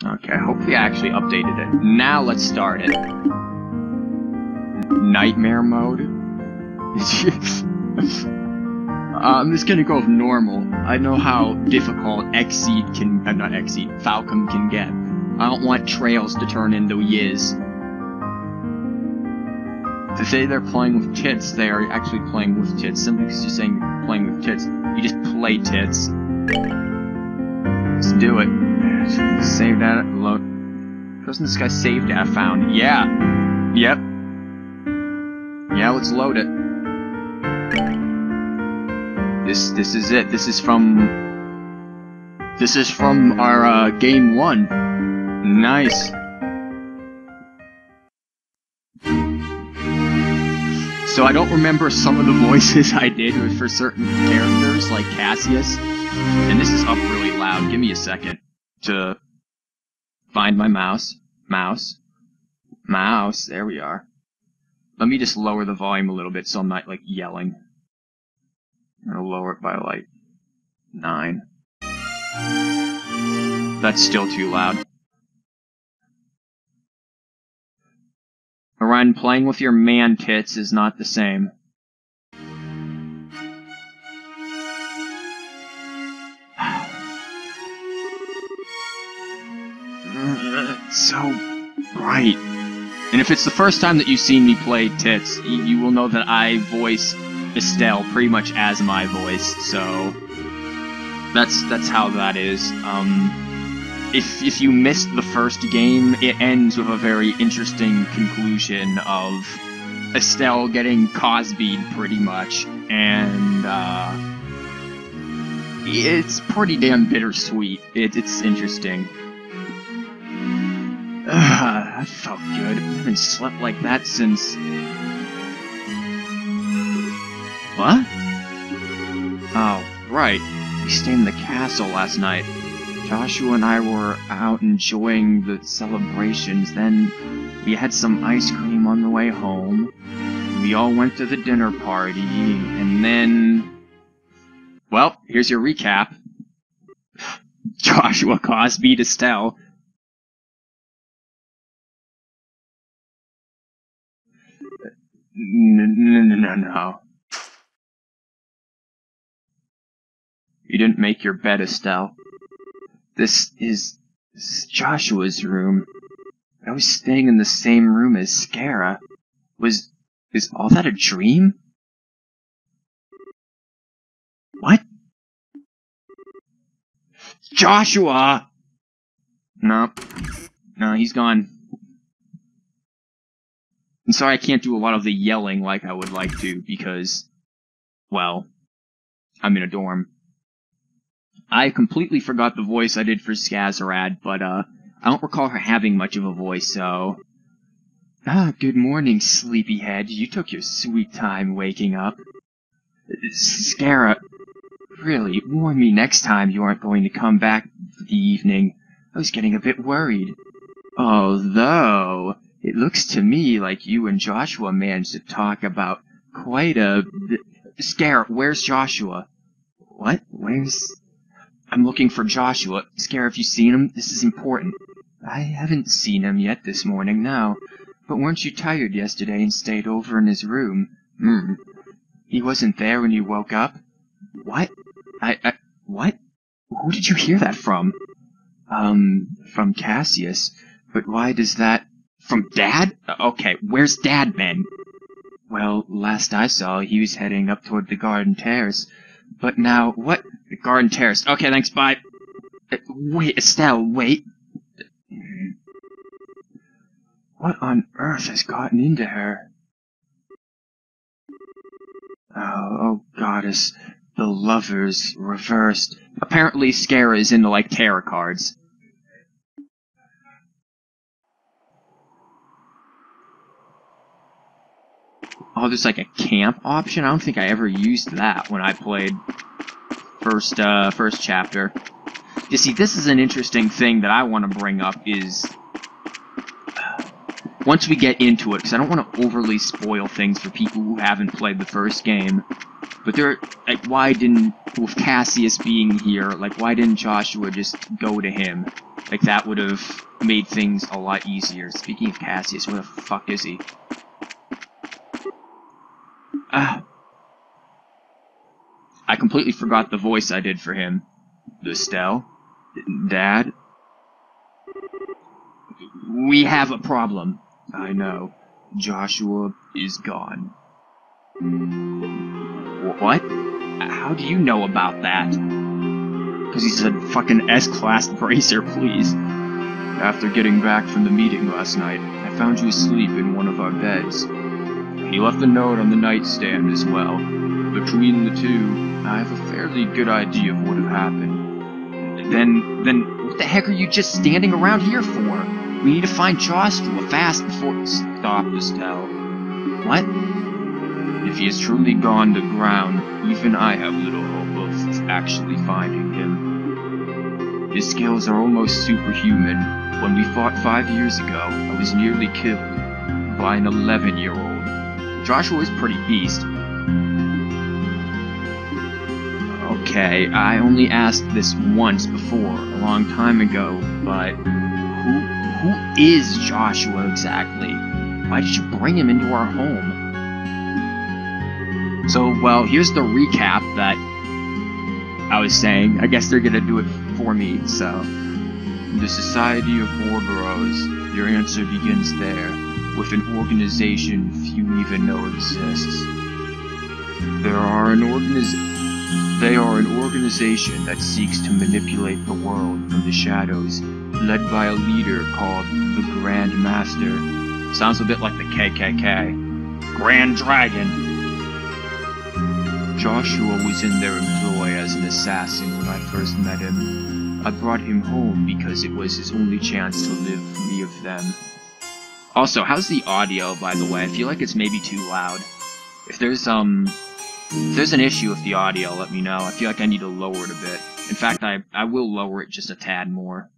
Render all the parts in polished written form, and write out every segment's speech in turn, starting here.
Okay, hopefully I actually updated it. Now let's start it. Nightmare mode? I'm just gonna go with normal. I know how difficult Falcom can get. I don't want Trails to turn into Yiz. To say they're playing with tits, they are actually playing with tits. Simply because you're saying playing with tits, you just play tits. Let's do it. Save data, load. Doesn't this guy save data found? Yeah. Yep. Yeah, let's load it. This is it. This is from our game 1. Nice. So I don't remember some of the voices I did for certain characters, like Cassius. And this is up really loud. Give me a second to find my mouse. Mouse. There we are. Let me just lower the volume a little bit so I'm not, like, yelling. I'm gonna lower it by, like, 9. That's still too loud. Orion, playing with your man tits is not the same. It's so bright. And if it's the first time that you've seen me play tits, you will know that I voice Estelle pretty much as my voice, so that's how that is. If you missed the first game, it ends with a very interesting conclusion of Estelle getting Cosby'd pretty much, and it's pretty damn bittersweet. It's interesting. That felt good. I haven't slept like that since... What? Oh, right. We stayed in the castle last night. Joshua and I were out enjoying the celebrations, then we had some ice cream on the way home. We all went to the dinner party, and then... Well, here's your recap. Joshua Cosby to Estelle. No. You didn't make your bed, Estelle. This is Joshua's room. I was staying in the same room as Scara. Is all that a dream? What? Joshua! No, he's gone. I'm sorry I can't do a lot of the yelling like I would like to, because, well, I'm in a dorm. I completely forgot the voice I did for Skazarad, but, I don't recall her having much of a voice, so... Ah, good morning, sleepyhead. You took your sweet time waking up. Scara, really, warn me next time you aren't going to come back for the evening. I was getting a bit worried. Although... it looks to me like you and Joshua managed to talk about quite a... Scara, where's Joshua? What? I'm looking for Joshua. Scara, have you seen him? This is important. I haven't seen him yet this morning, no. But weren't you tired yesterday and stayed over in his room? He wasn't there when you woke up? What? What? Who did you hear that from? From Cassius. But why does that... From Dad? Okay, where's Dad been? Well, last I saw, he was heading up toward the Garden Terrace. But now, what? The Garden Terrace. Okay, thanks, bye. Wait, Estelle, wait. What on earth has gotten into her? Oh, goddess. The lovers reversed. Apparently, Scara is into, like, tarot cards. Oh, there's like a camp option? I don't think I ever used that when I played first chapter. You see, this is an interesting thing that I want to bring up is... once we get into it, because I don't want to overly spoil things for people who haven't played the first game. But like, why didn't, with Cassius being here, like, why didn't Joshua just go to him? Like, that would have made things a lot easier. Speaking of Cassius, where the fuck is he? I completely forgot the voice I did for him. Estelle? Dad? We have a problem. I know. Joshua is gone. What? How do you know about that? Because he's a fucking S-class bracer, please. After getting back from the meeting last night, I found you asleep in one of our beds. He left a note on the nightstand as well. Between the two, I have a fairly good idea of what had happened. Then, what the heck are you just standing around here for? We need to find Joshua fast before— Stop, Estelle. What? If he has truly gone to ground, even I have little hope of actually finding him. His skills are almost superhuman. When we fought 5 years ago, I was nearly killed by an 11-year-old. Joshua is pretty beast. Okay, I only asked this once before, a long time ago, but who is Joshua exactly? Why did you bring him into our home? So, well, here's the recap that I was saying. I guess they're gonna do it for me, so. The Society of Ouroboros. Your answer begins there, with an organization few even know exists. They are an organization that seeks to manipulate the world from the shadows, led by a leader called the Grand Master. Sounds a bit like the KKK. Grand Dragon. Joshua was in their employ as an assassin when I first met him. I brought him home because it was his only chance to live free of them. Also, how's the audio, by the way? I feel like it's maybe too loud. If there's an issue with the audio, let me know. I feel like I need to lower it a bit. In fact, I will lower it just a tad more.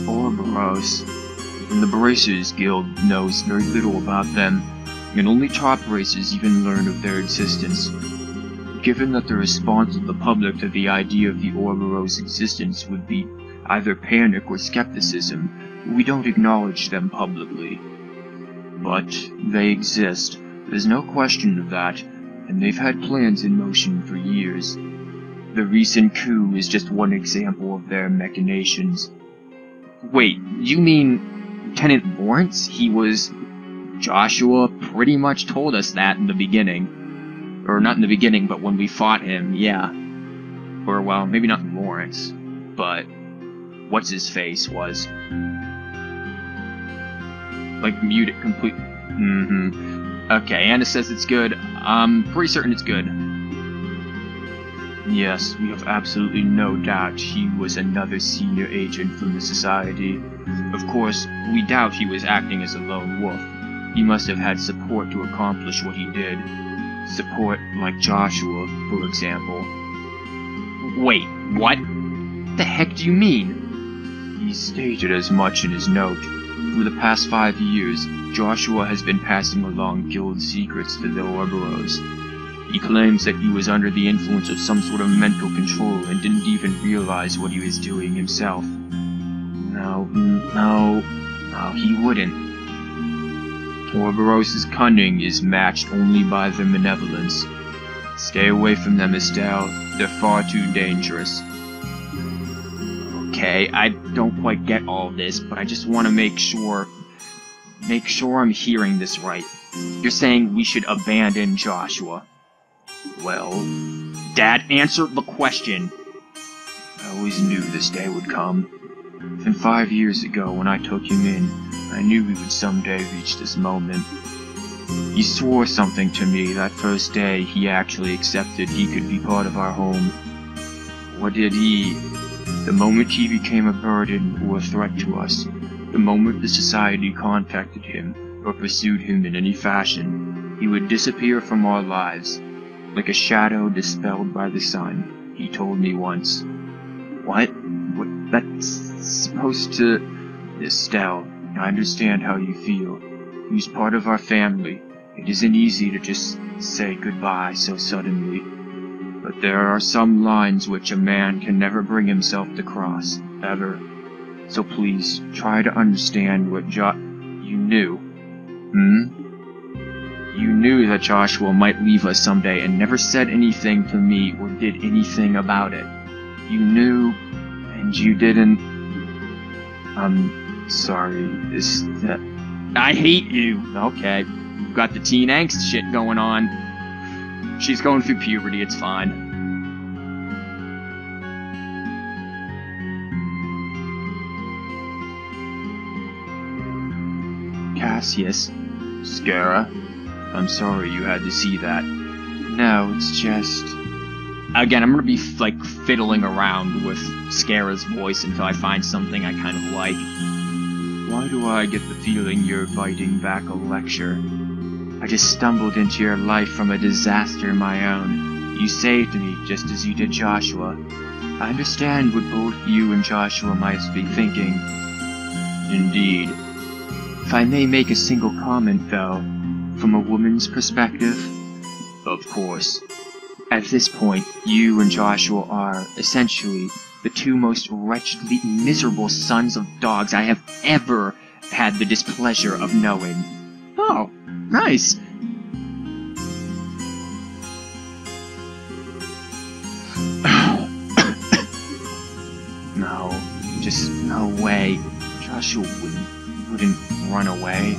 Ouroboros. And the Bracers Guild knows very little about them, and only top racers even learn of their existence. Given that the response of the public to the idea of the Ouroboros' existence would be either panic or skepticism, we don't acknowledge them publicly. But they exist, there's no question of that, and they've had plans in motion for years. The recent coup is just one example of their machinations. Wait, you mean Lieutenant Lawrence? He was— Joshua pretty much told us that in the beginning. Or not in the beginning, but when we fought him, yeah. Or, well, maybe not Lawrence, but what's-his-face was. Like, mute it completely. Okay, Anna says it's good. I'm pretty certain it's good. Yes, we have absolutely no doubt he was another senior agent from the Society. Of course, we doubt he was acting as a lone wolf. He must have had support to accomplish what he did. Support like Joshua, for example. Wait, what? The heck do you mean? He stated as much in his note. For the past 5 years, Joshua has been passing along guild secrets to the Ouroboros. He claims that he was under the influence of some sort of mental control and didn't even realize what he was doing himself. No, he wouldn't. Ouroboros' cunning is matched only by their malevolence. Stay away from them, Estelle. They're far too dangerous. Okay, I don't quite get all this, but I just want to make sure I'm hearing this right. You're saying we should abandon Joshua. Well, Dad, answer the question. I always knew this day would come. And 5 years ago, when I took him in, I knew we would someday reach this moment. He swore something to me that first day he actually accepted he could be part of our home. What did he? The moment he became a burden or a threat to us, the moment the Society contacted him or pursued him in any fashion, he would disappear from our lives, like a shadow dispelled by the sun, he told me once. What? That's supposed to— Estelle, I understand how you feel. He's part of our family. It isn't easy to just say goodbye so suddenly. But there are some lines which a man can never bring himself to cross, ever. So please, try to understand what you knew. You knew that Joshua might leave us someday and never said anything to me or did anything about it. You knew, and you didn't. I'm sorry, I hate you! Okay, you've got the teen angst shit going on. She's going through puberty, it's fine. Cassius. Scara. I'm sorry you had to see that. No, it's just... Again, I'm gonna be, like, fiddling around with Scara's voice until I find something I kind of like. Why do I get the feeling you're biting back a lecture? I just stumbled into your life from a disaster of my own. You saved me, just as you did Joshua. I understand what both you and Joshua might be thinking. Indeed. If I may make a single comment, though, from a woman's perspective? Of course. At this point, you and Joshua are, essentially, the two most wretchedly miserable sons of dogs I have ever had the displeasure of knowing. Oh, nice. No, just no way. Joshua wouldn't run away.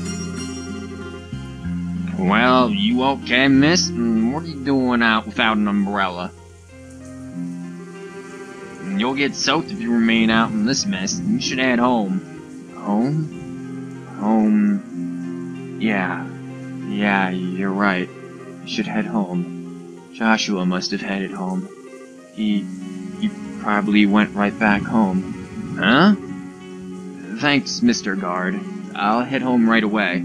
Well, you okay, miss? What are you doing out without an umbrella? You'll get soaked if you remain out in this mess. You should head home. Home? Home... Yeah, you're right. You should head home. Joshua must have headed home. He probably went right back home. Huh? Thanks, Mr. Guard. I'll head home right away.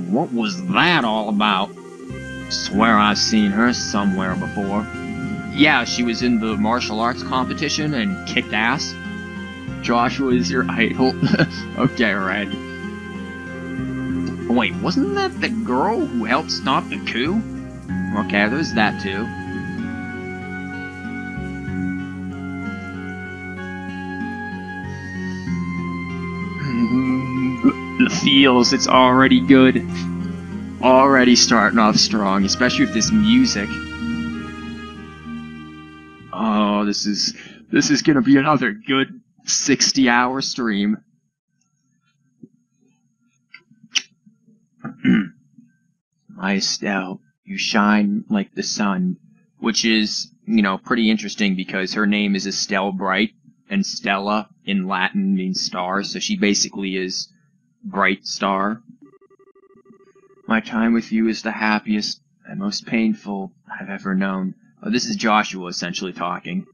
What was that all about? Swear I've seen her somewhere before. Yeah, she was in the martial arts competition and kicked ass. Joshua is your idol. Okay, right. Wait, wasn't that the girl who helped stop the coup? Okay, there's that too. The feels, it's already good. Already starting off strong, especially with this music. Oh, this is gonna be another good 60-hour stream. My Estelle, you shine like the sun, which is, you know, pretty interesting because her name is Estelle Bright, and Stella in Latin means star, so she basically is Bright Star. My time with you is the happiest and most painful I've ever known. Oh, this is Joshua essentially talking.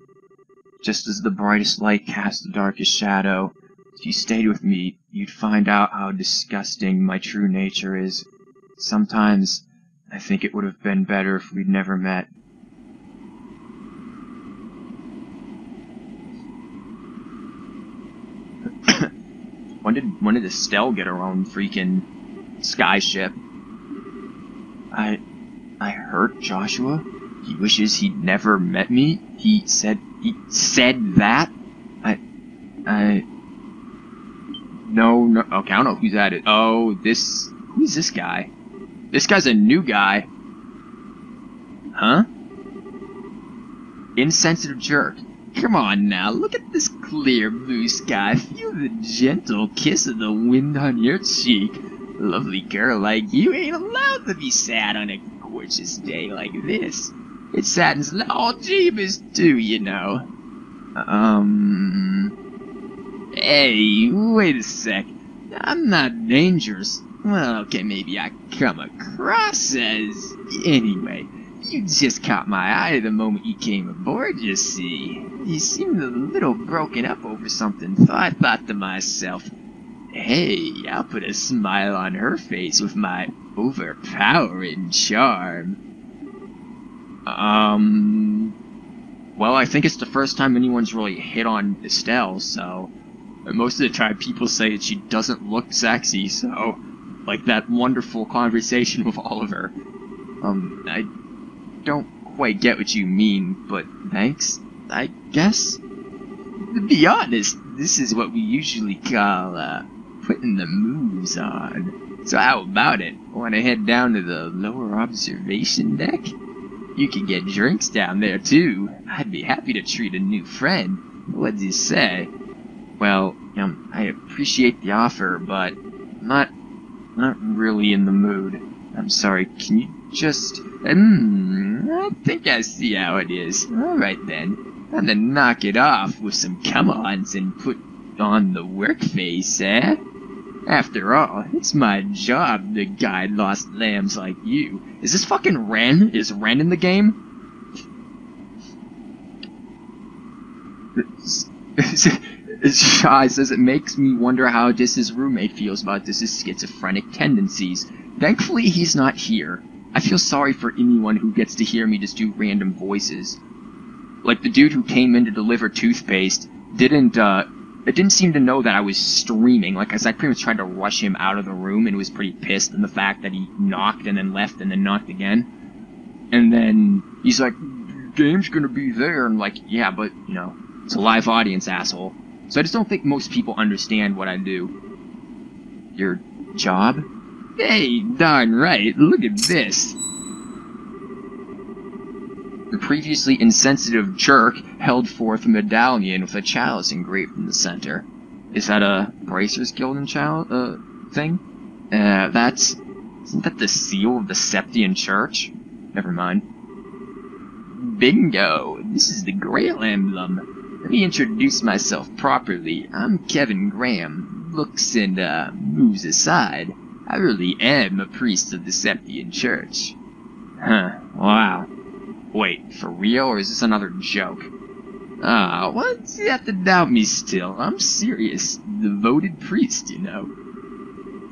Just as the brightest light casts the darkest shadow, if you stayed with me, you'd find out how disgusting my true nature is. Sometimes, I think it would have been better if we'd never met. When did Estelle get her own freaking skyship? I hurt Joshua? He wishes he'd never met me? He said that? No, okay, I don't know who's at it. Oh, who's this guy? This guy's a new guy. Huh? Insensitive jerk. Come on now, look at this clear blue sky. Feel the gentle kiss of the wind on your cheek. A lovely girl like you ain't allowed to be sad on a gorgeous day like this. It saddens all Jeebus too, you know. Hey, wait a sec. I'm not dangerous. Well, okay, maybe I come across as... Anyway, you just caught my eye the moment you came aboard, you see. You seemed a little broken up over something, so I thought to myself, hey, I'll put a smile on her face with my overpowering charm. Well, I think it's the first time anyone's really hit on Estelle, so... Most of the time people say that she doesn't look sexy, so... like that wonderful conversation with Oliver. I don't quite get what you mean, but thanks, I guess? To be honest, this is what we usually call, putting the moves on. So how about it? Want to head down to the lower observation deck? You can get drinks down there, too. I'd be happy to treat a new friend. What'd you say? Well, I appreciate the offer, but not really in the mood. I'm sorry, can you just... I think I see how it is. Alright then. Time to knock it off with some come-ons and put on the work face, eh? After all, it's my job to guide lost lambs like you. Is this fucking Ren? Is Ren in the game? Shy says it makes me wonder how his roommate feels about his schizophrenic tendencies. Thankfully, he's not here. I feel sorry for anyone who gets to hear me just do random voices. Like the dude who came in to deliver toothpaste didn't seem to know that I was streaming. Like, I pretty much tried to rush him out of the room and was pretty pissed in the fact that he knocked and then left and then knocked again. And then he's like, game's gonna be there. And I'm like, yeah, but, you know, it's a live audience, asshole. So I just don't think most people understand what I do. Your job? Hey, darn right, look at this. The previously insensitive jerk held forth a medallion with a chalice engraved in the center. Is that a Bracers Guild and thing? Isn't that the seal of the Septian Church? Never mind. Bingo! This is the Grail emblem. Let me introduce myself properly. I'm Kevin Graham. Looks and, moves aside, I really am a priest of the Septian Church. Huh, wow. Wait, for real, or is this another joke? What? You have to doubt me still. I'm serious. Devoted priest, you know.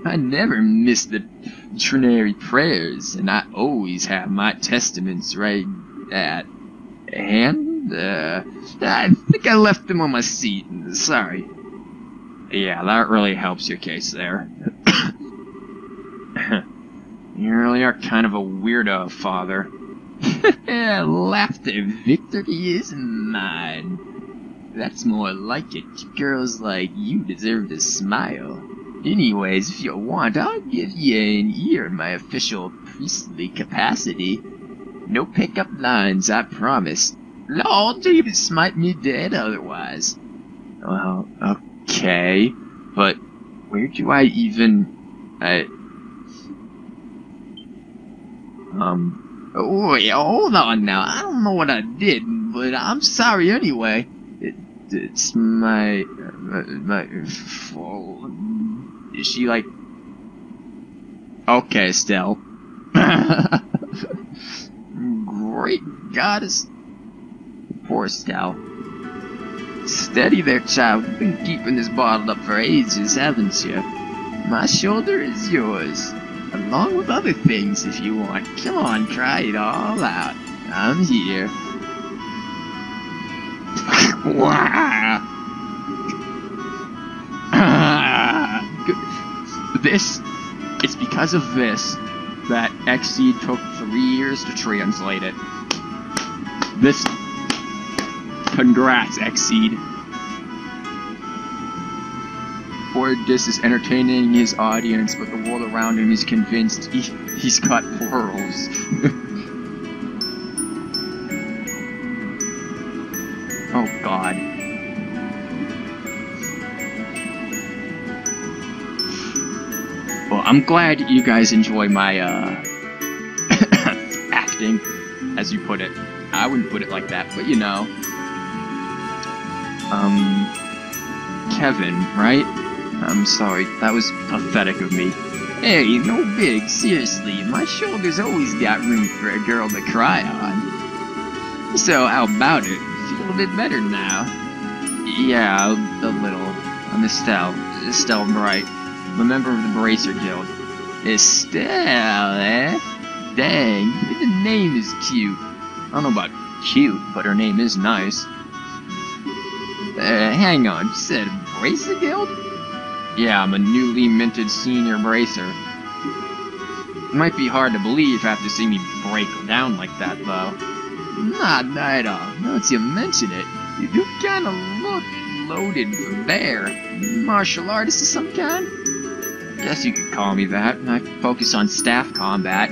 I never miss the trinary prayers, and I always have my testaments right at hand. I think I left them on my seat. Sorry. Yeah, that really helps your case there. You really are kind of a weirdo, Father. Laughter, victory is mine. That's more like it. Girls like you deserve to smile. Anyways, if you want, I'll give you an ear in my official priestly capacity. No pickup lines, I promise. Lord, David smite me dead otherwise. Well, okay, but where do I even... Wait, hold on now. I don't know what I did, but I'm sorry anyway. It's my fault. Is she like... Okay, Estelle. Great goddess. Poor Estelle. Steady there, child. You've been keeping this bottled up for ages, haven't you? My shoulder is yours. Along with other things, if you want. Come on, cry it all out. I'm here. It's because of this that Xseed took 3 years to translate it. Congrats, Xseed. Poor Dis is entertaining his audience, but the world around him is convinced he's got pearls. Oh God. Well, I'm glad you guys enjoy my, acting, as you put it. I wouldn't put it like that, but you know. Kevin, right? I'm sorry, that was pathetic of me. Hey, no big, seriously, my shoulder's always got room for a girl to cry on. So, how about it? Feel a bit better now? Yeah, a little. I'm Estelle Bright, a member of the Bracer Guild. Estelle, eh? Dang, the name is cute. I don't know about cute, but her name is nice. Hang on, you said Bracer Guild? Yeah, I'm a newly minted senior bracer. It might be hard to believe after seeing me break down like that, though. Not at all. Now that you mention it, you kinda look loaded for bear. Martial artist of some kind? Guess you could call me that. I focus on staff combat.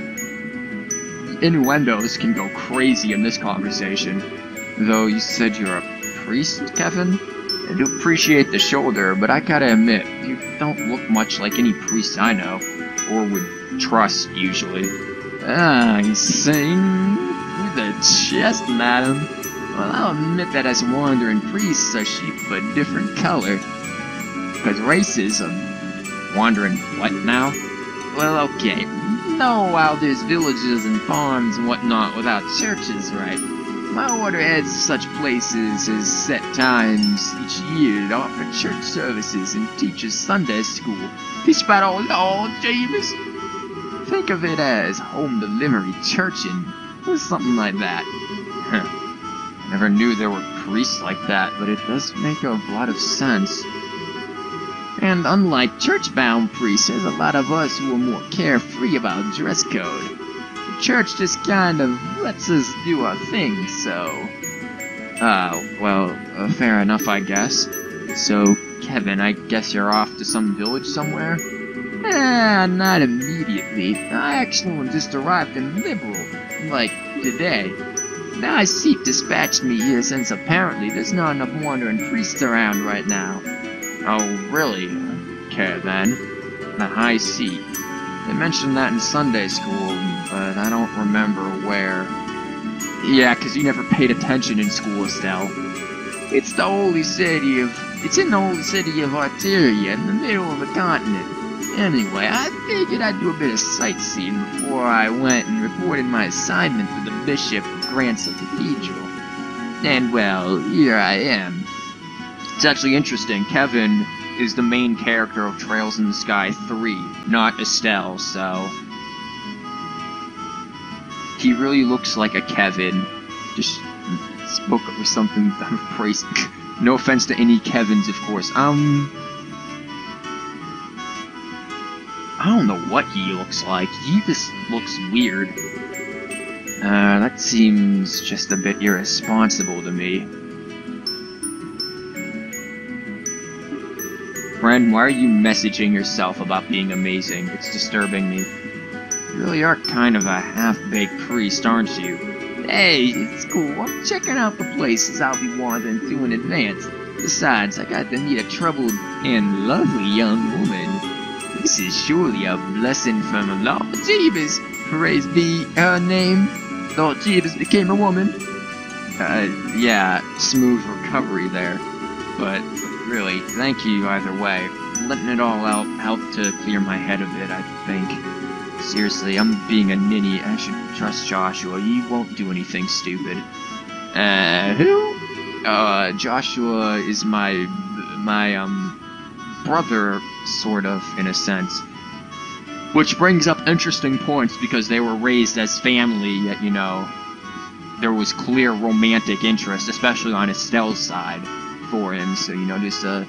Innuendos can go crazy in this conversation. Though you said you're a priest, Kevin? I do appreciate the shoulder, but I gotta admit, you don't look much like any priest I know, or would trust, usually. I sing with a chest, madam. Well, I'll admit that as wandering priests are sheep of a different color. Because races are... Wandering what now? Well, okay. No, while there's villages and farms and whatnot without churches, right? My order heads such places as set times each year to offer church services and teaches Sunday school. Teach about all Lord James. Think of it as home delivery churching, or something like that. Huh. Never knew there were priests like that, but it does make a lot of sense. And unlike church-bound priests, there's a lot of us who are more carefree about dress code. The church just kind of lets us do our thing, so... fair enough, I guess. So, Kevin, I guess you're off to some village somewhere? Not immediately. I actually just arrived in Liberal, like, today. Now I see dispatched me here since apparently there's not enough wandering priests around right now. Oh, really? Okay, then. The High Seat. They mentioned that in Sunday school, but I don't remember where. Yeah, 'cause you never paid attention in school, Estelle. It's in the holy city of Arteria, in the middle of the continent. Anyway, I figured I'd do a bit of sightseeing before I went and reported my assignment to the Bishop of Grantsell Cathedral. And, well, here I am. It's actually interesting. Kevin is the main character of Trails in the Sky 3, not Estelle, so... He really looks like a Kevin. Just spoke up with something I'm praising. No offense to any Kevins, of course. I don't know what he looks like. He just looks weird. That seems just a bit irresponsible to me. Friend, why are you messaging yourself about being amazing? It's disturbing me. You really are kind of a half-baked priest, aren't you? Hey, it's cool. I'm checking out the places I'll be wandering to in advance. Besides, I got to meet a troubled and lovely young woman. This is surely a blessing from Lord Jeebus. Praise be her name. Lord Jeebus became a woman. Yeah, smooth recovery there. But really, thank you either way. Letting it all out helped to clear my head a bit, I think. Seriously, I'm being a ninny. I should trust Joshua. He won't do anything stupid. Who? Joshua is my brother, sort of, in a sense. Which brings up interesting points, because they were raised as family, yet, you know, there was clear romantic interest, especially on Estelle's side, for him, so, you know, just a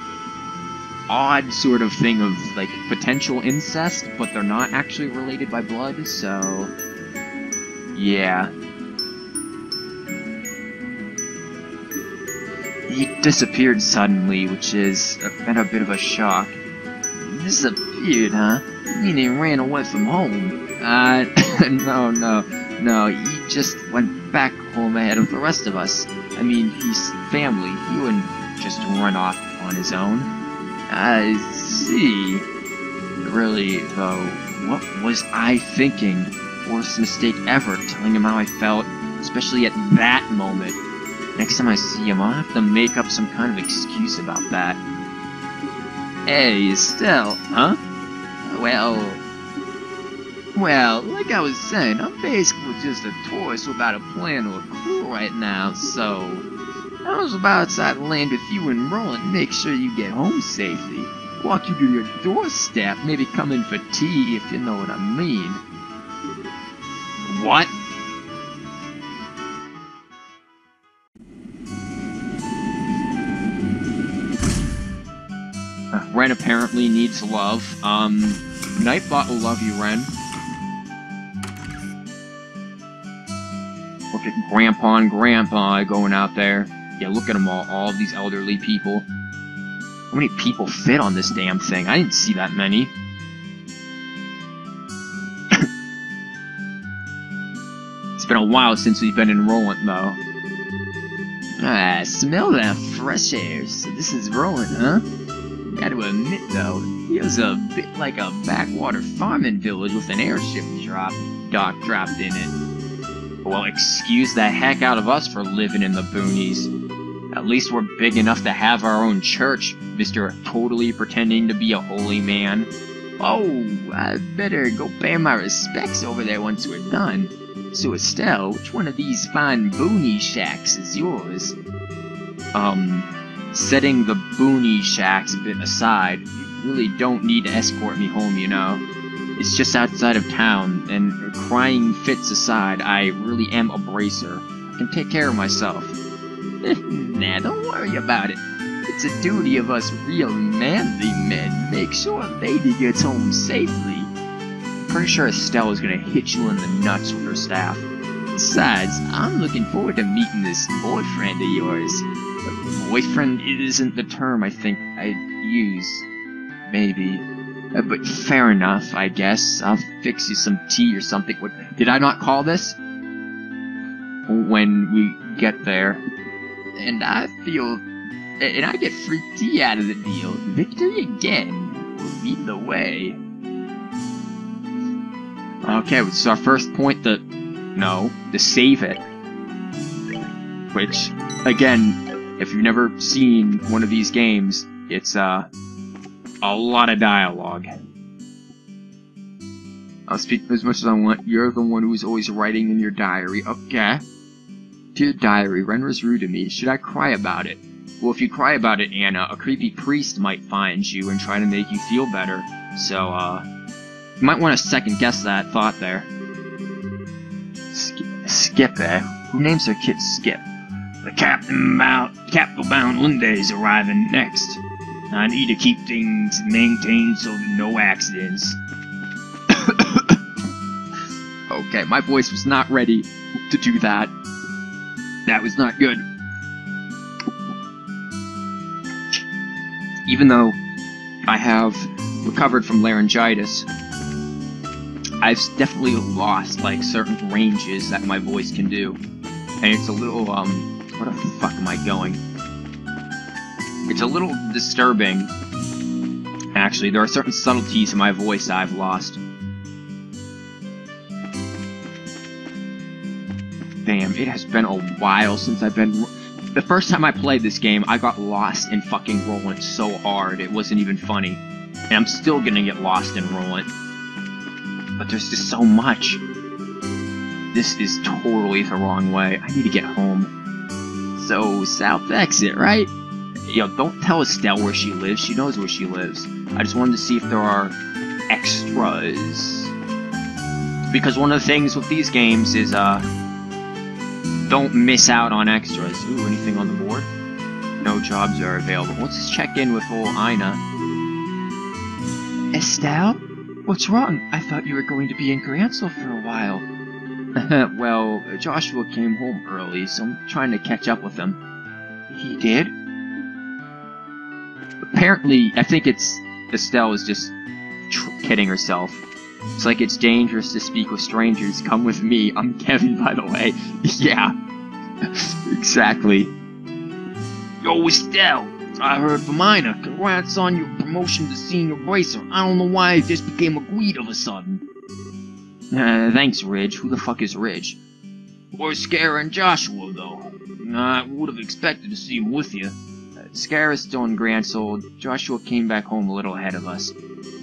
odd sort of thing of, like, potential incest, but they're not actually related by blood, so... yeah. He disappeared suddenly, which is been a bit of a shock. Disappeared, huh? You mean he ran away from home? No, he just went back home ahead of the rest of us. I mean, he's family. He wouldn't just run off on his own. I see. Really, though, what was I thinking? Worst mistake ever, telling him how I felt, especially at that moment. Next time I see him, I'll have to make up some kind of excuse about that. Hey, Estelle. Huh? Well, like I was saying, I'm basically just a tourist without a plan or a clue right now, so... I was about to land with you and Roland, make sure you get home safely. Walk you to your doorstep, maybe come in for tea, if you know what I mean. What? Ren apparently needs love. Nightbot will love you, Ren. Look at Grandpa and Grandpa going out there. Yeah, look at them all of these elderly people. How many people fit on this damn thing? I didn't see that many. It's been a while since we've been in Roland, though. Ah, smell that fresh air. So this is Roland, huh? Gotta admit, though, feels a bit like a backwater farming village with an airship dock dropped in it. Well, excuse the heck out of us for living in the boonies. At least we're big enough to have our own church, Mr. Totally pretending to be a holy man. Oh, I better go pay my respects over there once we're done. So Estelle, which one of these fine boonie shacks is yours? Setting the boonie shacks a bit aside, you really don't need to escort me home, you know. It's just outside of town, and crying fits aside, I really am a bracer. I can take care of myself. Nah, don't worry about it. It's a duty of us real manly men to make sure a lady gets home safely. I'm pretty sure Estelle is gonna hit you in the nuts with her staff. Besides, I'm looking forward to meeting this boyfriend of yours. Boyfriend isn't the term I think I'd use. Maybe. But fair enough, I guess. I'll fix you some tea or something. What, did I not call this? When we get there. And I get free tea out of the deal. Victory again will lead the way. Okay, this is our first point to save it. Which, again, if you've never seen one of these games, it's, a lot of dialogue. I'll speak as much as I want. You're the one who's always writing in your diary. Okay. Dear diary, Ren was rude to me. Should I cry about it? Well, if you cry about it, Anna, a creepy priest might find you and try to make you feel better. So, you might want to second-guess that thought there. Skip, eh? Who names their kid Skip? The capital-bound Lunde's arriving next. I need to keep things maintained so no accidents. Okay, my voice was not ready to do that. That was not good. Even though I have recovered from laryngitis, I've definitely lost, like, certain ranges that my voice can do. And it's a little, where the fuck am I going? It's a little disturbing. Actually, there are certain subtleties in my voice I've lost. Damn, it has been a while since I've been... The first time I played this game, I got lost in fucking Roland so hard, it wasn't even funny. And I'm still gonna get lost in Roland. But there's just so much. This is totally the wrong way. I need to get home. So, south exit, right? Yo, don't tell Estelle where she lives. She knows where she lives. I just wanted to see if there are extras. Because one of the things with these games is, don't miss out on extras. Ooh, anything on the board? No jobs are available. Let's just check in with old Ina. Estelle? What's wrong? I thought you were going to be in Gransel for a while. Well, Joshua came home early, so I'm trying to catch up with him. He did? Apparently, I think Estelle is just kidding herself. It's like it's dangerous to speak with strangers. Come with me. I'm Kevin, by the way. Yeah. Exactly. Yo, Estelle! I heard from Ina. Congrats on your promotion to senior bracer. I don't know why it just became a Gweed all of a sudden. Thanks, Ridge. Who the fuck is Ridge? Or Scare and Joshua, though. I would have expected to see him with you. Scare is still in Gransel. Joshua came back home a little ahead of us.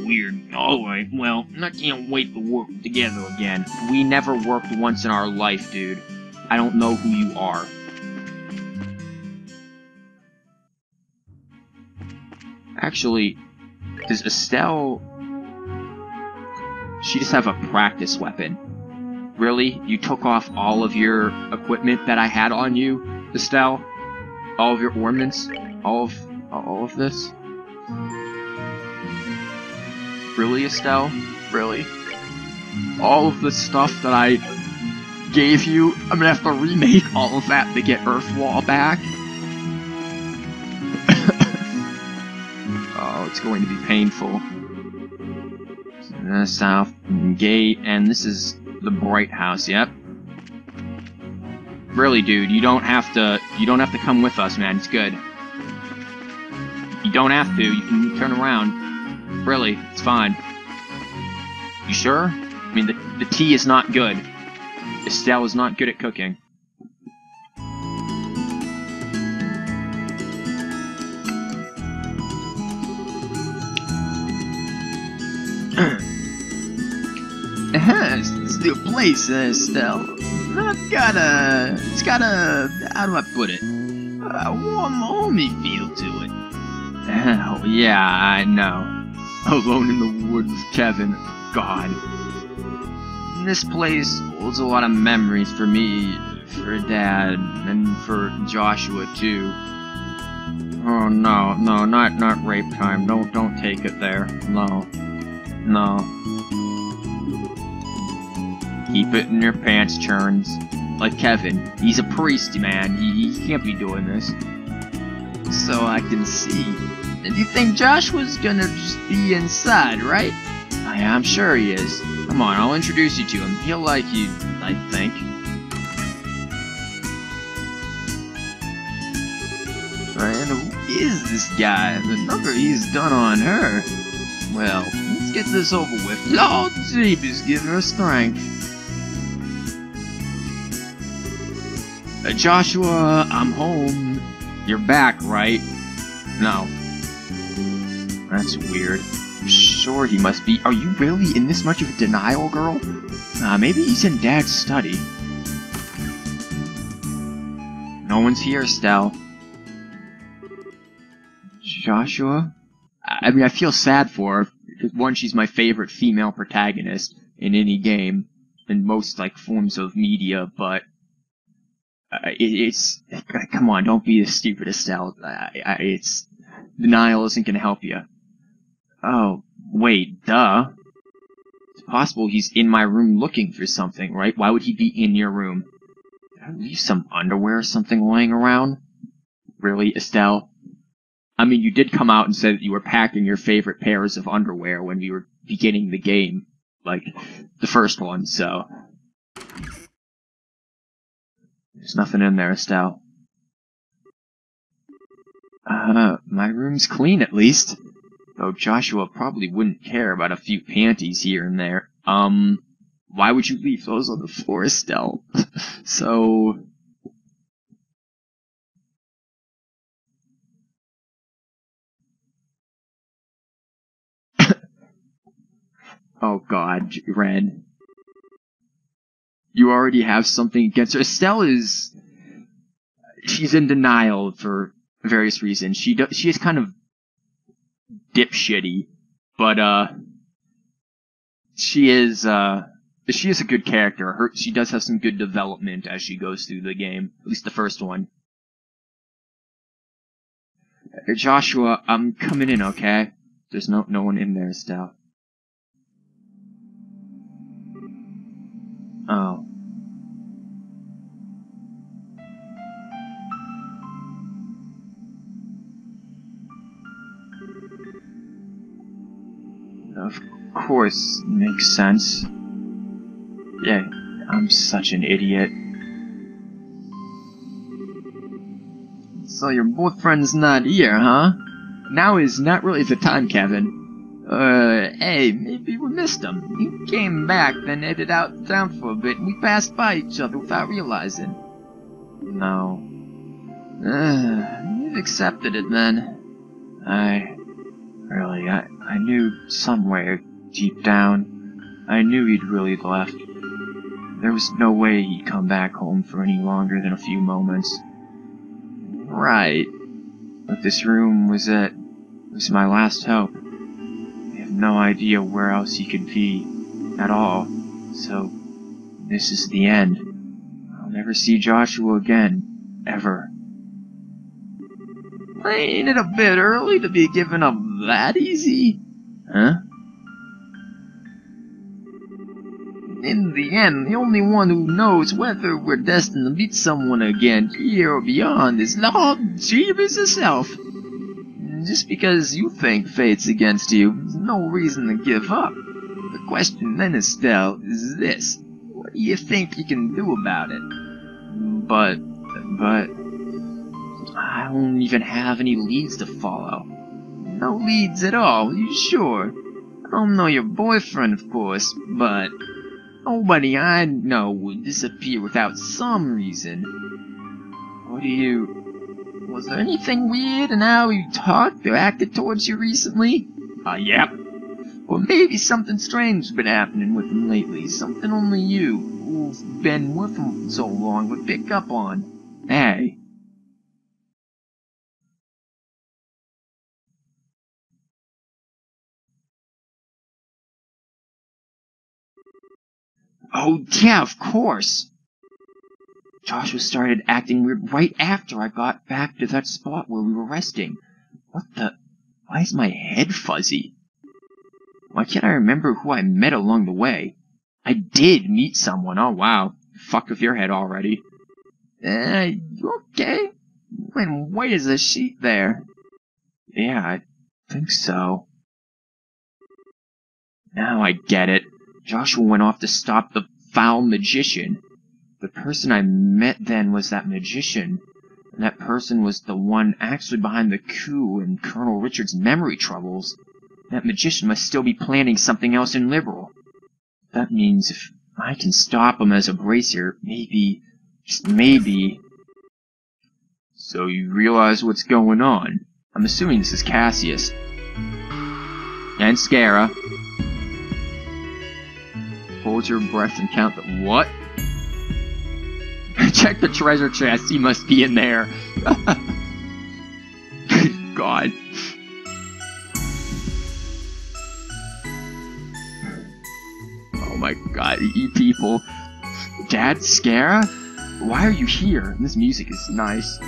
Weird. Alright, well, I can't wait to work together again. We never worked once in our life, dude. I don't know who you are. Actually, does Estelle... She just have a practice weapon. Really? You took off all of your equipment that I had on you, Estelle? All of your ornaments? All of this? Really, Estelle? Really? All of the stuff that I gave you. I'm gonna have to remake all of that to get Earth Wall back. Oh, it's going to be painful. South Gate, and this is the Bright House. Yep. Really, dude, you don't have to come with us, man. It's good. You don't have to. You can turn around. Really, it's fine. You sure? I mean, the tea is not good. Estelle is not good at cooking. This is the place, Estelle. It's got a, how do I put it? A warm, homey feel to it. Oh, yeah, I know. Alone in the woods with Kevin. God. This place holds a lot of memories for me, for Dad, and for Joshua, too. Oh, no, not rape time. Don't take it there. No. Keep it in your pants, Churns. Like Kevin. He's a priest, man. He can't be doing this. So I can see. And you think Joshua's gonna just be inside, right? I'm sure he is. Come on, I'll introduce you to him. He'll like you, I think. And who is this guy? The number he's done on her. Well, let's get this over with. Lord Jeebus, give her strength. Joshua, I'm home. You're back, right? No. That's weird. I'm sure he must be. Are you really in this much of a denial, girl? Maybe he's in Dad's study. No one's here, Estelle. Joshua? I mean, I feel sad for her. Because, one, she's my favorite female protagonist in any game. In most, like, forms of media, but... it's... Come on, don't be as stupid, Estelle. It's... Denial isn't gonna help you. Oh, wait, duh. It's possible he's in my room looking for something, right? Why would he be in your room? Did I leave some underwear or something lying around? Really, Estelle? I mean, you did come out and say that you were packing your favorite pairs of underwear when we were beginning the game. Like, the first one, so... There's nothing in there, Estelle. My room's clean, at least. Though Joshua probably wouldn't care about a few panties here and there. Why would you leave those on the floor, Estelle? So... Oh god, Ren. You already have something against her. Estelle is... She's in denial for various reasons. She is kind of dipshitty, but she is a good character. She does have some good development as she goes through the game, at least the first one. Joshua, I'm coming in, okay? There's no one in there, Estelle. Oh. Of course, makes sense. Yeah, I'm such an idiot. So your boyfriend's not here, huh? Now is not really the time, Kevin. Hey, maybe we missed him. He came back, then headed out of town for a bit, and we passed by each other without realizing. No. You've accepted it, then. I knew somewhere, deep down, I knew he'd really left. There was no way he'd come back home for any longer than a few moments. Right. But this room was it. It was my last hope. I have no idea where else he could be, at all. So, this is the end. I'll never see Joshua again. Ever. Ain't it a bit early to be giving up that easy? Huh? In the end, the only one who knows whether we're destined to meet someone again, here or beyond, is Lord Jeebus herself. Just because you think fate's against you, there's no reason to give up. The question then, Estelle, is this. What do you think you can do about it? But... I don't even have any leads to follow. No leads at all, you sure? I don't know your boyfriend, of course, but nobody I know would disappear without some reason. Was there anything weird in how he talked or acted towards you recently? Yep. Or maybe something strange has been happening with him lately, something only you, who've been with him so long, would pick up on. Hey. Oh, yeah, of course. Joshua started acting weird right after I got back to that spot where we were resting. Why is my head fuzzy? Why can't I remember who I met along the way? I did meet someone, oh wow. Fuck with your head already. You okay? You went white as a sheet there. Yeah, I think so. Now I get it. Joshua went off to stop the foul magician. The person I met then was that magician, and that person was the one actually behind the coup and Colonel Richard's memory troubles. That magician must still be planning something else in Liberal. That means if I can stop him as a bracer, maybe, just maybe... So you realize what's going on? I'm assuming this is Cassius. And Scara. Hold your breath and count the what? Check the treasure chest, he must be in there. God. Oh my god, you people. Dad, Scara? Why are you here? This music is nice.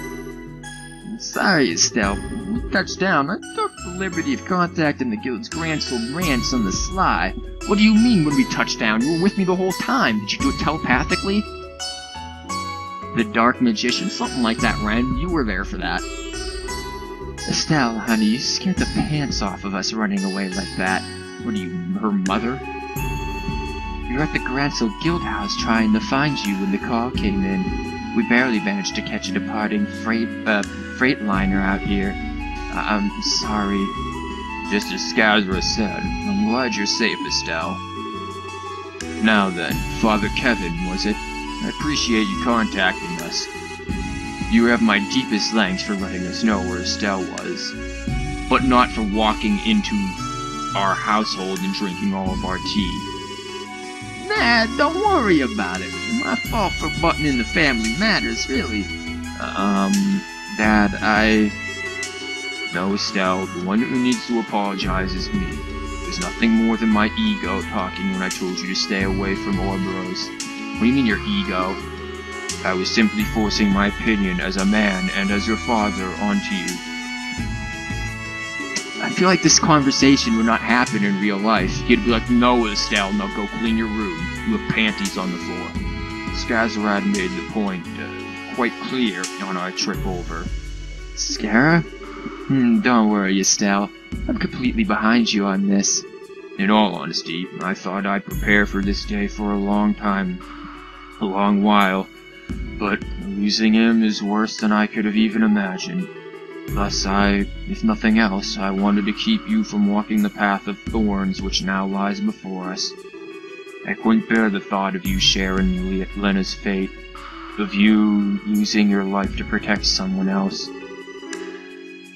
Sorry, Estelle. When we touched down, I took the liberty of contacting the guild's Grand Soul Ranch on the sly. What do you mean when we touched down? You were with me the whole time. Did you do it telepathically? The Dark Magician? Something like that, Ren. You were there for that. Estelle, honey, you scared the pants off of us running away like that. What are you, her mother? We were at the Grand Soul Guild House trying to find you when the call came in. We barely managed to catch a departing freightliner out here. I'm sorry. Just as Skazra said, I'm glad you're safe, Estelle. Now then, Father Kevin, was it? I appreciate you contacting us. You have my deepest thanks for letting us know where Estelle was, but not for walking into our household and drinking all of our tea. Nah, don't worry about it. My fault for butting in the family matters, really. Dad, No, Estelle, the one who needs to apologize is me. There's nothing more than my ego talking when I told you to stay away from Orboros. What do you mean your ego? I was simply forcing my opinion as a man and as your father onto you. I feel like this conversation would not happen in real life. He'd be like, no, Estelle, now go clean your room. You have panties on the floor. Skazarad made the point quite clear on our trip over. Scara? Don't worry, Estelle. I'm completely behind you on this. In all honesty, I thought I'd prepare for this day for a long time. A long while. But losing him is worse than I could have even imagined. Thus if nothing else, I wanted to keep you from walking the path of thorns which now lies before us. I couldn't bear the thought of you sharing Lena's fate, of you losing your life to protect someone else.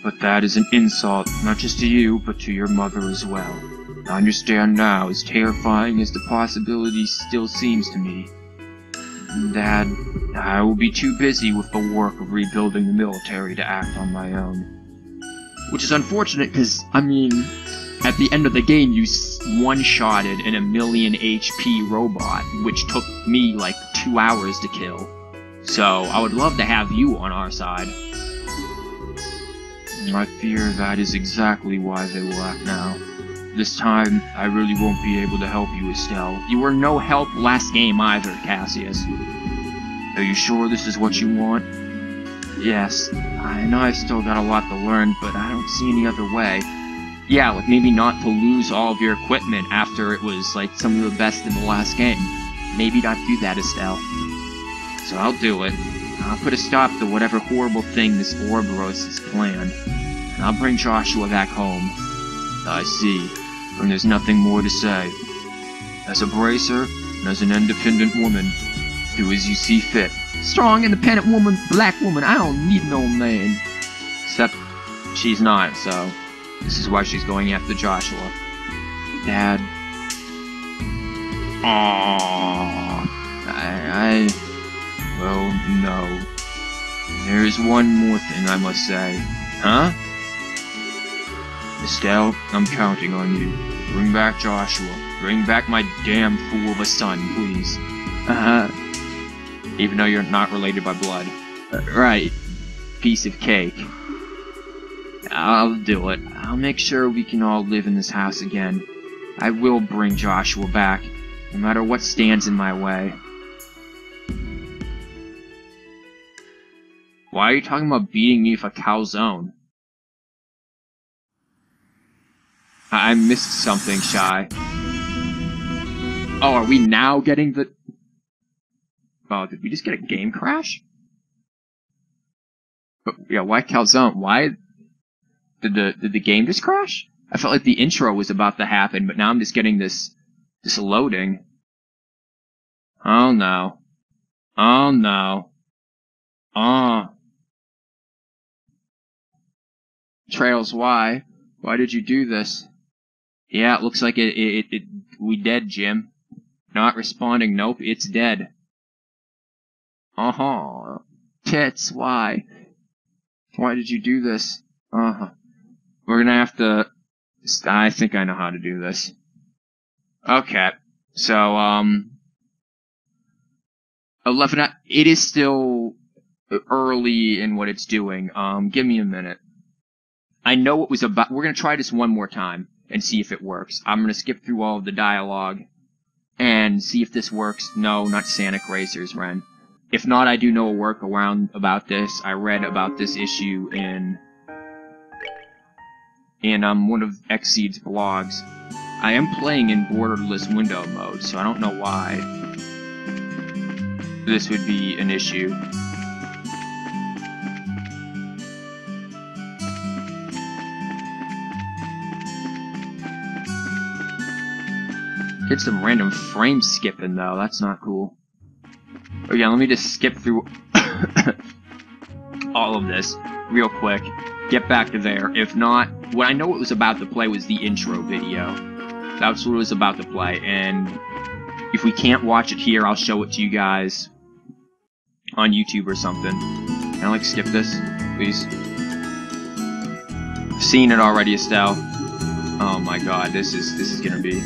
But that is an insult, not just to you, but to your mother as well. I understand now, as terrifying as the possibility still seems to me. Dad, I will be too busy with the work of rebuilding the military to act on my own. Which is unfortunate, because, I mean, at the end of the game, you one-shotted an 1,000,000 HP robot, which took me, like, 2 hours to kill. So, I would love to have you on our side. I fear that is exactly why they will act now. This time, I really won't be able to help you, Estelle. You were no help last game either, Cassius. Are you sure this is what you want? Yes. I know I've still got a lot to learn, but I don't see any other way. Yeah, like maybe not to lose all of your equipment after it was, like, some of the best in the last game. Maybe not do that, Estelle. So I'll do it. I'll put a stop to whatever horrible thing this Ouroboros has planned. And I'll bring Joshua back home. I see. And there's nothing more to say. As a bracer, and as an independent woman, do as you see fit. Strong, independent woman, black woman, I don't need no man. Except, she's not, so this is why she's going after Joshua. Dad. Aww. Well, no. There is one more thing I must say. Huh? Estelle, I'm counting on you. Bring back Joshua. Bring back my damn fool of a son, please. Even though you're not related by blood. Right. Piece of cake. I'll do it. I'll make sure we can all live in this house again. I will bring Joshua back, no matter what stands in my way. Why are you talking about beating me with a calzone? I missed something, Shy. Oh, are we now getting the... Oh, did we just get a game crash? But, yeah, why calzone? Why... Did the game just crash? I felt like the intro was about to happen, but now I'm just getting this loading. Oh no. Oh no. Oh. Trails, why? Why did you do this? Yeah, it looks like we dead, Jim. Not responding, nope, it's dead. Uh-huh. Tits, why? Why did you do this? Uh-huh. We're gonna have to... I think I know how to do this. Okay. So, 11... It is still early in what it's doing. Give me a minute. I know it was about... We're gonna try this one more time and see if it works. I'm gonna skip through all of the dialogue and see if this works. No, not Sanic Racers, Ren. If not, I do know a workaround about this. I read about this issue in one of Xseed's blogs. I am playing in borderless window mode, so I don't know why this would be an issue. Get some random frame skipping though, that's not cool. Oh yeah, let me just skip through all of this real quick. Get back to there. If not, what I know it was about to play was the intro video. That's what it was about to play, and if we can't watch it here, I'll show it to you guys on YouTube or something. Can I like skip this, please? I've seen it already, Estelle. Oh my god, this is gonna be...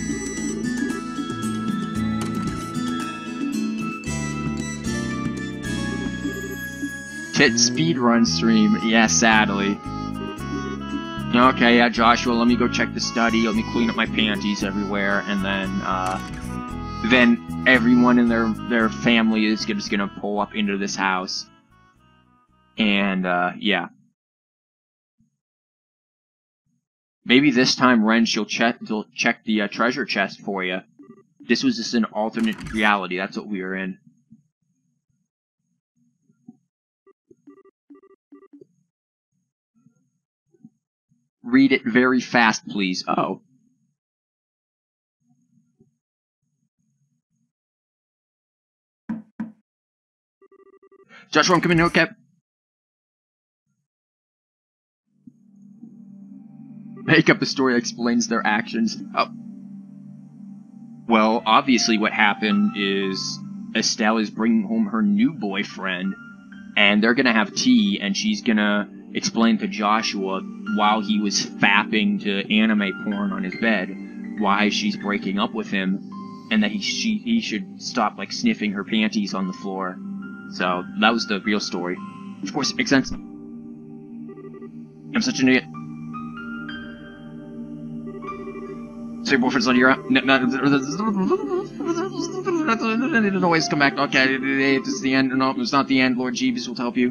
Tit speedrun stream. Yeah, sadly. Okay, yeah, Joshua, let me go check the study, let me clean up my panties everywhere, and then everyone in their family is just gonna pull up into this house. And, yeah. Maybe this time, Ren, she'll check the treasure chest for you. This was just an alternate reality, that's what we were in. Read it very fast, please. Oh. Joshua, I'm coming in, okay? Make up a story that explains their actions. Oh. Well, obviously what happened is Estelle is bringing home her new boyfriend, and they're gonna have tea, and she's gonna explain to Joshua while he was fapping to anime porn on his bed why she's breaking up with him, and that he should stop, like, sniffing her panties on the floor. So, that was the real story. Of course, it makes sense. I'm such an idiot. So your boyfriend's not here? It'll always come back. Okay, this is the end. No, it's not the end. Lord Jeebus will help you.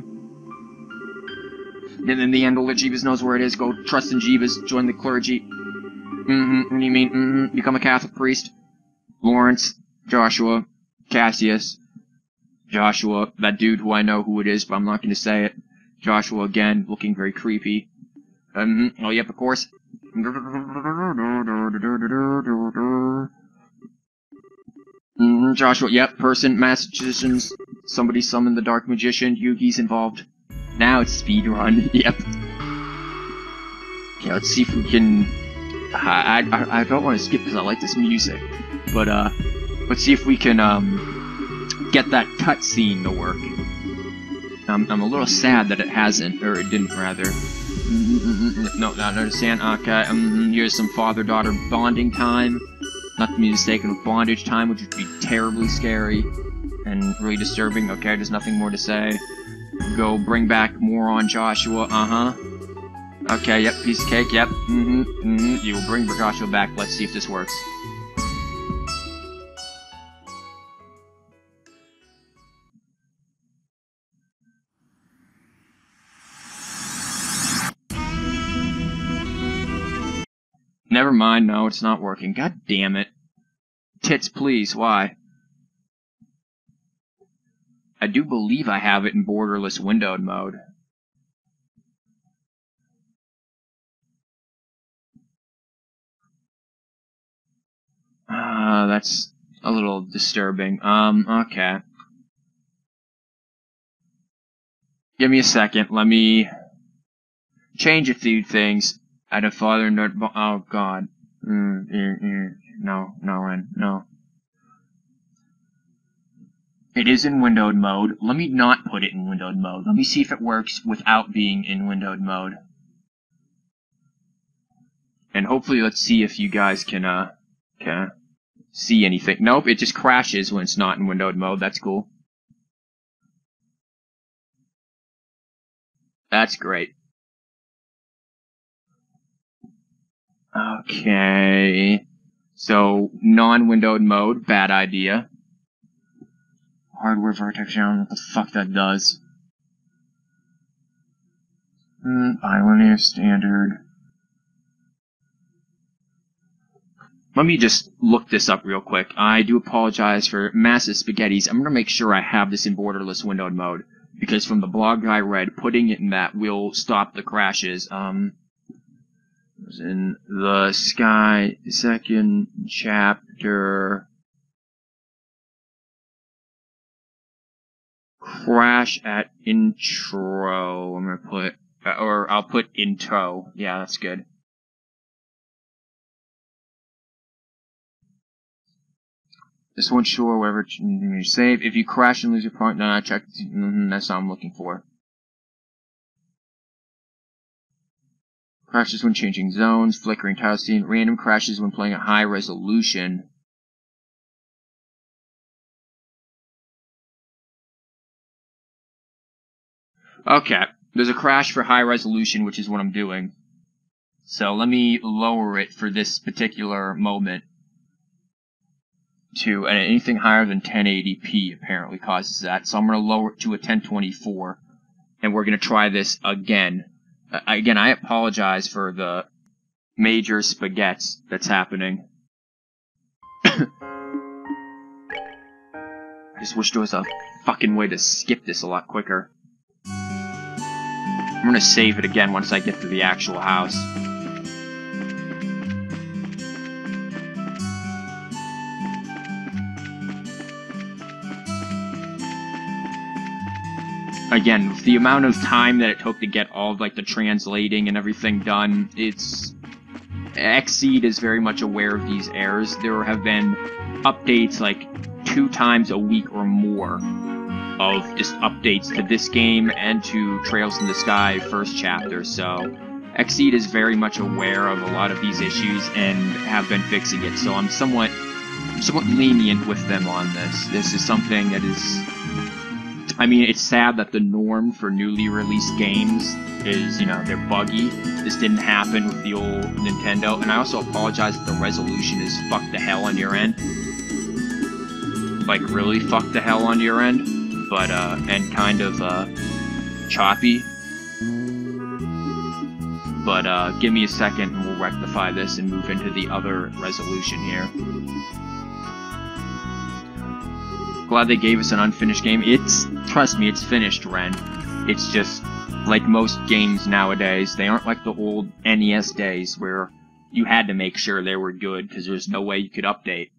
And in the end, Lord Jeebus knows where it is. Go trust in Jeebus. Join the clergy. Mm-hmm. You mean, mm-hmm. Become a Catholic priest. Lawrence. Joshua. Cassius. Joshua. That dude who I know who it is, but I'm not going to say it. Joshua again, looking very creepy. Oh, yep, of course. Joshua, yep, person, Massachusetts. Somebody summoned the Dark Magician. Yugi's involved. Now it's speedrun. Yep. Okay, let's see if we can... I don't want to skip because I like this music. But, let's see if we can, get that cutscene to work. I'm a little sad that it hasn't, or it didn't, rather. No, not understand. Okay, here's some father-daughter bonding time. Not to be mistaken with bondage time, which would be terribly scary and really disturbing. Okay, there's nothing more to say. Go bring back more on Joshua. Okay, yep, piece of cake, yep. You will bring Joshua back. Let's see if this works. Never mind, no, it's not working. God damn it. Tits, please, why? I do believe I have it in borderless windowed mode. That's a little disturbing. Okay. Give me a second, let me change a few things. I had a father and oh god. No. It is in windowed mode. Let me not put it in windowed mode. Let me see if it works without being in windowed mode. And hopefully let's see if you guys can see anything. Nope, it just crashes when it's not in windowed mode. That's cool. That's great. Okay, so non-windowed mode, bad idea. Hardware vertex down, what the fuck that does. Bilinear standard. Let me just look this up real quick. I do apologize for massive spaghettis. I'm gonna make sure I have this in borderless windowed mode, because from the blog I read, putting it in that will stop the crashes. In the Sky, second chapter, crash at intro. I'm gonna put, or I'll put intro. Yeah, that's good. This one's sure wherever you save. If you crash and lose your point, no, I check. That's what I'm looking for. Crashes when changing zones, flickering tile scene, random crashes when playing at high resolution. Okay, there's a crash for high resolution, which is what I'm doing. So let me lower it for this particular moment to, and anything higher than 1080p apparently causes that. So I'm going to lower it to a 1024, and we're going to try this again. Again, I apologize for the major spaghettis that's happening. I just wish there was a fucking way to skip this a lot quicker. I'm gonna save it again once I get to the actual house. Again, with the amount of time that it took to get all of, like, the translating and everything done, it's... Xseed is very much aware of these errors. There have been updates, like, 2 times a week or more of just updates to this game and to Trails in the Sky first chapter, so... Xseed is very much aware of a lot of these issues and have been fixing it, so I'm somewhat lenient with them on this. This is something that is... I mean, it's sad that the norm for newly released games is, you know, they're buggy. This didn't happen with the old Nintendo, and I also apologize if the resolution is fuck the hell on your end. Like, really fuck the hell on your end, but, and kind of, choppy. But, give me a second and we'll rectify this and move into the other resolution here. Glad they gave us an unfinished game. Trust me, it's finished, Ren. It's just, like most games nowadays, they aren't like the old NES days where you had to make sure they were good because there's no way you could update.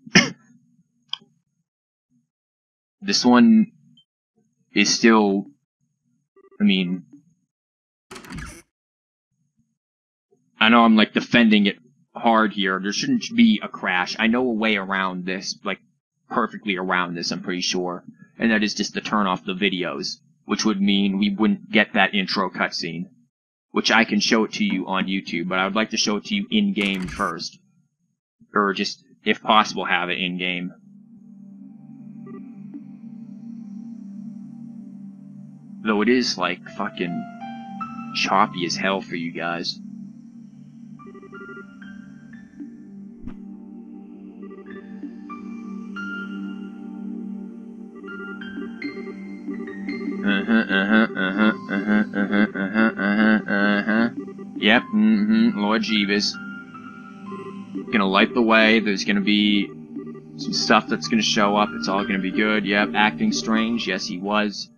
This one is still, I mean, I know I'm like defending it hard here. There shouldn't be a crash. I know a way around this, like perfectly around this, I'm pretty sure. And that is just to turn off the videos, which would mean we wouldn't get that intro cutscene. Which I can show it to you on YouTube, but I would like to show it to you in-game first. Or just, if possible, have it in-game. Though it is, like, fucking choppy as hell for you guys. Yep, Lord Jeebus. Gonna light the way, there's gonna be some stuff that's gonna show up, it's all gonna be good. Yep, acting strange, yes he was.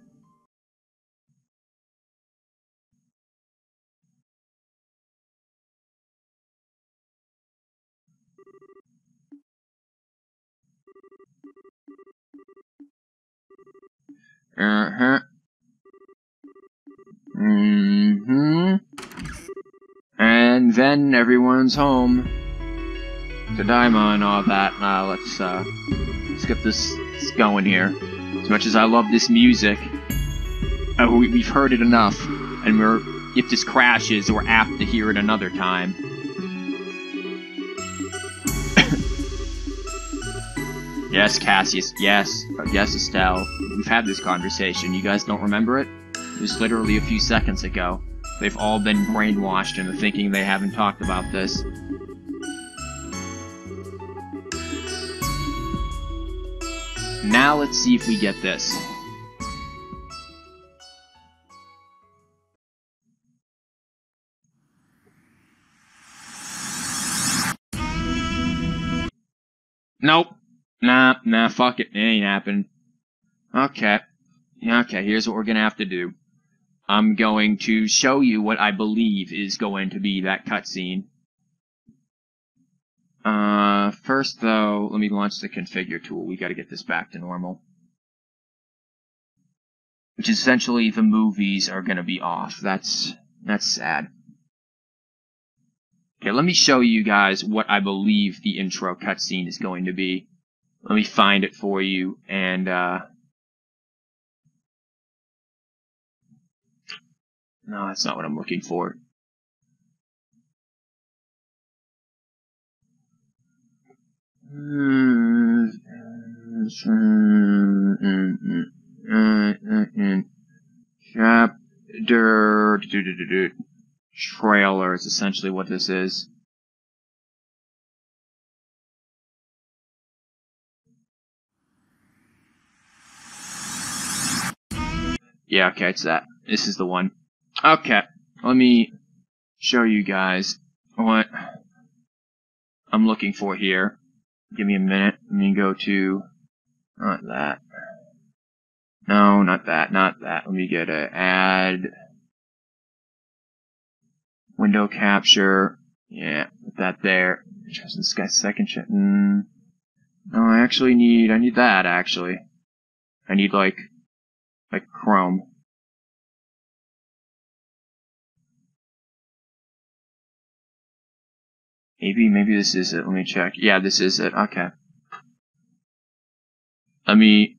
And then everyone's home. Tadaima and all that. Let's get this going here. As much as I love this music, we've heard it enough, and if this crashes, we're apt to hear it another time. Yes, Cassius. Yes. Yes, Estelle. We've had this conversation. You guys don't remember it? It was literally a few seconds ago. They've all been brainwashed into thinking they haven't talked about this. Now let's see if we get this. Nope. Nah, fuck it. It ain't happened. Okay. Okay, here's what we're gonna have to do. I'm going to show you what I believe is going to be that cutscene. First though, let me launch the configure tool. We gotta get this back to normal. Which is essentially the movies are gonna be off. That's sad. Okay, let me show you guys what I believe the intro cutscene is going to be. Let me find it for you, and, no, that's not what I'm looking for. Chapter trailer is essentially what this is. Yeah, okay, it's that. This is the one. Okay, let me show you guys what I'm looking for here. Give me a minute. Let me go to... Not that. No, not that, not that. Let me get a add... Window capture. Yeah, put that there. Just this guy's second shit. No, I actually need... I need that, actually. I need, like Chrome. Maybe this is it. Let me check. Yeah, this is it. Okay. Let me...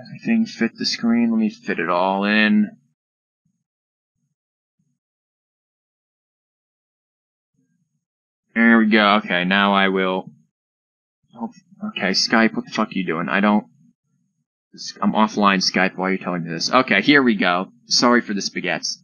Everything fit the screen. Let me fit it all in. There we go. Okay, now I will... Okay, Skype, what the fuck are you doing? I don't... I'm offline Skype while you're telling me this. Okay, here we go. Sorry for the spaghettis.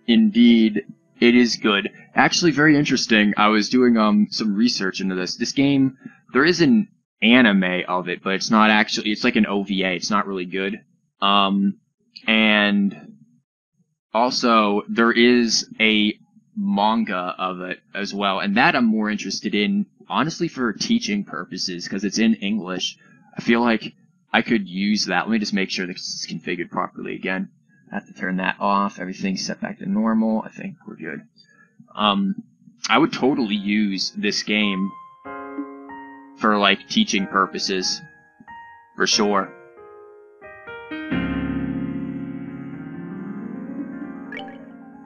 Indeed, it is good. Actually, very interesting. I was doing some research into this. This game, there is an anime of it, but it's not actually. It's like an OVA. It's not really good. And also there is a manga of it as well, and that I'm more interested in, honestly, for teaching purposes because it's in English. I feel like I could use that. Let me just make sure this is configured properly again. I have to turn that off. Everything's set back to normal. I think we're good. I would totally use this game for, like, teaching purposes. For sure.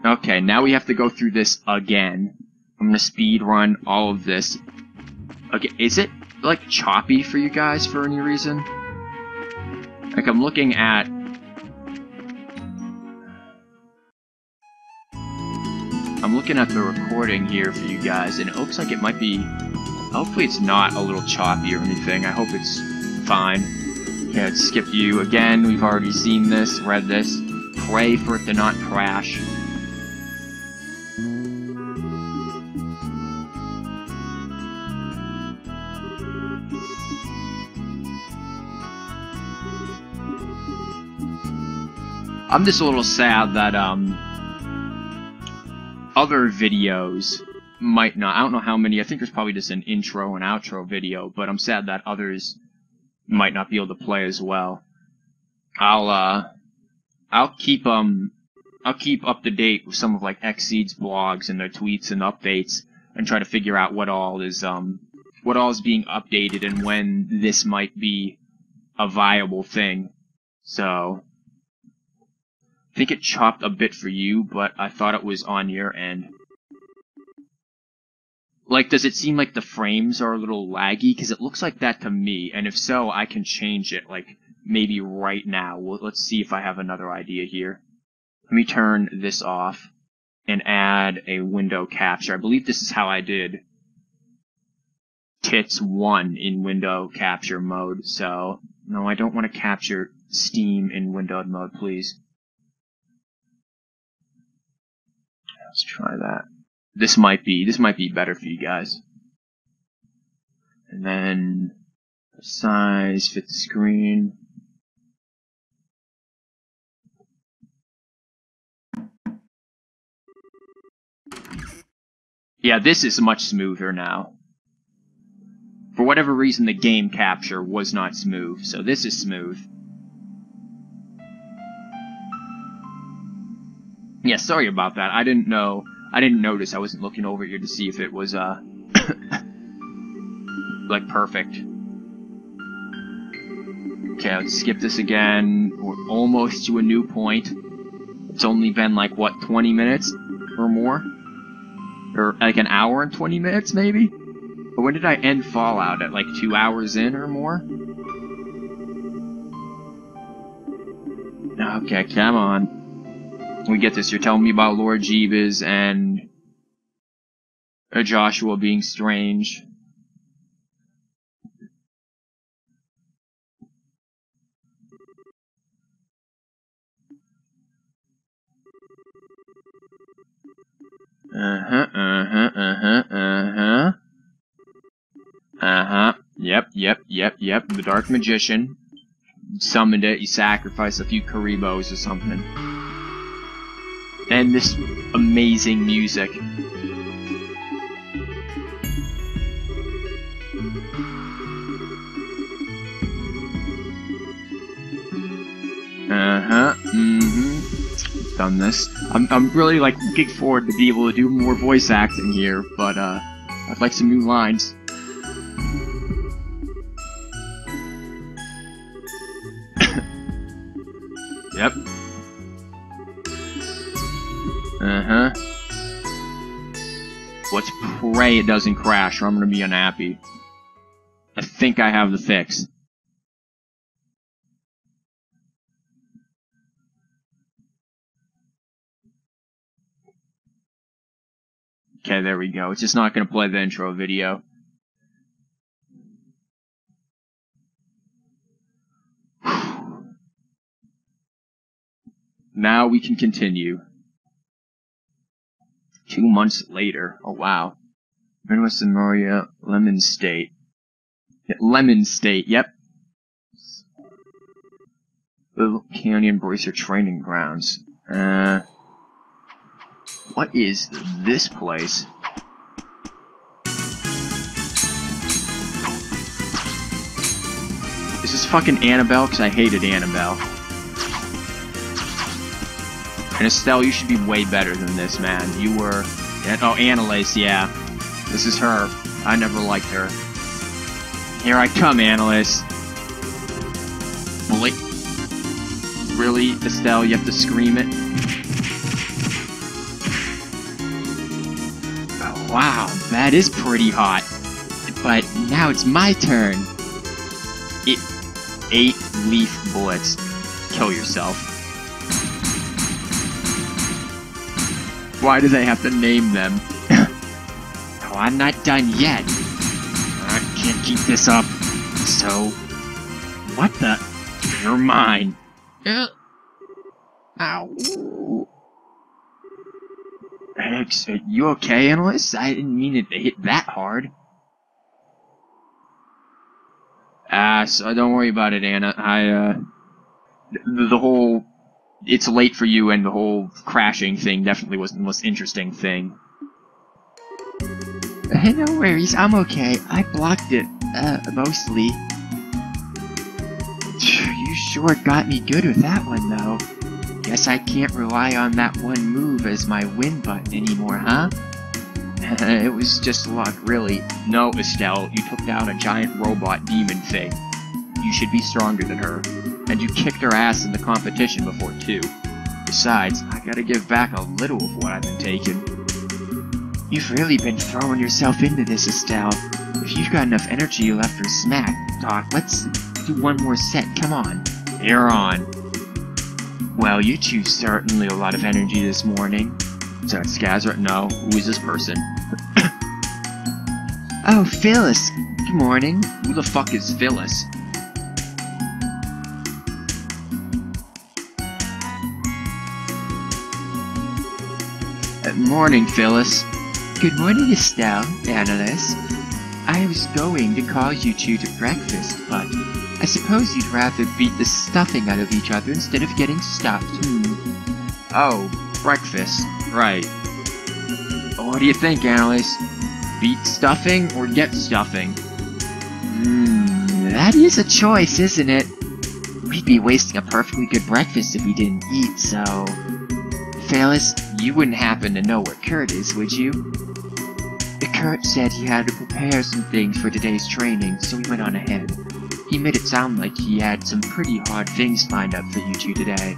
Okay, now we have to go through this again. I'm gonna speed run all of this. Okay, is it, like, choppy for you guys for any reason? Like, I'm looking at... the recording here for you guys, and it looks like it might be... Hopefully it's not a little choppy or anything. I hope it's fine. Okay, let's skip you again. We've already seen this, read this. Pray for it to not crash. I'm just a little sad that, other videos might not. I don't know how many. I think there's probably just an intro and outro video, but I'm sad that others might not be able to play as well. I'll keep up to date with some of like Xseed's blogs and their tweets and updates, and try to figure out what all is being updated and when this might be a viable thing. So I think it chopped a bit for you, but I thought it was on your end. Like, does it seem like the frames are a little laggy? Because it looks like that to me, and if so, I can change it, like, maybe right now. Well, let's see if I have another idea here. Let me turn this off and add a window capture. I believe this is how I did Tits 1 in window capture mode, so no, I don't want to capture Steam in windowed mode, please. Let's try that. This might be better for you guys. And then Size, fit the screen. Yeah, this is much smoother now. For whatever reason, the game capture was not smooth, so this is smooth. Yeah, sorry about that. I didn't know. I didn't notice. I wasn't looking over here to see if it was, like, perfect. Okay, let's skip this again. We're almost to a new point. It's only been, like, what, 20 minutes? Or more? Or, like, an hour and 20 minutes, maybe? But when did I end Fallout? At, like, 2 hours in or more? Okay, come on. We get this. You're telling me about Lord Jeebus and Joshua being strange. Yep. The Dark Magician summoned it. He sacrificed a few Karibos or something. And this amazing music. Done this. I'm really, like, looking forward to be able to do more voice acting here, but, I'd like some new lines. Yep. Let's pray it doesn't crash or I'm gonna be unhappy. I think I have the fix. Okay, there we go. It's just not gonna play the intro video. Now we can continue. 2 months later. Oh, wow. Midwest Memoria, Lemon State. Yeah, Lemon State, yep. Little Canyon Bracer Training Grounds. What is this place? Is this fucking Annabelle? Because I hated Annabelle. And Estelle, you should be way better than this, man. You were... Oh, Annalise, yeah. This is her. I never liked her. Here I come, Annalise. Bullet. Really, Estelle, you have to scream it? Oh, wow, that is pretty hot. But now it's my turn. 8 leaf bullets. Kill yourself. Why do they have to name them? Oh, I'm not done yet. I can't keep this up. So... What the... You're mine. Ow. Hey, you okay, Annalise? I didn't mean it to hit that hard. So don't worry about it, Anna. The whole... It's late for you, and the whole crashing thing definitely wasn't the most interesting thing. No worries, I'm okay. I blocked it, mostly. You sure got me good with that one, though. Guess I can't rely on that one move as my win button anymore, huh? It was just luck, really. No, Estelle, you took down a giant robot demon thing. You should be stronger than her. And you kicked her ass in the competition before, too. Besides, I gotta give back a little of what I've been taking. You've really been throwing yourself into this, Estelle. If you've got enough energy left for smack talk, let's do one more set, come on. You're on. Well, you two certainly a lot of energy this morning. Is that Skazra? No. Who is this person? Oh, Phyllis. Good morning. Who the fuck is Phyllis? Morning, Phyllis. Good morning, Estelle, Annalise. I was going to call you two to breakfast, but I suppose you'd rather beat the stuffing out of each other instead of getting stuffed. Oh, breakfast. Right. What do you think, Alice? Beat stuffing or get stuffing? That is a choice, isn't it? We'd be wasting a perfectly good breakfast if we didn't eat, so... Fellas, you wouldn't happen to know where Kurt is, would you? Kurt said he had to prepare some things for today's training, so we went on ahead. He made it sound like he had some pretty hard things lined up for you two today.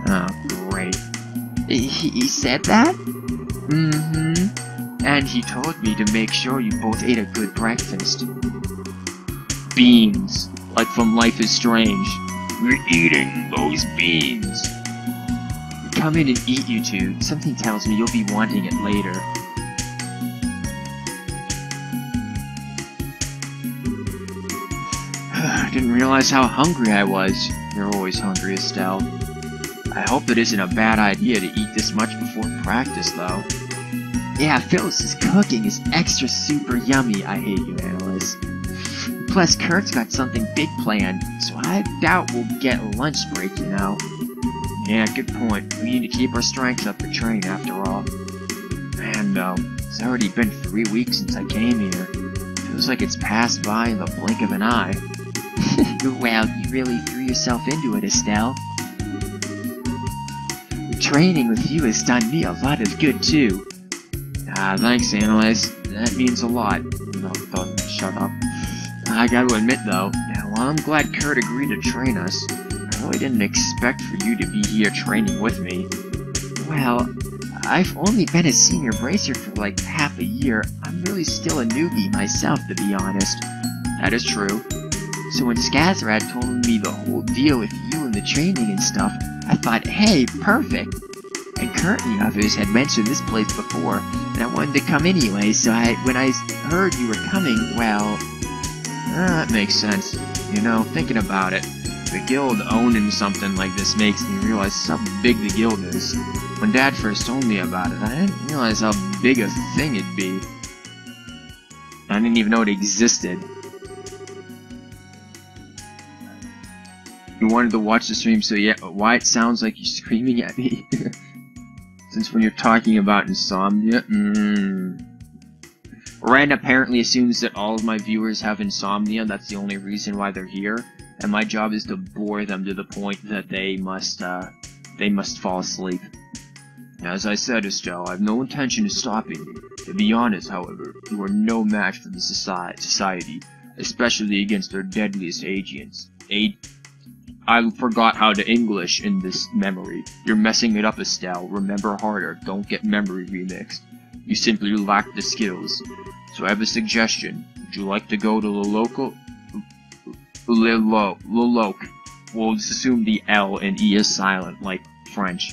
Oh, great. He said that? And he told me to make sure you both ate a good breakfast. Beans. Like from Life is Strange. We're eating those beans. Come in and eat, you two. Something tells me you'll be wanting it later. I didn't realize how hungry I was. You're always hungry, Estelle. I hope it isn't a bad idea to eat this much before practice, though. Yeah, Phyllis's cooking is extra super yummy. I hate you, Alice. Plus, Kurt's got something big planned, so I doubt we'll get a lunch break, you know. Yeah, good point. We need to keep our strength up for training, after all. Man, though, it's already been 3 weeks since I came here. Feels like it's passed by in the blink of an eye. Well, you really threw yourself into it, Estelle. Training with you has done me a lot of good, too. Thanks, Annalise. That means a lot. No, shut up. I gotta admit, though, while I'm glad Kurt agreed to train us, I really didn't expect for you to be here training with me. Well, I've only been a senior bracer for like half a year. I'm really still a newbie myself, to be honest. That is true. So when Skazrad told me the whole deal with you and the training and stuff, I thought, hey, perfect. And Kurt and the others had mentioned this place before, and I wanted to come anyway, so when I heard you were coming, well... that makes sense. You know, thinking about it, the guild owning something like this makes me realize how big the guild is. When Dad first told me about it, I didn't realize how big a thing it'd be. I didn't even know it existed. You wanted to watch the stream, so yeah, why it sounds like you're screaming at me? Since when you're talking about insomnia, Rand apparently assumes that all of my viewers have insomnia. That's the only reason why they're here, and my job is to bore them to the point that they must fall asleep. As I said, Estelle, I have no intention of stopping you. To be honest, however, you are no match for the society, especially against their deadliest agents. I forgot how to English in this memory. You're messing it up, Estelle. Remember harder. Don't get memory remixed. You simply lack the skills. So I have a suggestion. Would you like to go to the local... Loloc. We'll just assume the L and E is silent, like French.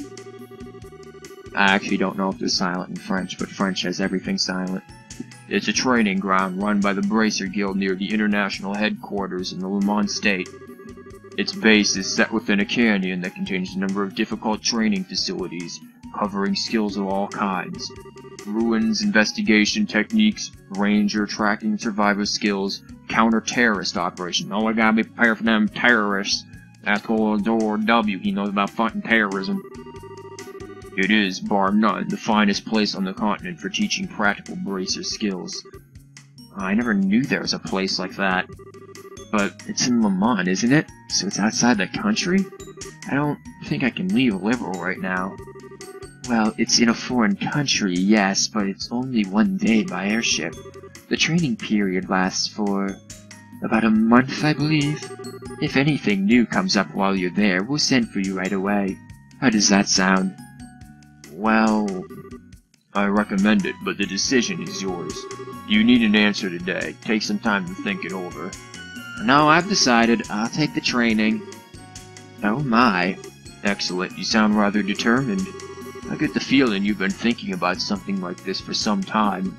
I actually don't know if they're silent in French, but French has everything silent. It's a training ground run by the Bracer Guild near the international headquarters in the Le Mans state. Its base is set within a canyon that contains a number of difficult training facilities, covering skills of all kinds. Ruins, investigation techniques, ranger, tracking, survivor skills, counter-terrorist operation. Oh, I gotta be prepared for them terrorists. Ask old W, he knows about fighting terrorism. It is, bar none, the finest place on the continent for teaching practical bracer skills. I never knew there was a place like that. But it's in Le Mans, isn't it? So it's outside the country? I don't think I can leave Liberal right now. Well, it's in a foreign country, yes, but it's only 1 day by airship. The training period lasts for about a month, I believe. If anything new comes up while you're there, we'll send for you right away. How does that sound? Well, I recommend it, but the decision is yours. You need an answer today. Take some time to think it over. No, I've decided. I'll take the training. Oh my. Excellent. You sound rather determined. I get the feeling you've been thinking about something like this for some time.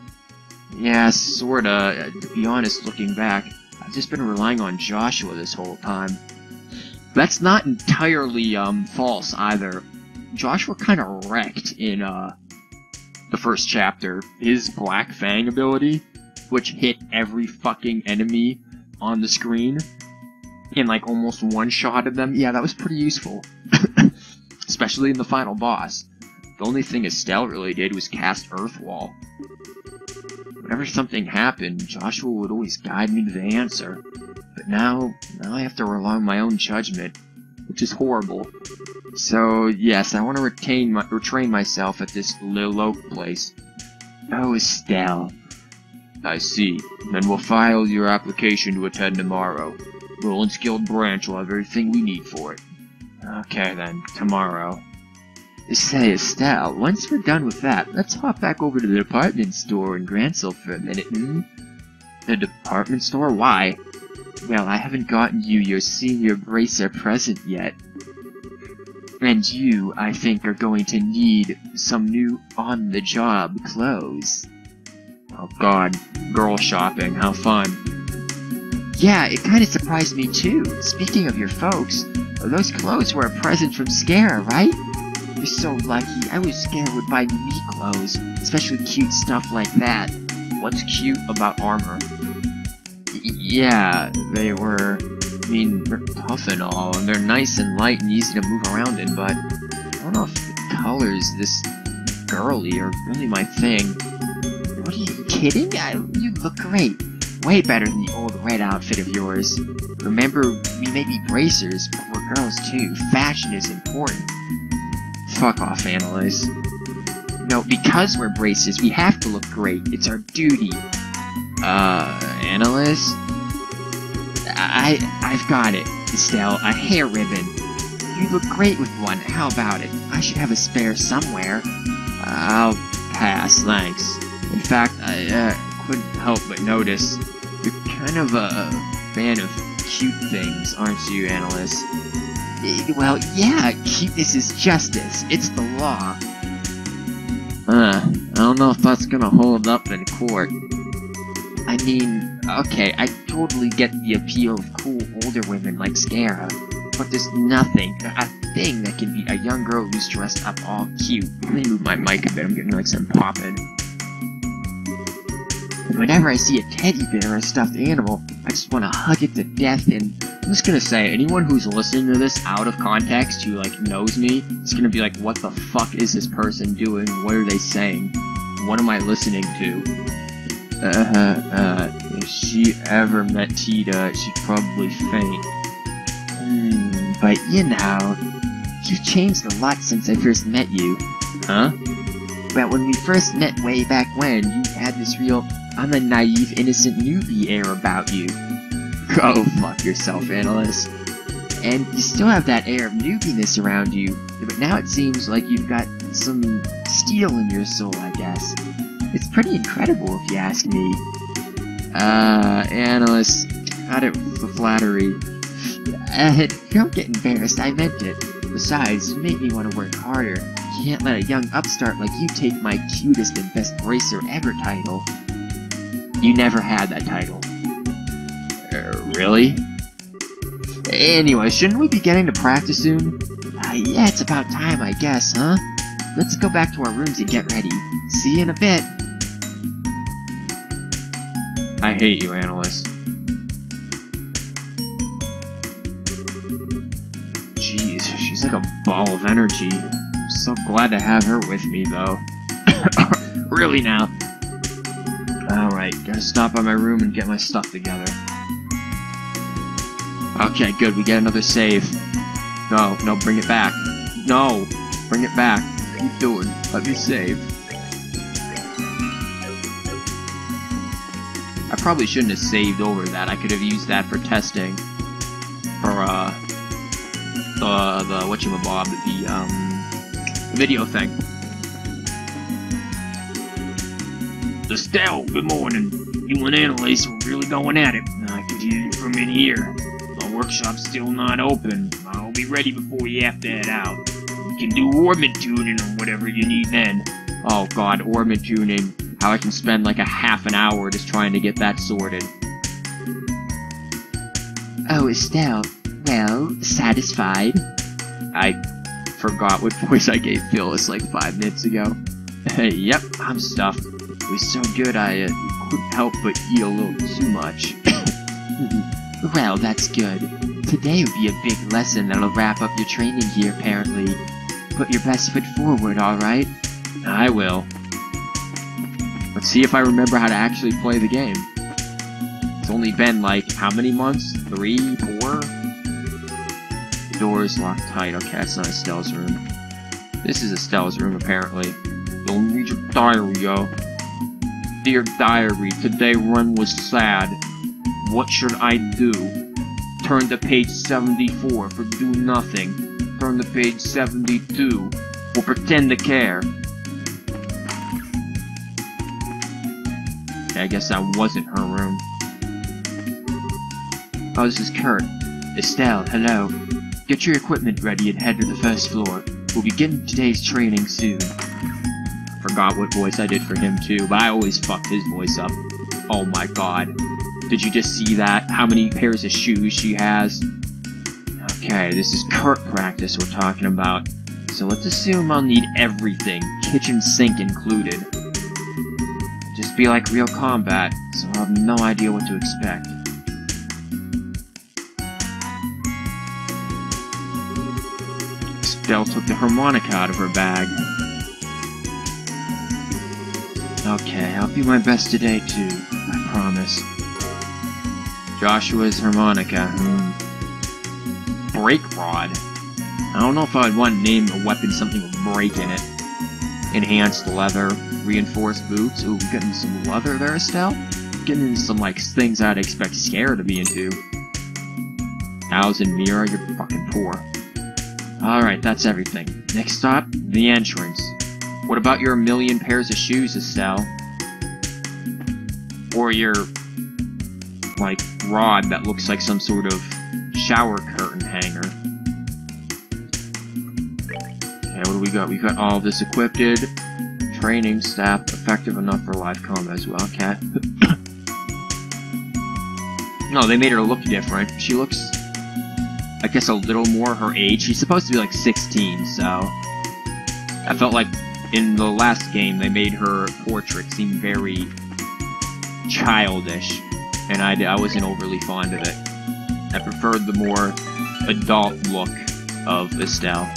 Yeah, sorta. To be honest, looking back, I've just been relying on Joshua this whole time. That's not entirely, false either. Joshua kinda wrecked in, the first chapter. His Black Fang ability, which hit every fucking enemy on the screen in like almost one shot of them. Yeah, that was pretty useful. Especially in the final boss. The only thing Estelle really did was cast Earth Wall. Whenever something happened, Joshua would always guide me to the answer. But now I have to rely on my own judgment, which is horrible. So, yes, I want to retrain myself at this Lil Oak place. Oh, Estelle. I see. Then we'll file your application to attend tomorrow. Roland's Guild branch will have everything we need for it. Okay then, tomorrow. Say, Estelle, once we're done with that, let's hop back over to the department store in Gransel for a minute, hmm? The department store? Why? Well, I haven't gotten you your senior bracer present yet. And you, I think, are going to need some new on-the-job clothes. Oh god, girl shopping, how fun. Yeah, it kinda surprised me too. Speaking of your folks, those clothes were a present from Scare, right? You're so lucky. I wish Scare would buy me clothes, especially cute stuff like that. What's cute about armor? Yeah, they were... I mean, they're tough and all, and they're nice and light and easy to move around in, but I don't know if the colors this girly are really my thing. What are you kidding? You look great. Way better than the old red outfit of yours. Remember, we may be bracers, but we're girls too. Fashion is important. Fuck off, Annalise. No, because we're bracers, we have to look great. It's our duty. Annalise? I've got it, Estelle. A hair ribbon. You look great with one. How about it? I should have a spare somewhere. I'll pass, thanks. In fact, I couldn't help but notice you're kind of a fan of cute things, aren't you, Annalise? Well, yeah, cuteness is justice. It's the law. I don't know if that's gonna hold up in court. I mean, okay, I totally get the appeal of cool older women like Scara, but there's nothing, a thing that can beat a young girl who's dressed up all cute. Let me move my mic a bit, I'm getting like some popping. Whenever I see a teddy bear or a stuffed animal, I just want to hug it to death, and I'm just gonna say, anyone who's listening to this out of context who, like, knows me, is gonna be like, what the fuck is this person doing? What are they saying? What am I listening to? If she ever met Tita, she'd probably faint. But you know, you've changed a lot since I first met you. Huh? Well, when we first met way back when, you had this real, I'm a naive, innocent newbie air about you. Go fuck yourself, Annalise. And you still have that air of newbiness around you, but now it seems like you've got some steel in your soul, I guess. It's pretty incredible, if you ask me. Annalise, got it with the flattery. Don't get embarrassed, I meant it. Besides, you make me want to work harder. You can't let a young upstart like you take my cutest and best bracer ever title. You never had that title. Really? Anyway, shouldn't we be getting to practice soon? Yeah, it's about time, I guess, huh? Let's go back to our rooms and get ready. See you in a bit. I hate you, Annalise. Jeez, she's like a ball of energy. I'm so glad to have her with me, though. Really now. Alright, gotta stop by my room and get my stuff together. Okay, good, we get another save. No, bring it back. No, bring it back. What are you doing? Let me save. I probably shouldn't have saved over that. I could have used that for testing. For, the whatchamabob, the video thing. Estelle, good morning. You and Annalise were really going at it. I can hear it from in here. My workshop's still not open. I'll be ready before you have to head out. You can do orbit tuning or whatever you need then. Oh god, orbit tuning. How I can spend like a half an hour just trying to get that sorted. Oh, Estelle. Well, satisfied? I forgot what voice I gave Phyllis like 5 minutes ago. Yep, I'm stuffed. It was so good I couldn't help but eat a little too much. Well, that's good. Today will be a big lesson that'll wrap up your training here, apparently. Put your best foot forward, alright? I will. Let's see if I remember how to actually play the game. It's only been like, how many months? 3, 4? The door is locked tight. Okay, that's not Estelle's room. This is Estelle's room, apparently. Don't read your diary, yo. Dear diary, today run was sad. What should I do? Turn to page 74 for do nothing. Turn to page 72 for pretend to care. I guess that wasn't her room. Oh, this is Kurt. Estelle, hello. Get your equipment ready and head to the first floor. We'll begin today's training soon. Forgot what voice I did for him too, but I always fucked his voice up. Oh my god. Did you just see that? How many pairs of shoes she has? Okay, this is Kurt practice we're talking about. So let's assume I'll need everything, kitchen sink included. Just be like real combat, so I'll have no idea what to expect. Estelle took the harmonica out of her bag. Okay, I'll do my best today too, I promise. Joshua's harmonica. Break rod. I don't know if I'd want to name a weapon something with break in it. Enhanced leather, reinforced boots. Ooh, we're getting some leather there, Estelle? Getting into some, like, things I'd expect Scare to be into. Thousand Mira, you're fucking poor. Alright, that's everything. Next stop, the entrance. What about your 1,000,000 pairs of shoes, Estelle? Or your, like, rod that looks like some sort of shower curtain hanger. Okay, what do we got? We got all this equipped. Training staff effective enough for live combat as well. Okay. No, they made her look different. She looks, I guess, a little more her age. She's supposed to be like 16, so I felt like in the last game they made her portrait seem very childish, and I wasn't overly fond of it. I preferred the more adult look of Estelle.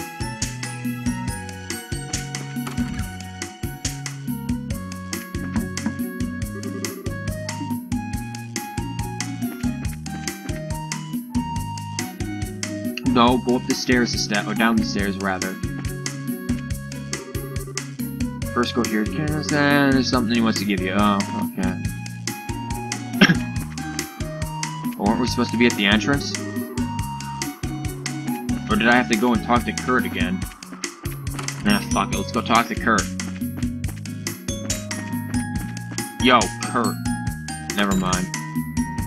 No, go up the stairs, Estelle, or down the stairs, rather. First go here. There's something he wants to give you. Oh, okay. Weren't we supposed to be at the entrance? Or did I have to go and talk to Kurt again? Nah, fuck it. Let's go talk to Kurt. Yo, Kurt. Never mind.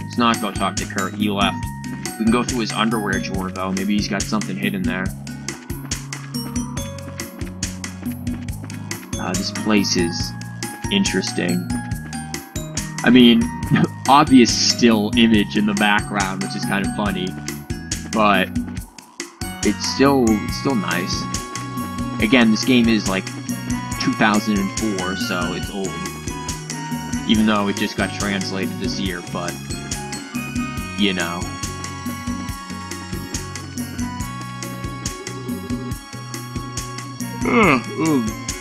Let's not go talk to Kurt. He left. We can go through his underwear drawer, though. Maybe he's got something hidden there. This place is interesting. I mean, obvious still image in the background, which is kind of funny, but it's still nice. Again, this game is like 2004, so it's old. Even though it just got translated this year, but you know.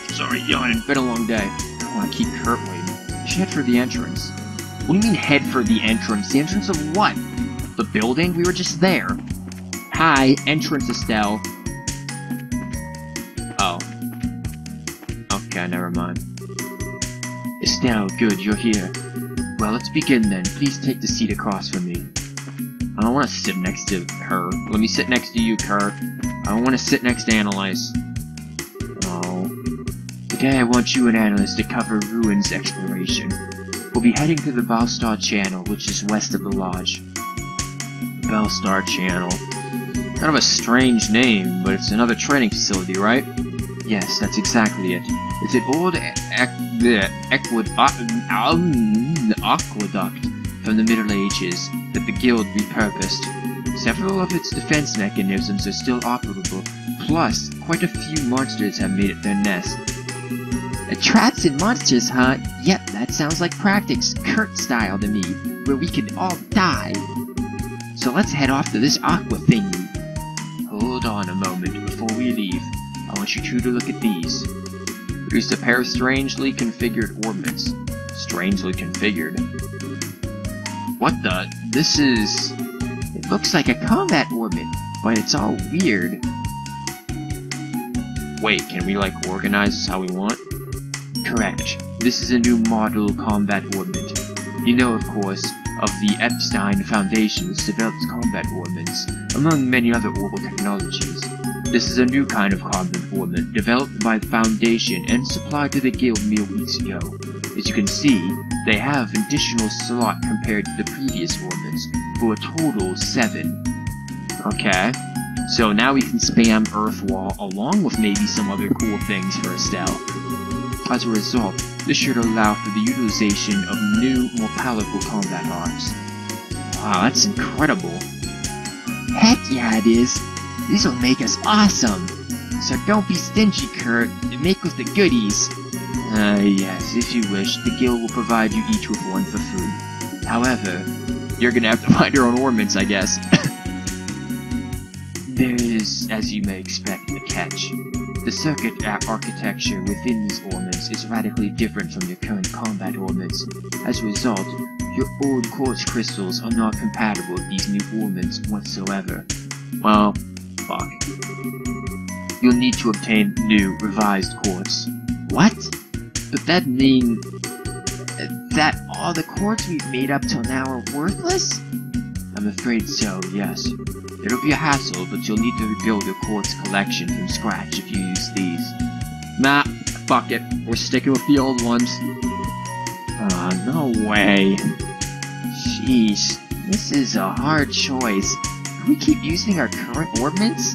Sorry, yawning. Been a long day. I don't want to keep Kurt waiting. You should head for the entrance. What do you mean head for the entrance? The entrance of what? The building? We were just there. Hi, entrance, Estelle. Oh. Okay, never mind. Estelle, good, you're here. Well, let's begin then. Please take the seat across from me. I don't want to sit next to her. Let me sit next to you, Kurt. I don't want to sit next to Annalise. Today I want you and Annalise to cover ruins exploration. We'll be heading to the Bellstar Channel, which is west of the lodge. Bellstar Channel. Kind of a strange name, but it's another training facility, right? Yes, that's exactly it. It's an old aqueduct from the Middle Ages that the Guild repurposed. Several of its defense mechanisms are still operable, plus quite a few monsters have made it their nest. Traps and monsters, huh? Yep, that sounds like practice Kurt style to me, where we could all die. So let's head off to this aqua thingy. Hold on a moment before we leave. I want you two to look at these. Here's a pair of strangely configured orbits. Strangely configured. What the? This is... It looks like a combat orbit, but it's all weird. Wait, can we, like, organize this how we want? Correct. This is a new model combat orbit. You know, of course, of the Epstein Foundation, which develops combat orbits, among many other orbital technologies. This is a new kind of combat orbit, developed by the Foundation and supplied to the Guild mere weeks ago. As you can see, they have an additional slot compared to the previous orbits, for a total 7. Okay. So now we can spam Earth Wall along with maybe some other cool things for Estelle. As a result, this should allow for the utilization of new, more powerful combat arms. Wow, that's incredible. Heck yeah it is! This'll make us awesome! So don't be stingy, Kurt, and make with the goodies! Yes, if you wish, the guild will provide you each with one for free. However, you're gonna have to find your own ornaments, I guess. There is, as you may expect, a catch. The circuit architecture within these ornaments is radically different from your current combat ornaments. As a result, your old quartz crystals are not compatible with these new ornaments whatsoever. Well, fuck. You'll need to obtain new, revised quartz. What? But that mean... that all the quartz we've made up till now are worthless? I'm afraid so, yes. It'll be a hassle, but you'll need to rebuild your quartz collection from scratch if you use these. Nah, fuck it. We're sticking with the old ones. No way. Sheesh, this is a hard choice. Can we keep using our current ornaments?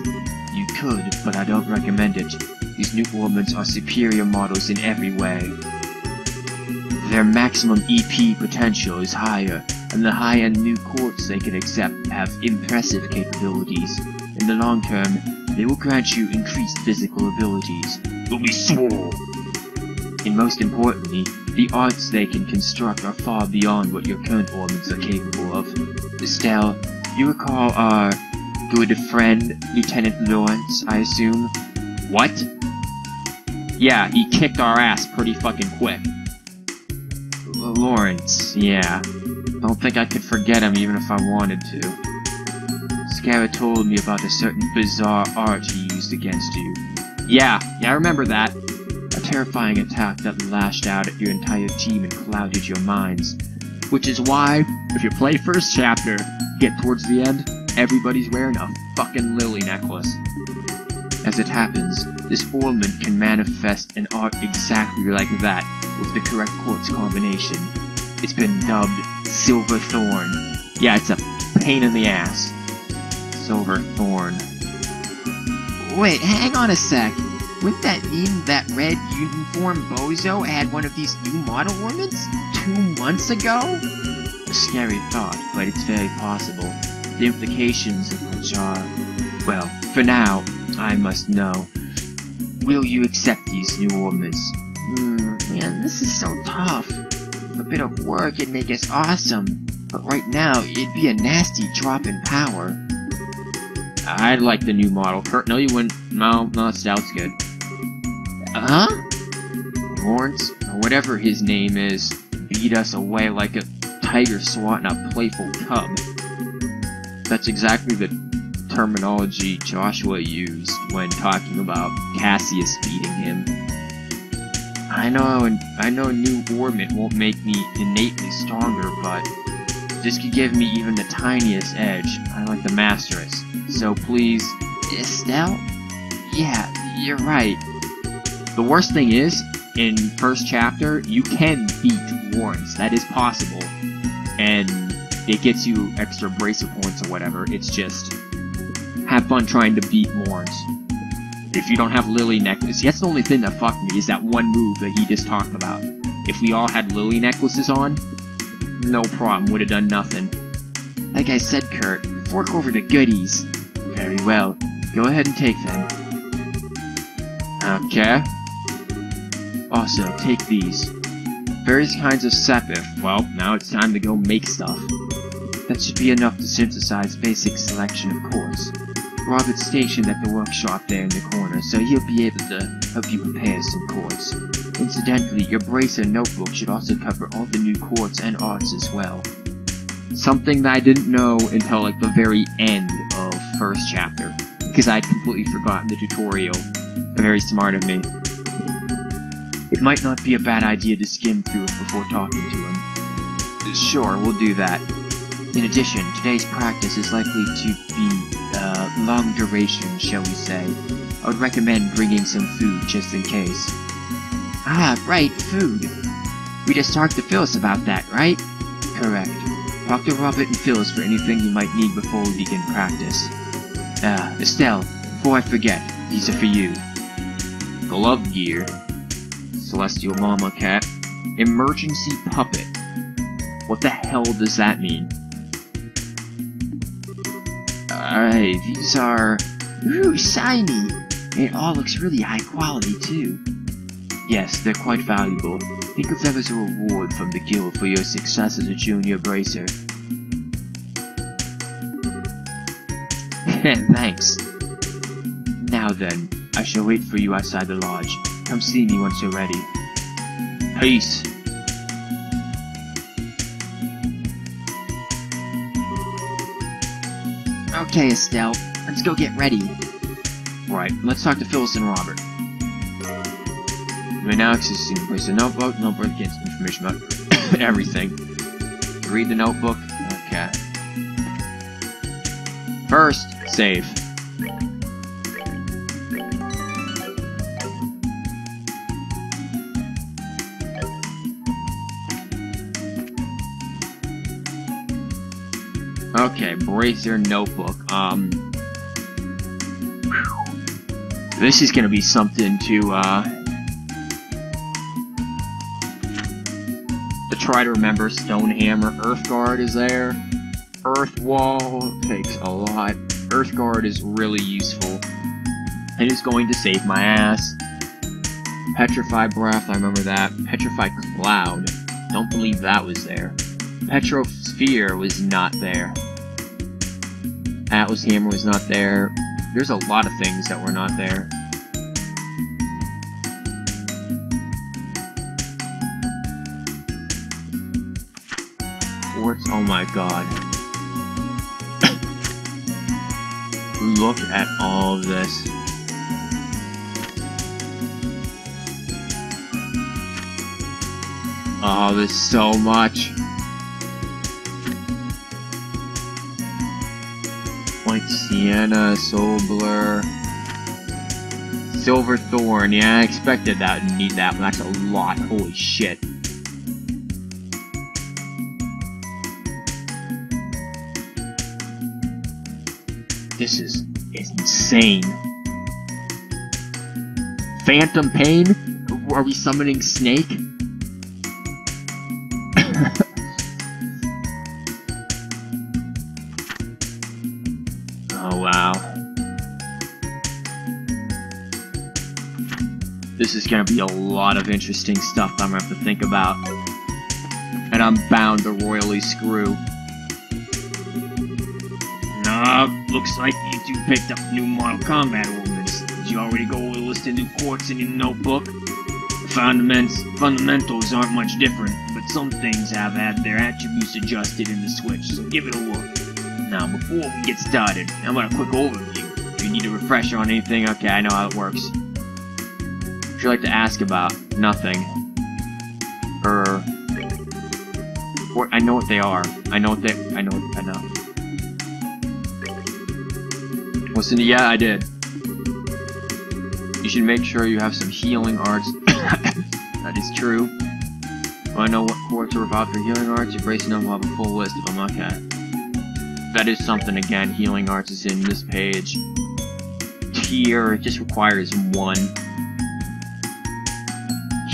You could, but I don't recommend it. These new ornaments are superior models in every way. Their maximum EP potential is higher, and the high-end new quartz they can accept have impressive capabilities. In the long term, they will grant you increased physical abilities. You'll be swole! And most importantly, the arts they can construct are far beyond what your current ornaments are capable of. Estelle, you recall our good friend, Lieutenant Lawrence, I assume? What? Yeah, he kicked our ass pretty fucking quick. Lawrence, yeah. Don't think I could forget him even if I wanted to. Scarra told me about a certain bizarre art he used against you. Yeah, I remember that. A terrifying attack that lashed out at your entire team and clouded your minds. Which is why, if you play first chapter, get towards the end, everybody's wearing a fucking lily necklace. As it happens, this ornament can manifest an art exactly like that, with the correct quartz combination. It's been dubbed Silver Thorn. Yeah, it's a pain in the ass. Silver Thorn. Wait, hang on a sec. Wouldn't that mean that red uniform bozo had one of these new model ornaments 2 months ago? A scary thought, but it's very possible. The implications of which are... well, for now, I must know. Will you accept these new ornaments? Man, this is so tough. A bit of work would make us awesome, but right now, it'd be a nasty drop in power. I'd like the new model. Kurt, no you wouldn't. No, Stout's good. Huh? Lawrence, or whatever his name is, beat us away like a tiger swatting a playful cub. That's exactly the terminology Joshua used when talking about Cassius beating him. I know a new ornament won't make me innately stronger, but this could give me even the tiniest edge. I like the Masteress. So please... Estelle? Yeah, you're right. The worst thing is, in first chapter, you can beat Lawrence. That is possible. And it gets you extra bracelet points or whatever. It's just... have fun trying to beat Lawrence. If you don't have Lily Necklace, that's the only thing that fucked me, is that one move that he just talked about. If we all had Lily Necklaces on, no problem, would have done nothing. Like I said, Kurt, fork over the goodies. Very well, go ahead and take them. Okay. Also, take these. Various kinds of sepith. Well, now it's time to go make stuff. That should be enough to synthesize basic selection of quartz. Robert's stationed at the workshop there in the corner, so he'll be able to help you prepare some quartz. Incidentally, your bracer notebook should also cover all the new quartz and arts as well. Something that I didn't know until like the very end of first chapter, because I'd completely forgotten the tutorial. Very smart of me. It might not be a bad idea to skim through it before talking to him. Sure, we'll do that. In addition, today's practice is likely to be long duration, shall we say. I would recommend bringing some food just in case. Ah, right, food. We just talked to Phyllis about that, right? Correct. Talk to Robert and Phyllis for anything you might need before we begin practice. Estelle, before I forget, these are for you. Glove gear. Celestial Mama Cat. Emergency puppet. What the hell does that mean? Alright, these are... Ooh, shiny! And it all looks really high quality, too. Yes, they're quite valuable. Think of them as a reward from the guild for your success as a junior bracer. Thanks. Now then, I shall wait for you outside the lodge. Come see me once you're ready. Peace! Okay, Estelle, let's go get ready. Right, let's talk to Phyllis and Robert. You may now access the place a notebook gets information about everything. Read the notebook. Okay. First, save. Okay, bracer notebook. This is gonna be something to try to remember. Stone hammer, earth guard is there. Earth wall takes a lot. Earth guard is really useful. It is going to save my ass. Petrify breath, I remember that. Petrify cloud, don't believe that was there. Petrosphere was not there. Atlas hammer was not there. There's a lot of things that were not there. Quartz, oh my god. Look at all of this. Oh, there's so much. White sienna, soul blur, silver thorn. Yeah, I expected that and need that, but that's a lot. Holy shit. This is insane. Phantom pain? Are we summoning Snake? Oh wow. This is gonna be a lot of interesting stuff I'm gonna have to think about. And I'm bound to royally screw. Nah, looks like you two picked up new Mortal Kombat elements. Did you already go over the list of new quartz in your notebook? Fundamentals aren't much different, but some things have had their attributes adjusted in the Switch, so give it a look. Now, before we get started, how about a quick overview? If you need a refresher on anything, okay, I know how it works. Would you like to ask about? Nothing. I know what they are. I know. Listen, yeah, I did. You should make sure you have some healing arts. That is true. Well, I know what quartz are about for healing arts. Your bracing them will have a full list of them. Okay. That is something, again. Healing arts is in this page. Tier, it just requires one.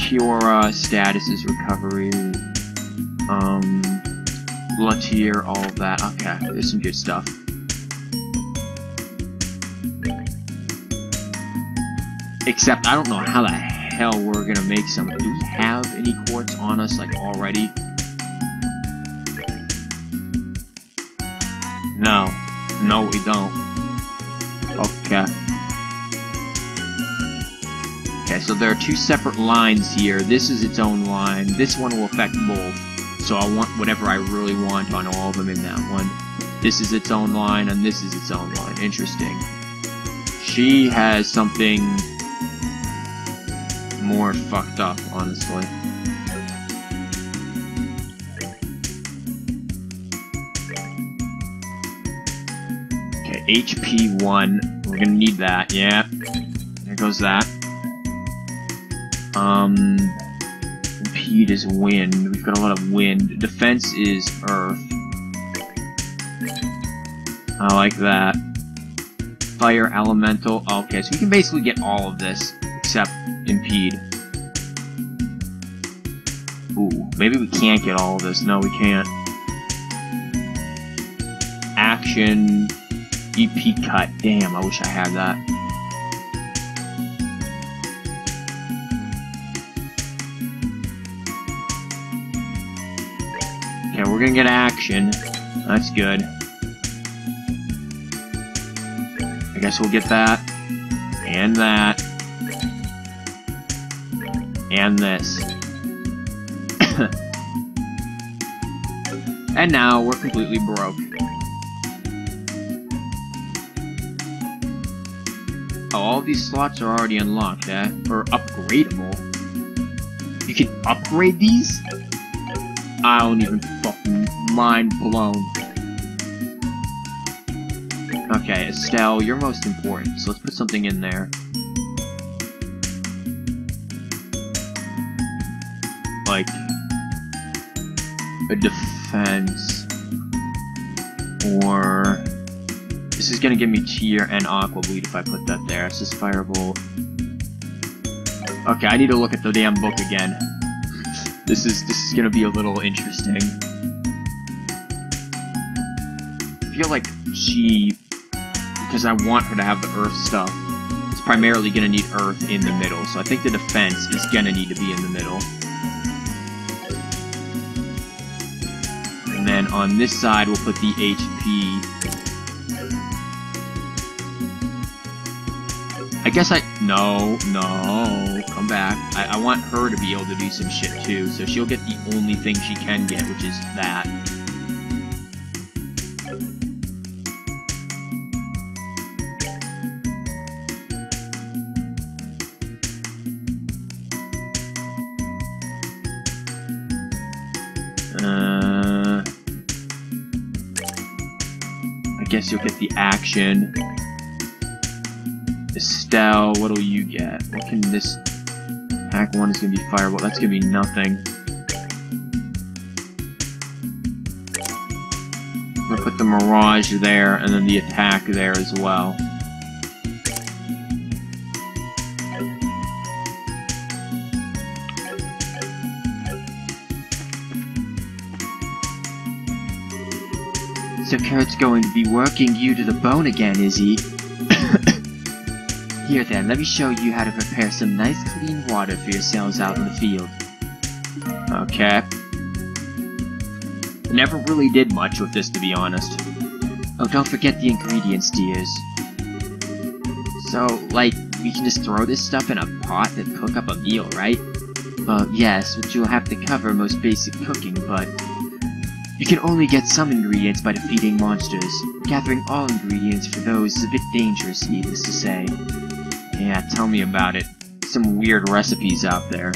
Cura, status is recovery. Latier, all of that. Okay, there's some good stuff. Except, I don't know how the hell we're gonna make some. Do we have any quartz on us, like, already? No. No, we don't. Okay. Okay, so there are two separate lines here. This is its own line. This one will affect both. So I want whatever I really want on all of them in that one. This is its own line, and this is its own line. Interesting. She has something more fucked up, honestly. Okay, HP 1. We're gonna need that, yeah. There goes that. Impede is wind. We've got a lot of wind. Defense is earth. I like that. Fire, elemental. Okay, so we can basically get all of this except impede. Ooh, maybe we can't get all of this. No, we can't. Action. EP cut. Damn, I wish I had that. Okay, we're gonna get action. That's good. I guess we'll get that. And that. And this. And now we're completely broke. Oh, all these slots are already unlocked, eh? Or upgradable. You can upgrade these? I don't even fucking mind blown. Okay, Estelle, you're most important, so let's put something in there. Like a defense, or this is gonna give me Tear and Aqua Bleed if I put that there. It's just Firebolt. Okay, I need to look at the damn book again. This is gonna be a little interesting. I feel like she, because I want her to have the Earth stuff, it's primarily gonna need Earth in the middle. So I think the defense is gonna need to be in the middle. And then on this side, we'll put the HP. I guess no, come back. I want her to be able to do some shit too, so she'll get the only thing she can get, which is that. I guess you'll get the action. Estelle, what'll you get? What can this... Attack 1 is gonna be Firebolt. That's gonna be nothing. I'm gonna put the Mirage there, and then the attack there as well. So Kurt's going to be working you to the bone again, is he? Here then, let me show you how to prepare some nice clean water for yourselves out in the field. Okay. Never really did much with this, to be honest. Oh, don't forget the ingredients, dears. So, like, we can just throw this stuff in a pot and cook up a meal, right? Well, yes, which you'll have to cover most basic cooking, but... You can only get some ingredients by defeating monsters. Gathering all ingredients for those is a bit dangerous, needless to say. Yeah, tell me about it. Some weird recipes out there.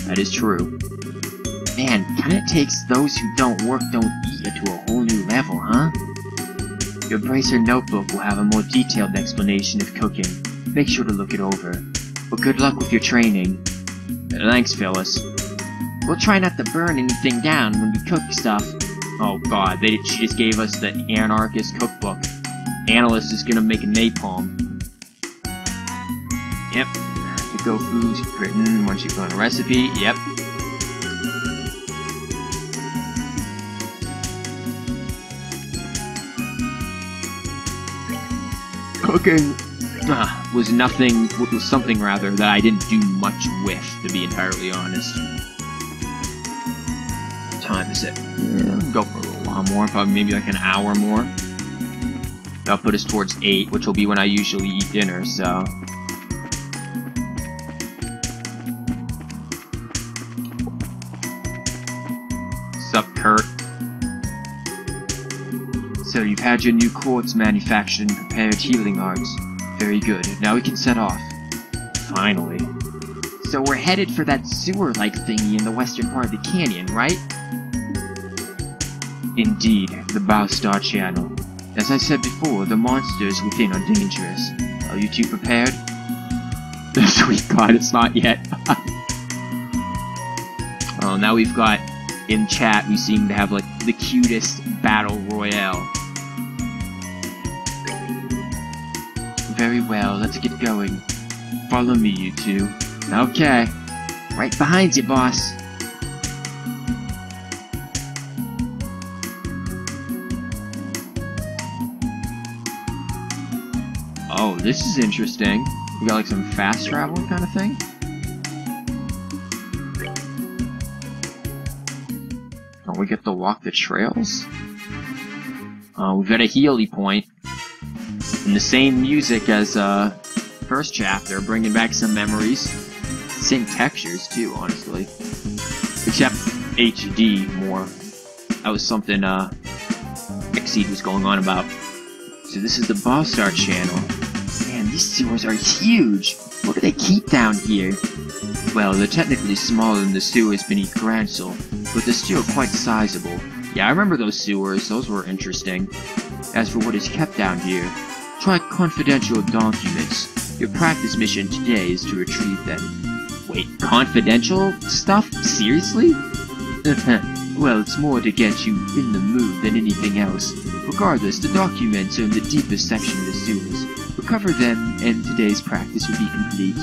That is true. Man, kinda takes those who don't work, don't eat to a whole new level, huh? Your Bracer notebook will have a more detailed explanation of cooking. Make sure to look it over. Well, good luck with your training. Thanks, Phyllis. We'll try not to burn anything down when we cook stuff. Oh god, she just gave us the Anarchist cookbook. Analyst is gonna make a napalm. Yep. To go foods written once you find a recipe. Yep. Cooking was something rather that I didn't do much with, to be entirely honest. What time is it? Go for a little while more, probably maybe like an hour more. That'll put us towards 8, which will be when I usually eat dinner, so... What's up, Kurt? So you've had your new quartz manufactured and prepared healing arts. Very good. Now we can set off. Finally. So we're headed for that sewer-like thingy in the western part of the canyon, right? Indeed, the Bowstar Channel. As I said before, the monsters within are dangerous. Are you two prepared? Sweet God, it's not yet. Oh, now we've got, in chat, we seem to have, like, the cutest battle royale. Very well, let's get going. Follow me, you two. Okay. Right behind you, boss. Oh, this is interesting. We got like some fast traveling kind of thing. Oh, we get to walk the trails. We've got a Healy point. And the same music as first chapter, bringing back some memories. Same textures too, honestly. Except HD more. That was something Exceed was going on about. So this is the Bowstar Channel. Man, these sewers are huge! What do they keep down here? Well, they're technically smaller than the sewers beneath Gransel, but they're still quite sizable. Yeah, I remember those sewers, those were interesting. As for what is kept down here, try confidential documents. Your practice mission today is to retrieve them. Wait, confidential stuff? Seriously? Well, it's more to get you in the mood than anything else. Regardless, the documents are in the deepest section of the sewers. Recover them, and today's practice will be complete.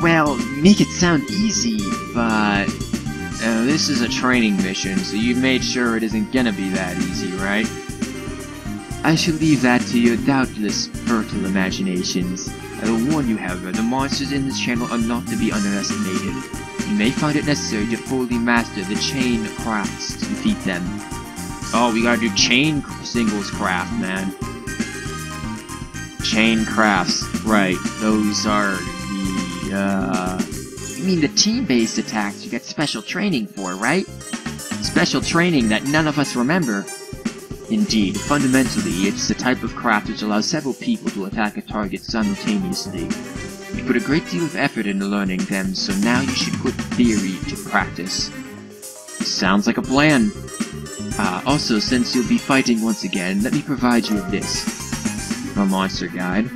Well, make it sound easy, but... this is a training mission, so you made sure it isn't gonna be that easy, right? I shall leave that to your doubtless fertile imaginations. I will warn you, however, the monsters in this channel are not to be underestimated. You may find it necessary to fully master the chain crafts to defeat them. Oh, we gotta do chain singles craft, man. Chain crafts, right. Those are the, You mean the team-based attacks you get special training for, right? Special training that none of us remember. Indeed, fundamentally, it's the type of craft which allows several people to attack a target simultaneously. You put a great deal of effort into learning them, so now you should put theory to practice. Sounds like a plan. Also, since you'll be fighting once again, let me provide you with this. A monster guide.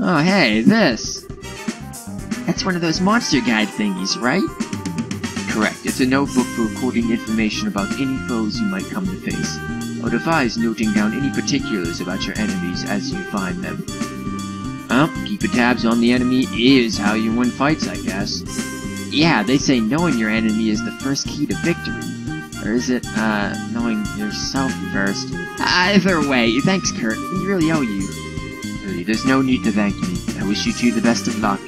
Oh, hey, this! That's one of those monster guide thingies, right? Correct. It's a notebook for recording information about any foes you might come to face. Or devise noting down any particulars about your enemies as you find them. Keeping tabs on the enemy is how you win fights, I guess. Yeah, they say knowing your enemy is the first key to victory. Or is it, knowing yourself first? Either way, thanks, Kurt. We really owe you. Really, there's no need to thank me. I wish you two the best of luck.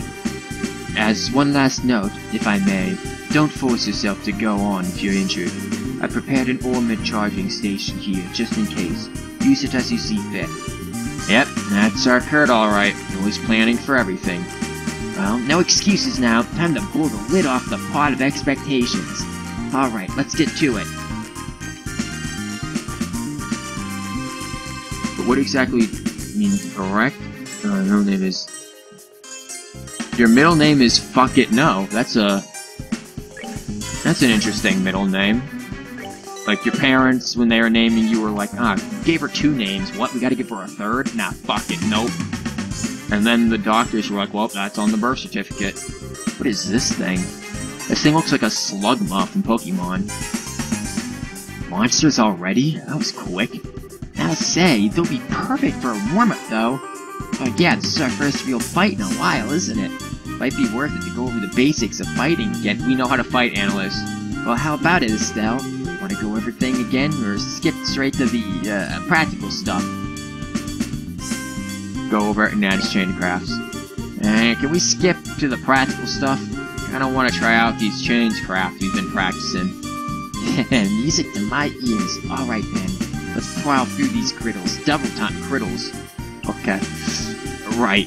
As one last note, if I may, don't force yourself to go on if you're injured. I prepared an ornament charging station here, just in case. Use it as you see fit. Yep, that's our Kurt alright. Always planning for everything. Well, no excuses now. Time to blow the lid off the pot of expectations. Alright, let's get to it. But what exactly means correct? Your middle name is... Your middle name is Fuck It No. That's an interesting middle name. Like, your parents, when they were naming you, were like, gave her 2 names. What, we gotta give her a 3rd? Nah, fuck it, nope. And then the doctors were like, well, that's on the birth certificate. What is this thing? This thing looks like a Slugma from Pokemon. Monsters already? That was quick. I'll say, they'll be perfect for a warm-up, though. Oh yeah, this is our first real fight in a while, isn't it? Might be worth it to go over the basics of fighting again. We know how to fight, analyst. Well, how about it, Estelle? Want to go everything again, or skip straight to the practical stuff? Go over it and add chain crafts. Can we skip to the practical stuff? I don't want to try out these change crafts we've been practicing. Music to my ears. Alright then, let's plow through these criddles. Double time criddles. Okay. Right.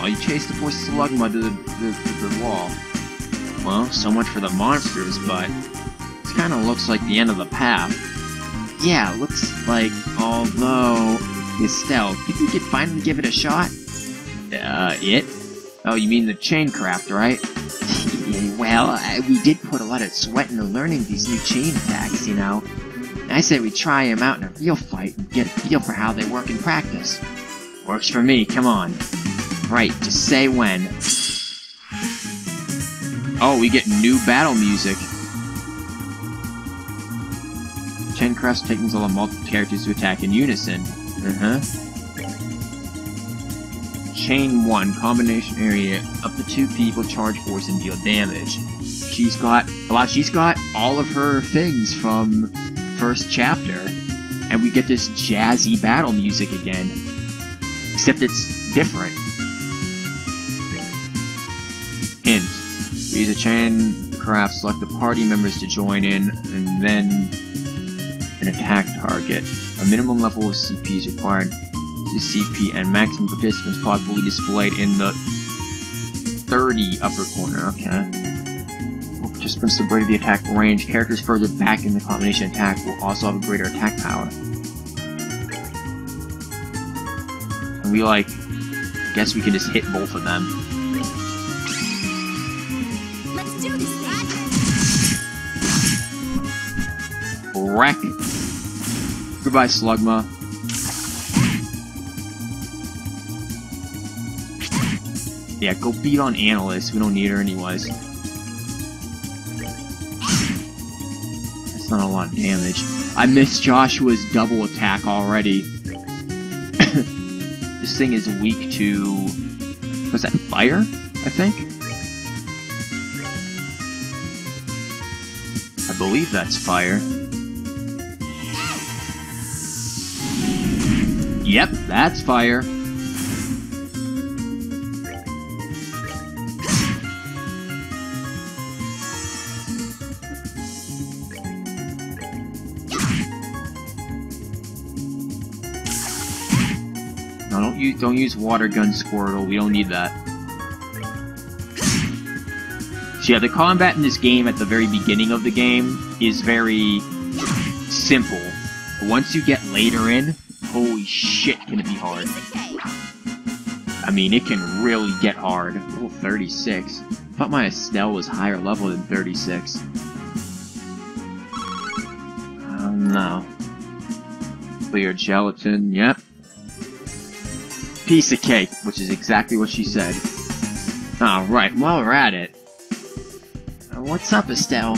Oh, you chased the poor Slugma to the wall. Well, so much for the monsters, but it kind of looks like the end of the path. Yeah, looks like, although... Estelle, think we could finally give it a shot? It? Oh, you mean the chain craft, right? Well, we did put a lot of sweat into learning these new chain attacks, you know. I say we try them out in a real fight and get a feel for how they work in practice. Works for me, come on. Right, just say when. Oh, we get new battle music. Chain crafts take until multiple characters to attack in unison. Chain 1, combination area, up to 2 people, charge force, and deal damage. She's got all of her things from first chapter, and we get this jazzy battle music again. Except it's different. Hint. Use a chain craft, select the party members to join in, and then an attack target. A minimum level of CP is required to CP, and maximum participants possibly displayed in the 30 upper corner. Okay. Participants to break the attack range. Characters further back in the combination attack will also have a greater attack power. And we guess we can just hit both of them. Let's do this, Dad. Wreck. Goodbye, Slugma. Yeah, go beat on Analyst. We don't need her anyways. That's not a lot of damage. I missed Joshua's double attack already. This thing is weak to... what's that, fire? I think? I believe that's fire. Yep, that's fire. No, don't use water gun Squirtle. We don't need that. So yeah, the combat in this game at the very beginning of the game is very simple. But once you get later in, holy shit, can it be hard. I mean, it can really get hard. Oh, 36. I thought my Estelle was higher level than 36. No. Clear gelatin, yep. Piece of cake, which is exactly what she said. Alright, while we're at it. What's up, Estelle?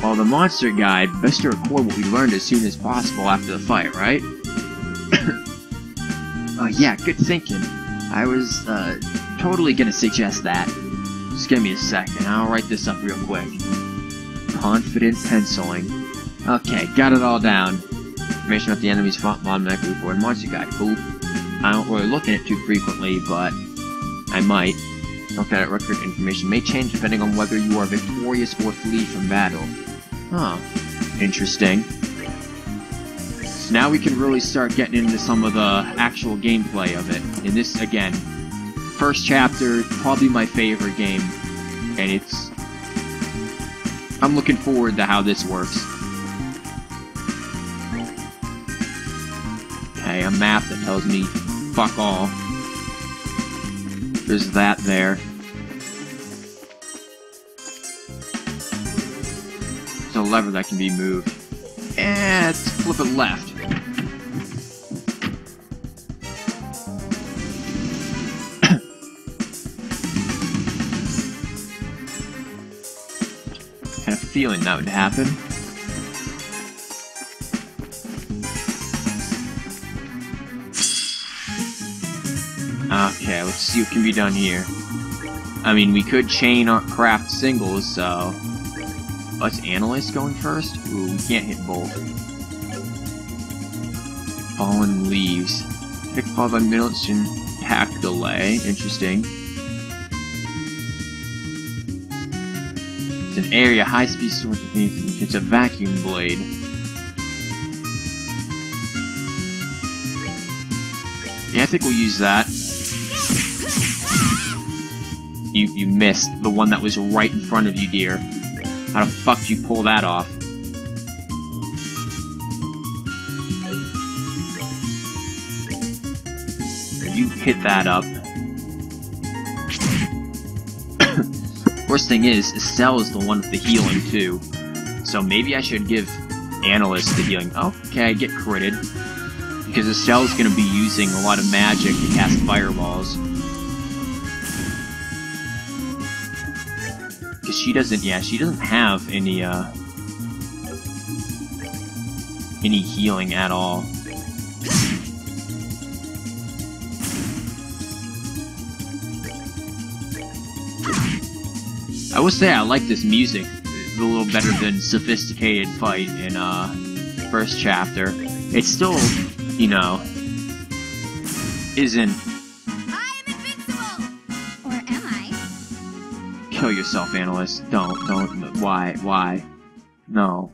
Well, the monster guide, best to record what we learned as soon as possible after the fight, right? Oh yeah, good thinking. I was, totally gonna suggest that. Just give me a second, I'll write this up real quick. Confident penciling. Okay, got it all down. Information about the enemy's automatically report. Monster guide, cool. I don't really look at it too frequently, but I might. Note that record information may change depending on whether you are victorious or flee from battle. Huh. Interesting. So now we can really start getting into some of the actual gameplay of it. In this, again, first chapter, probably my favorite game. And it's... I'm looking forward to how this works. Okay, a map that tells me fuck all. There's that there. There's a lever that can be moved. And let's flip it left. Had a feeling that would happen. Okay, let's see what can be done here. I mean, we could chain or craft singles, so... Let's analyst going first? Ooh, we can't hit both. Fallen leaves. Pick followed by middle and pack delay. Interesting. It's an area, high-speed sword technique. It's a vacuum blade. Yeah, I think we'll use that. You missed the one that was right in front of you, dear. How the fuck did you pull that off? You hit that up. Worst thing is, Estelle is the one with the healing, too. So maybe I should give Analyst the healing. Okay, get critted. Because Estelle's gonna be using a lot of magic to cast fireballs. Because she doesn't, yeah, she doesn't have any healing at all. I would say I like this music a little better than Sophisticated Fight in, first chapter. It's still, you know, isn't... I am invincible! Or am I? Kill yourself, Analyst. Don't, why? No.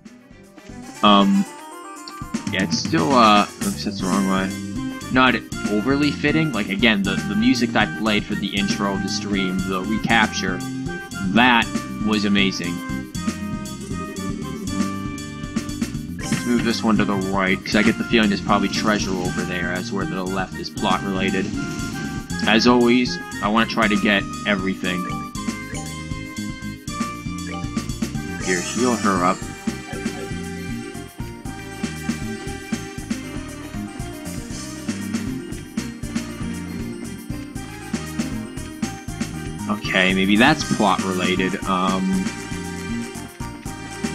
Yeah, it's still, oops, that's the wrong way. Not overly fitting. Like, again, the music that I played for the intro of the stream, the recapture, that was amazing. Let's move this one to the right, because I get the feeling there's probably treasure over there, as where the left is plot-related. As always, I want to try to get everything. Here, heal her up. Okay, maybe that's plot-related.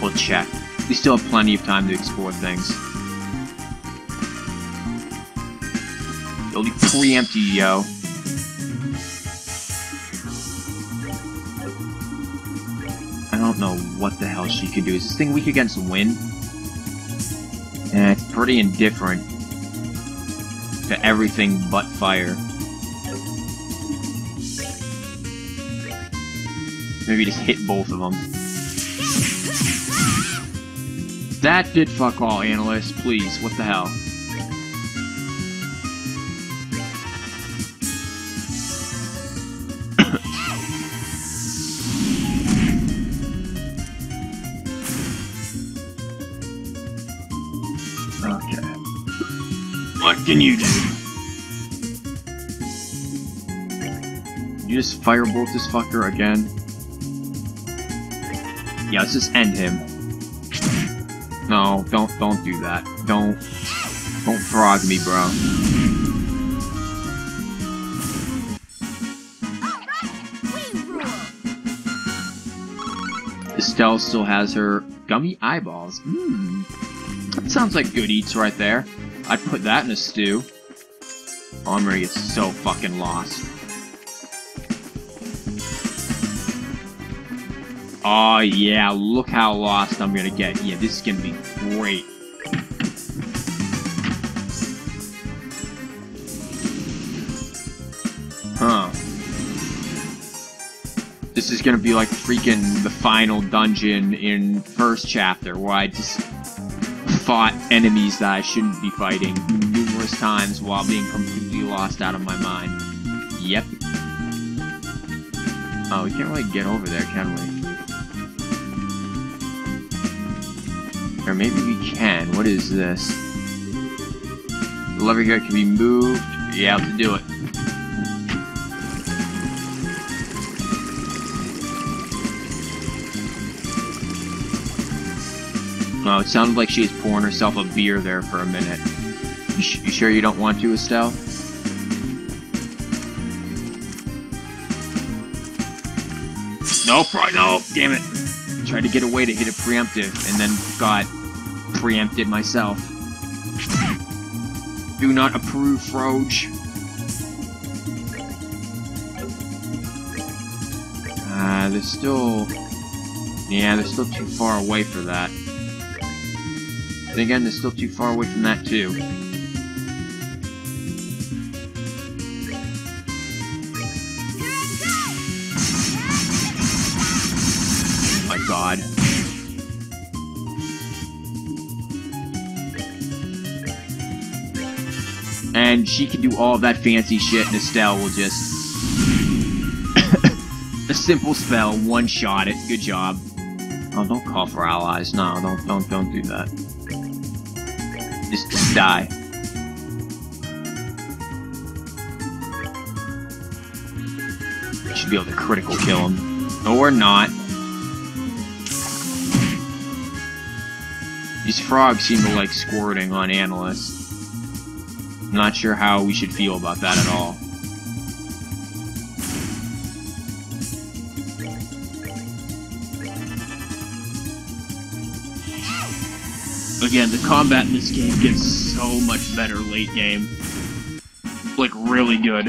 We'll check. We still have plenty of time to explore things. You'll be preempted, yo. I don't know what the hell she could do. Is this thing weak against wind? And it's pretty indifferent to everything but fire. Maybe just hit both of them. That did fuck all, Analyst. Please, what the hell? Okay. What can you do? You just firebolt this fucker again? Yeah, let's just end him. No, don't do that. Don't frog me, bro. Estelle still has her gummy eyeballs. That sounds like good eats right there. I'd put that in a stew. Oh, I'm gonna get so fucking lost. Oh yeah, look how lost I'm gonna get. Yeah, this is gonna be great. Huh. This is gonna be like freaking the final dungeon in first chapter, where I just fought enemies that I shouldn't be fighting numerous times while being completely lost out of my mind. Yep. Oh, we can't really get over there, can we? Or maybe we can. What is this? The lever here can be moved. Yeah, let's do it. Oh, it sounded like she was pouring herself a beer there for a minute. You sure you don't want to, Estelle? Nope, no, damn it. Tried to get away to hit it preemptive, and then got preempted myself. Do not approve, Froge. Yeah, they're still too far away for that. And again, they're still too far away from that too. Oh my god. And she can do all of that fancy shit, and Estelle will just... a simple spell, one-shot it. Good job. Oh, don't call for allies. No, don't do that. Just die. Should be able to critical kill him. Or not. These frogs seem to like squirting on analysts. I'm not sure how we should feel about that at all. Again, the combat in this game gets so much better late game. Like, really good.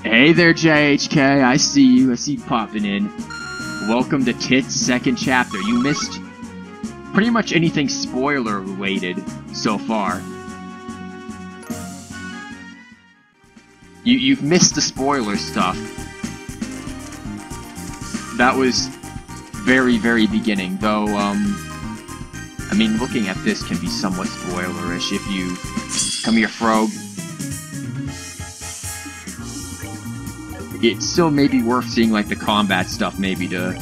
Hey there, JHK. I see you. I see you popping in. Welcome to Tit's second chapter. You missed pretty much anything spoiler-related so far. You've missed the spoiler stuff. That was very, very beginning, though, I mean, looking at this can be somewhat spoilerish if you... Come here, Frog. It still may be worth seeing, like, the combat stuff, maybe, to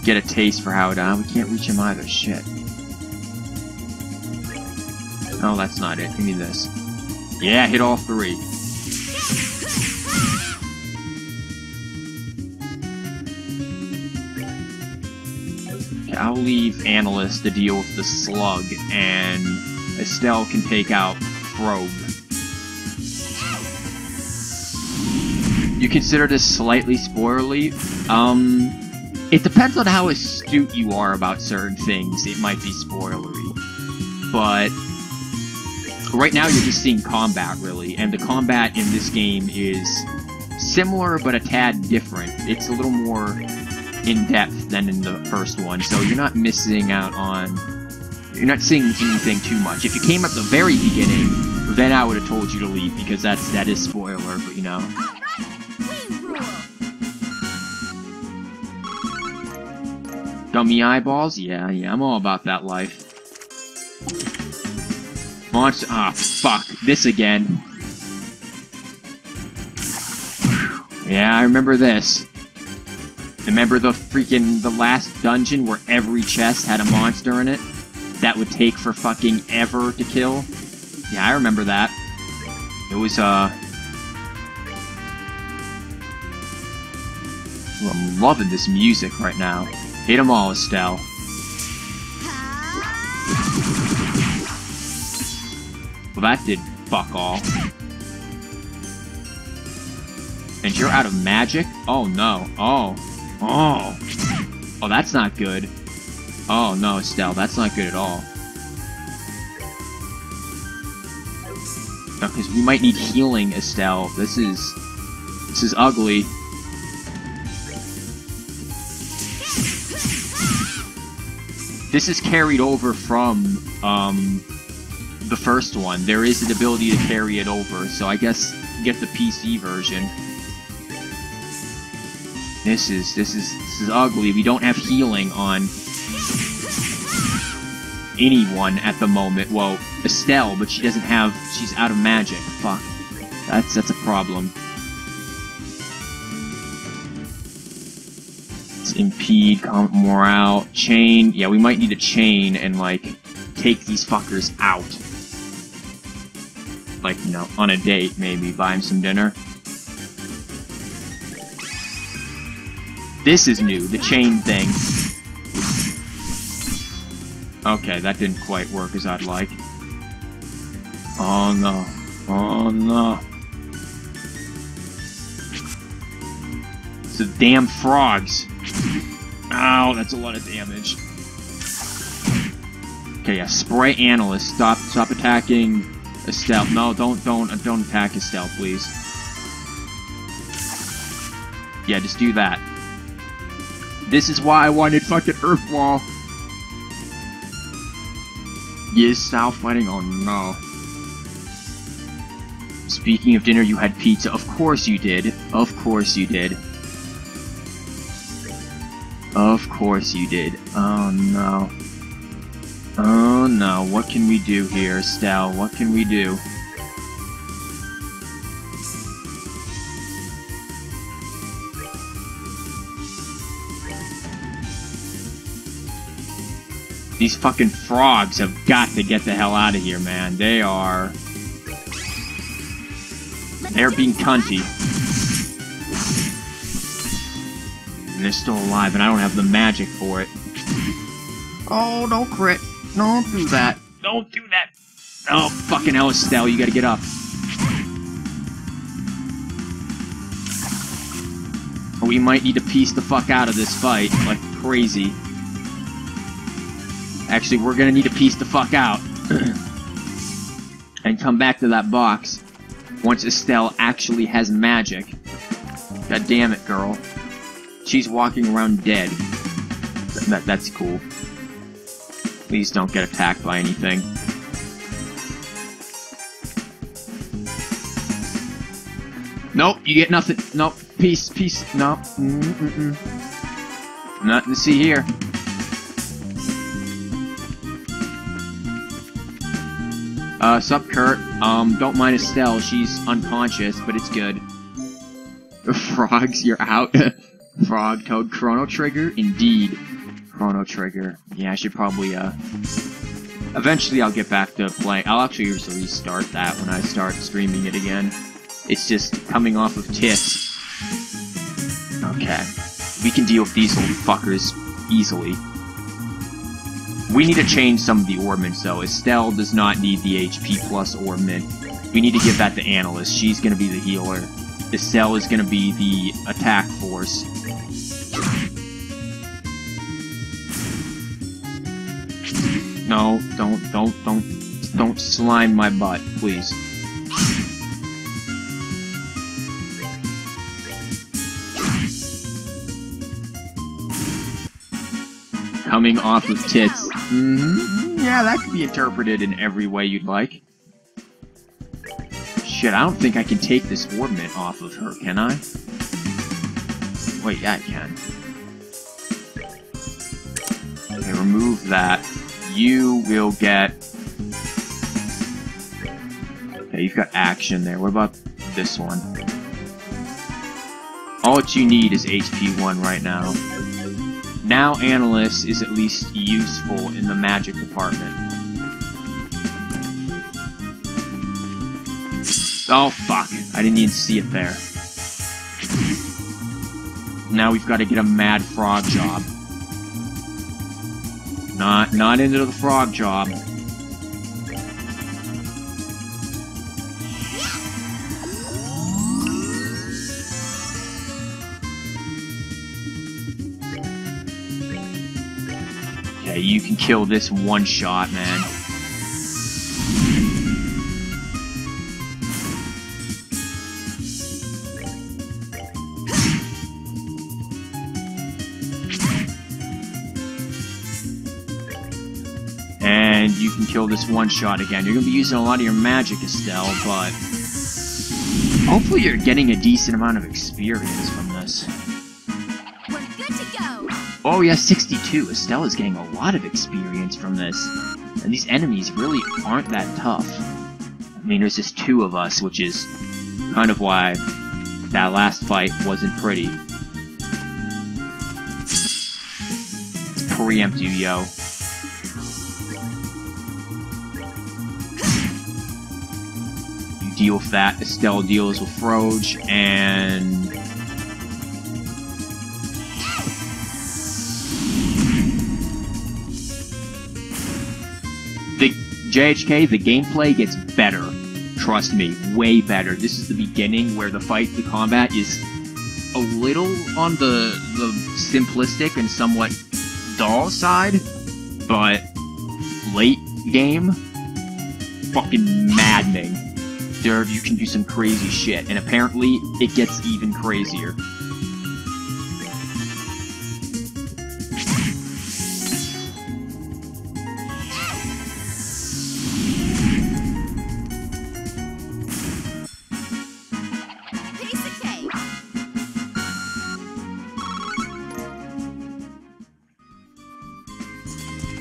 get a taste for how it... we can't reach him either, shit. No, that's not it. Give me this. Yeah, hit all three. Okay, I'll leave Analyst to deal with the slug, and Estelle can take out Frog. You consider this slightly spoilerly? It depends on how astute you are about certain things. It might be spoilery. But right now you're just seeing combat, really, and the combat in this game is similar but a tad different. It's a little more in-depth than in the first one, so you're not missing out on... You're not seeing anything too much. If you came at the very beginning, then I would have told you to leave, because that is spoiler, but you know... Dummy eyeballs? Yeah, I'm all about that life. Monster... Ah, fuck. This again. Yeah, I remember this. Remember the last dungeon where every chest had a monster in it? That would take for fucking ever to kill? Yeah, I remember that. It was, Ooh, I'm loving this music right now. Hit them all, Estelle. Well, that did fuck all. And you're out of magic? Oh, no. Oh. Oh. Oh, that's not good. Oh, no, Estelle, that's not good at all. No, because we might need healing, Estelle. This is ugly. This is carried over from, the first one. There is an ability to carry it over, so I guess get the PC version. This is ugly. We don't have healing on anyone at the moment. Well, Estelle, but she doesn't have... She's out of magic. Fuck. That's a problem. Let's impede, morale, chain. Yeah, we might need a chain and, like, take these fuckers out. Like, you know, on a date, maybe. Buy him some dinner. This is new, the chain thing. Okay, that didn't quite work as I'd like. Oh no. Oh no. It's the damn frogs. Ow, that's a lot of damage. Okay, yeah, spray Analyst. Stop attacking Estelle. No, don't attack Estelle, please. Yeah, just do that. This is why I wanted fucking Earth Wall. Yes, style fighting? Oh no. Speaking of dinner, you had pizza. Of course you did. Of course you did. Of course you did. Oh no. Oh no. What can we do here, Estelle? What can we do? These fucking frogs have got to get the hell out of here, man. They're being cunty. And they're still alive, and I don't have the magic for it. Oh, don't crit. Don't do that. Don't do that. Oh, fucking hell, Estelle, you gotta get up. We might need to piece the fuck out of this fight, like crazy. Actually, we're gonna need to piece the fuck out. And come back to that box once Estelle actually has magic. God damn it, girl. She's walking around dead. That's cool. Please don't get attacked by anything. Nope, you get nothing. Nope, peace. Nope. Nothing to see here. Sup, Kurt? Don't mind Estelle, she's unconscious, but it's good. Frogs, you're out. Frog, Toad, Chrono Trigger? Indeed. Chrono Trigger. Yeah, I should probably, eventually I'll get back to playing. I'll actually just restart that when I start streaming it again. It's just coming off of tits. Okay. We can deal with these little fuckers easily. We need to change some of the orbments, though. Estelle does not need the HP plus orbment. We need to give that to Analyst. She's gonna be the healer. Estelle is gonna be the attack force. No, don't slime my butt, please. Coming off of tits. Yeah, that could be interpreted in every way you'd like. Shit, I don't think I can take this orbment off of her, can I? Wait, yeah, I can. Okay, remove that. You will get... Okay, you've got action there. What about this one? All that you need is HP 1 right now. Now Analyst is at least useful in the magic department. Oh fuck, I didn't even see it there. Now we've got to get a mad frog job. Not into the frog job. Okay, you can kill this one shot, man. And you can kill this one shot again. You're gonna be using a lot of your magic, Estelle, but hopefully you're getting a decent amount of experience from this. We're good to go. Oh yeah, 62. Estelle is getting a lot of experience from this. And these enemies really aren't that tough. I mean, there's just 2 of us, which is kind of why that last fight wasn't pretty. Let's preempt you, yo. You deal with that. Estelle deals with Froge, and... JHK, the gameplay gets better. Trust me, way better. This is the beginning where the combat is a little on the simplistic and somewhat dull side, but late game, fucking maddening. There, you can do some crazy shit, and apparently it gets even crazier.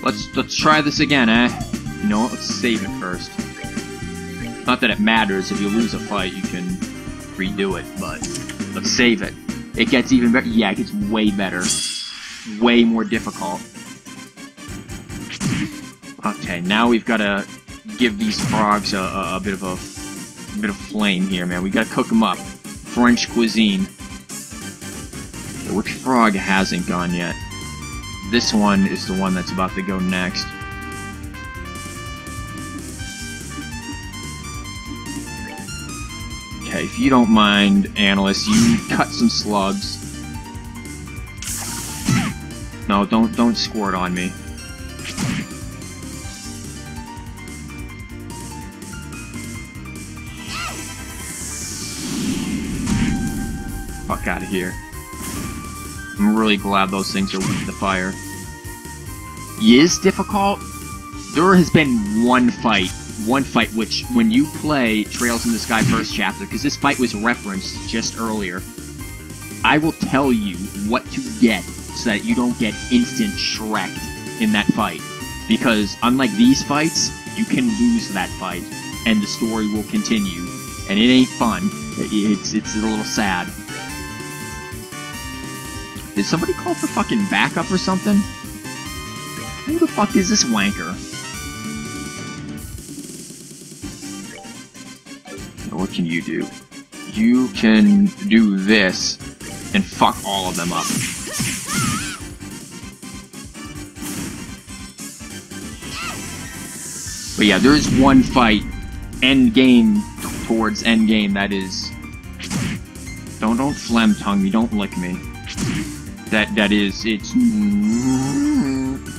Let's try this again, eh? You know what? Let's save it first. Not that it matters. If you lose a fight, you can redo it, but let's save it. It gets even better. Yeah, it gets way better. Way more difficult. Okay, now we've got to give these frogs a bit of flame here, man. We got to cook them up. French cuisine. Which frog hasn't gone yet? This one is the one that's about to go next. Okay, if you don't mind, Analyst, you cut some slugs. No, don't squirt on me. Fuck out of here. I'm really glad those things are weak to fire. Is difficult? There has been one fight which, when you play Trails in the Sky first chapter, because this fight was referenced just earlier, I will tell you what to get so that you don't get instant shreked in that fight. Because unlike these fights, you can lose that fight, and the story will continue. And it ain't fun. It's a little sad. Did somebody call for fucking backup or something? Who the fuck is this wanker? What can you do? You can do this and fuck all of them up. But yeah, there is one fight, towards end game, that is... Don't phlegm tongue me, don't lick me. It's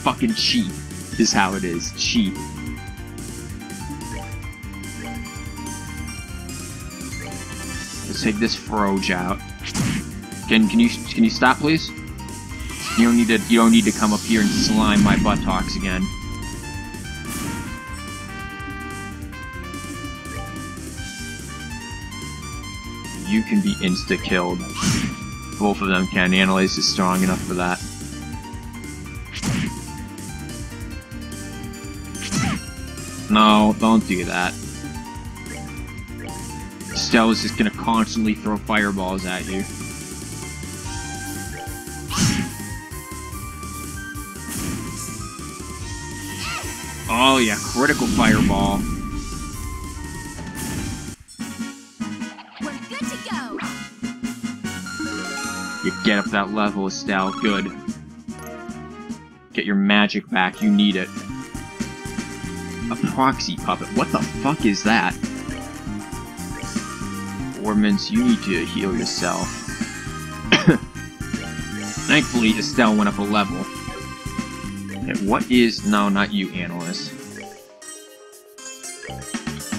fucking cheap, is how it is. Cheap. Let's take this Froge out. Can you stop, please? You don't need to come up here and slime my buttocks again. You can be insta-killed. Both of them can. Analyze is strong enough for that. No, don't do that. Stella's just gonna constantly throw fireballs at you. Oh yeah, critical fireball. We're good to go. You get up that level, Estelle. Good. Get your magic back. You need it. A proxy puppet. What the fuck is that? Ormans, you need to heal yourself. Thankfully, Estelle went up a level. Okay, what is... No, not you, Analyst.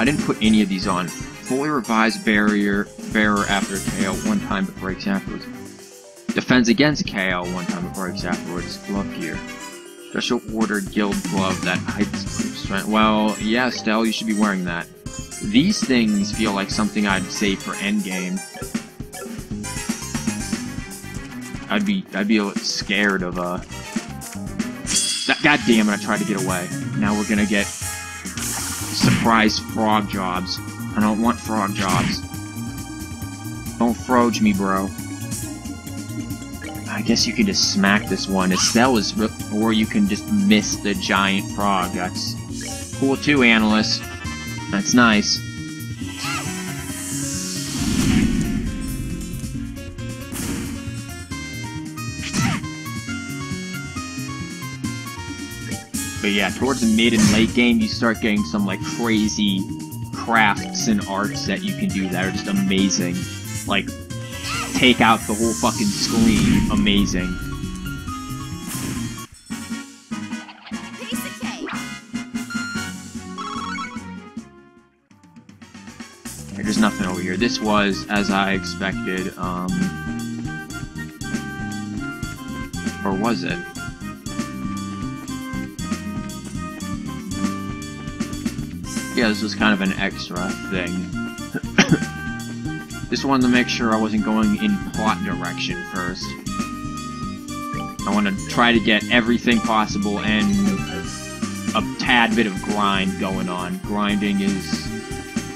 I didn't put any of these on. Fully revised bearer after KO, one time it breaks afterwards. Defends against KO, one time it breaks afterwards. Glove gear. Special order guild glove that heights strength. Well, yeah, Estelle, you should be wearing that. These things feel like something I'd save for endgame. I'd be a little scared of God damn it! I tried to get away. Now we're gonna get surprise frog jobs. I don't want frog jobs. Don't froge me, bro. I guess you can just smack this one. Estelle is, or you can just miss the giant frog. That's cool too, Analyst. That's nice. But yeah, towards the mid and late game, you start getting some like crazy crafts and arts that you can do that are just amazing. Like, take out the whole fucking screen. Amazing. Piece of cake. There's nothing over here. This was, as I expected, or was it? Yeah, this was kind of an extra thing. Just wanted to make sure I wasn't going in plot direction first. I want to try to get everything possible and a tad bit of grind going on. Grinding is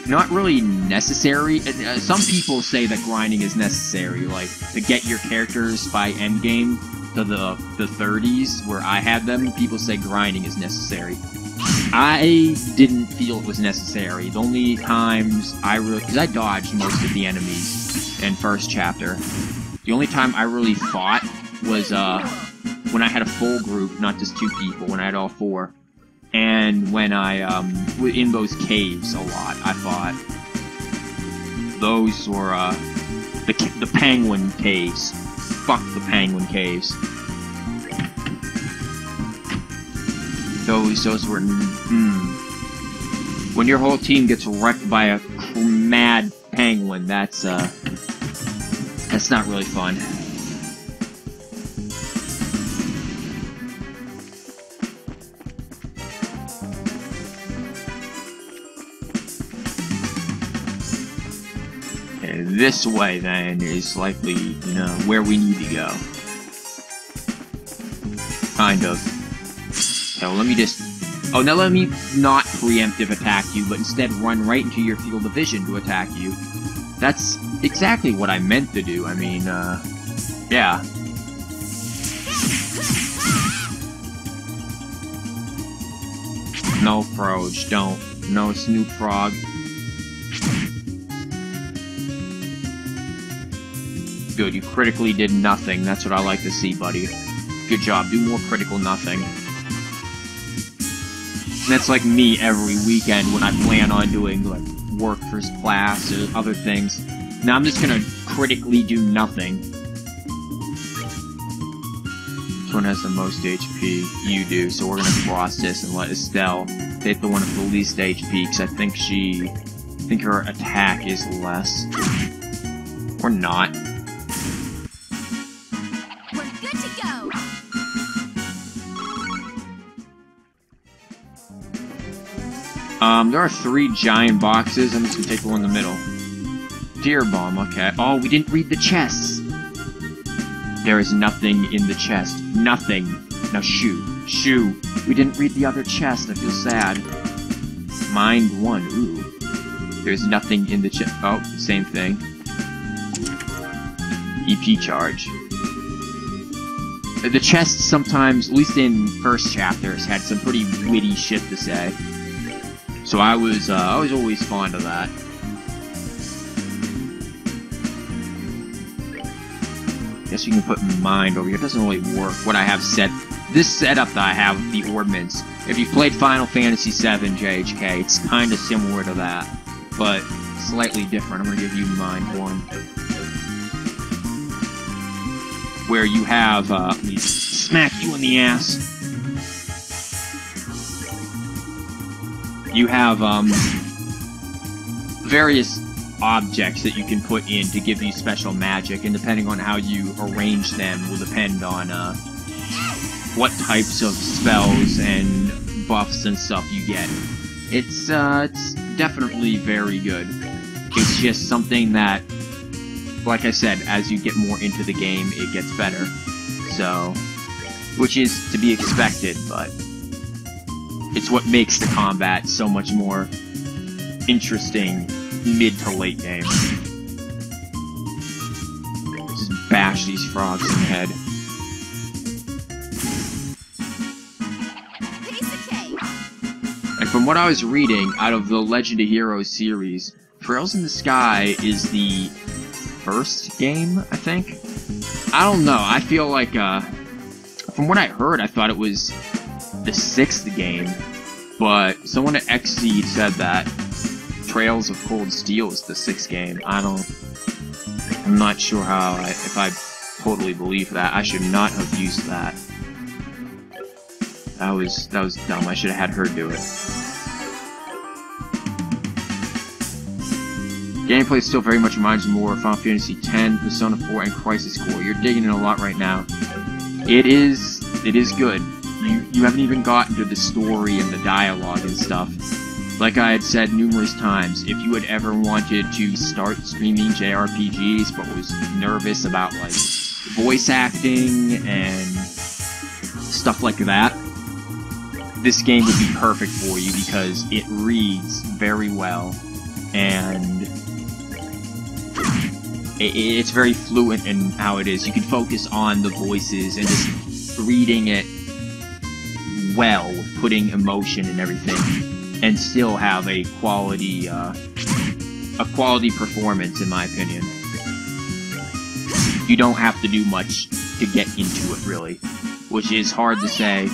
not really necessary. Some people say that grinding is necessary, like, to get your characters by endgame to the 30s, where I had them. People say grinding is necessary. I didn't feel it was necessary. The only times I really... because I dodged most of the enemies in first chapter. The only time I really fought was, when I had a full group, not just 2 people, when I had all 4. And when I, in those caves a lot, I fought. Those were, the penguin caves. Fuck the penguin caves. Those were, When your whole team gets wrecked by a mad penguin, that's not really fun. This way, then, is likely, you know, where we need to go. Kind of. So let me just... oh, now let me not preemptive attack you, but instead run right into your field of vision to attack you. That's exactly what I meant to do. I mean, yeah. No, Froge, don't. No, Snoop Frog. Good, you critically did nothing. That's what I like to see, buddy. Good job. Do more critical nothing. And that's like me every weekend when I plan on doing, like, work for class or other things. Now I'm just gonna critically do nothing. Which one has the most HP? You do, so we're gonna cross this and let Estelle take the one with the least HP, because I think her attack is less. Or not. There are 3 giant boxes. I'm just gonna take the one in the middle. Deer bomb, okay. Oh, we didn't read the chests. There is nothing in the chest. Nothing. Now, shoo. Shoo. We didn't read the other chest. I feel sad. Mind 1. Ooh. There's nothing in the chest. Oh, same thing. EP charge. The chests sometimes, at least in first chapters, had some pretty witty shit to say. So I was always fond of that. Guess you can put mind over here. It doesn't really work. What I have set, this setup that I have with the ordnance. If you've played Final Fantasy VII JHK, it's kind of similar to that, but slightly different. I'm gonna give you mind 1, where you have let me smack you in the ass. You have, various objects that you can put in to give you special magic, and depending on how you arrange them will depend on, what types of spells and buffs and stuff you get. It's definitely very good. It's just something that, like I said, as you get more into the game, it gets better. So, which is to be expected, but it's what makes the combat so much more interesting mid to late game. Just bash these frogs in the head. And from what I was reading, out of the Legend of Heroes series, Trails in the Sky is the first game, I think? I don't know, I feel like, from what I heard, I thought it was the 6th game, but someone at Xseed said that Trails of Cold Steel is the 6th game. I'm not sure if I totally believe that. I should not have used that. That was dumb. I should have had her do it. Gameplay still very much reminds me more of Final Fantasy X, Persona 4, and Crisis Core. You're digging in a lot right now. It is good. You haven't even gotten to the story and the dialogue and stuff. Like I had said numerous times, if you had ever wanted to start streaming JRPGs but was nervous about, like, voice acting and stuff like that, this game would be perfect for you because it reads very well, and it's very fluent in how it is. You can focus on the voices and just reading it well, putting emotion and everything, and still have a quality performance, in my opinion. You don't have to do much to get into it, really, which is hard to say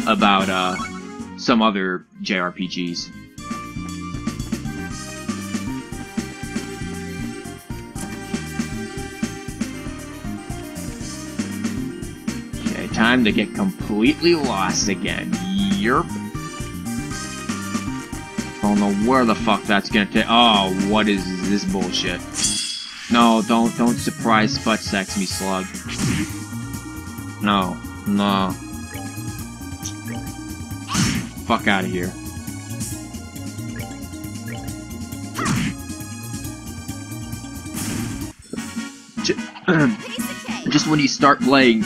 about some other JRPGs. Okay, time to get completely lost again. Yerp. Don't know where the fuck that's gonna take. Oh, what is this bullshit? No, don't surprise butt sex me, slug. No, no. Fuck out of here. Just when you start playing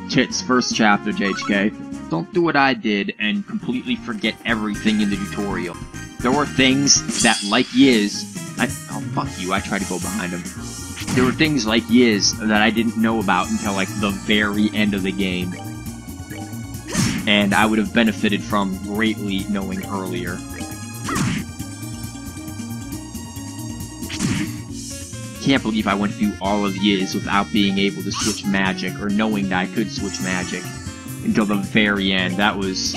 Tit's first chapter, JHK, don't do what I did and completely forget everything in the tutorial. There were things that, like Yiz, oh fuck you, I tried to go behind him. There were things like Yiz that I didn't know about until like the very end of the game. And I would have benefited from greatly knowing earlier. Can't believe I went through all of Yiz without being able to switch magic, or knowing that I could switch magic, until the very end. That was...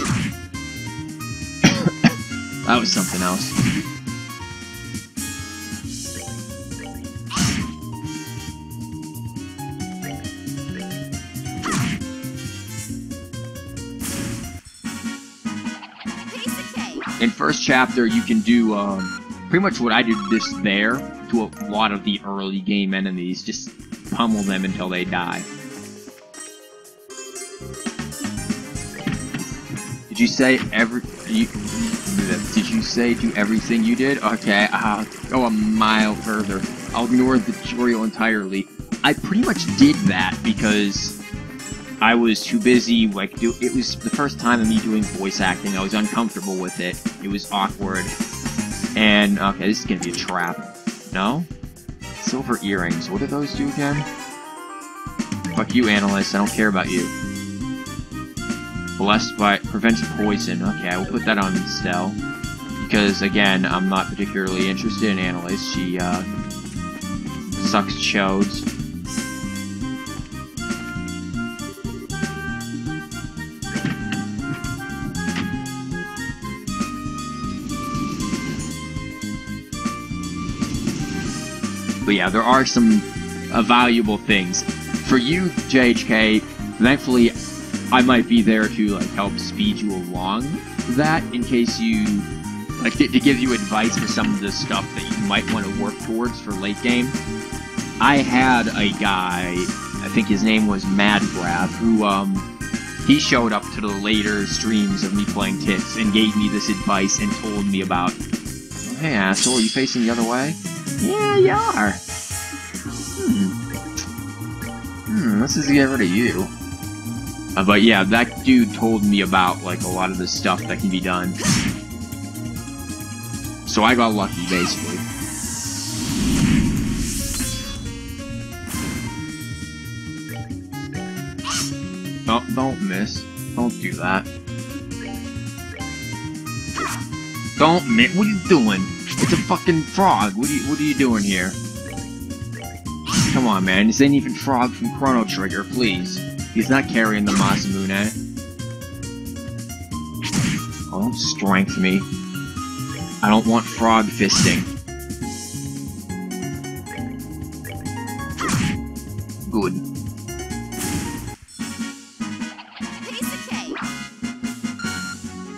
that was something else. In first chapter, you can do pretty much what I did there to a lot of the early game enemies. Just pummel them until they die. Did you say did you say do everything you did? Okay, I'll go a mile further. I'll ignore the tutorial entirely. I pretty much did that because I was too busy, like, it was the first time of me doing voice acting. I was uncomfortable with it. It was awkward. And, okay, this is gonna be a trap. No? Silver earrings. What do those do again? Fuck you, analyst. I don't care about you. Blessed by... prevents poison. Okay, I will put that on Stell. Because, again, I'm not particularly interested in analyst. She, sucks chodes. But yeah, there are some valuable things. For you, JHK, thankfully, I might be there to like help speed you along that, in case you, like, to give you advice for some of the stuff that you might want to work towards for late game. I had a guy, I think his name was Mad Grab, who, he showed up to the later streams of me playing Tits and gave me this advice and told me about, hey asshole, are you facing the other way? Yeah, you are. This is to get rid of you. But yeah, that dude told me about, like, a lot of the stuff that can be done. So I got lucky, basically. Oh, don't miss. Don't do that. Don't miss. What are you doing? It's a fucking frog. What are you doing here? Come on, man. This ain't even Frog from Chrono Trigger, please. He's not carrying the Masamune. Oh, don't strength me. I don't want frog fisting. Good.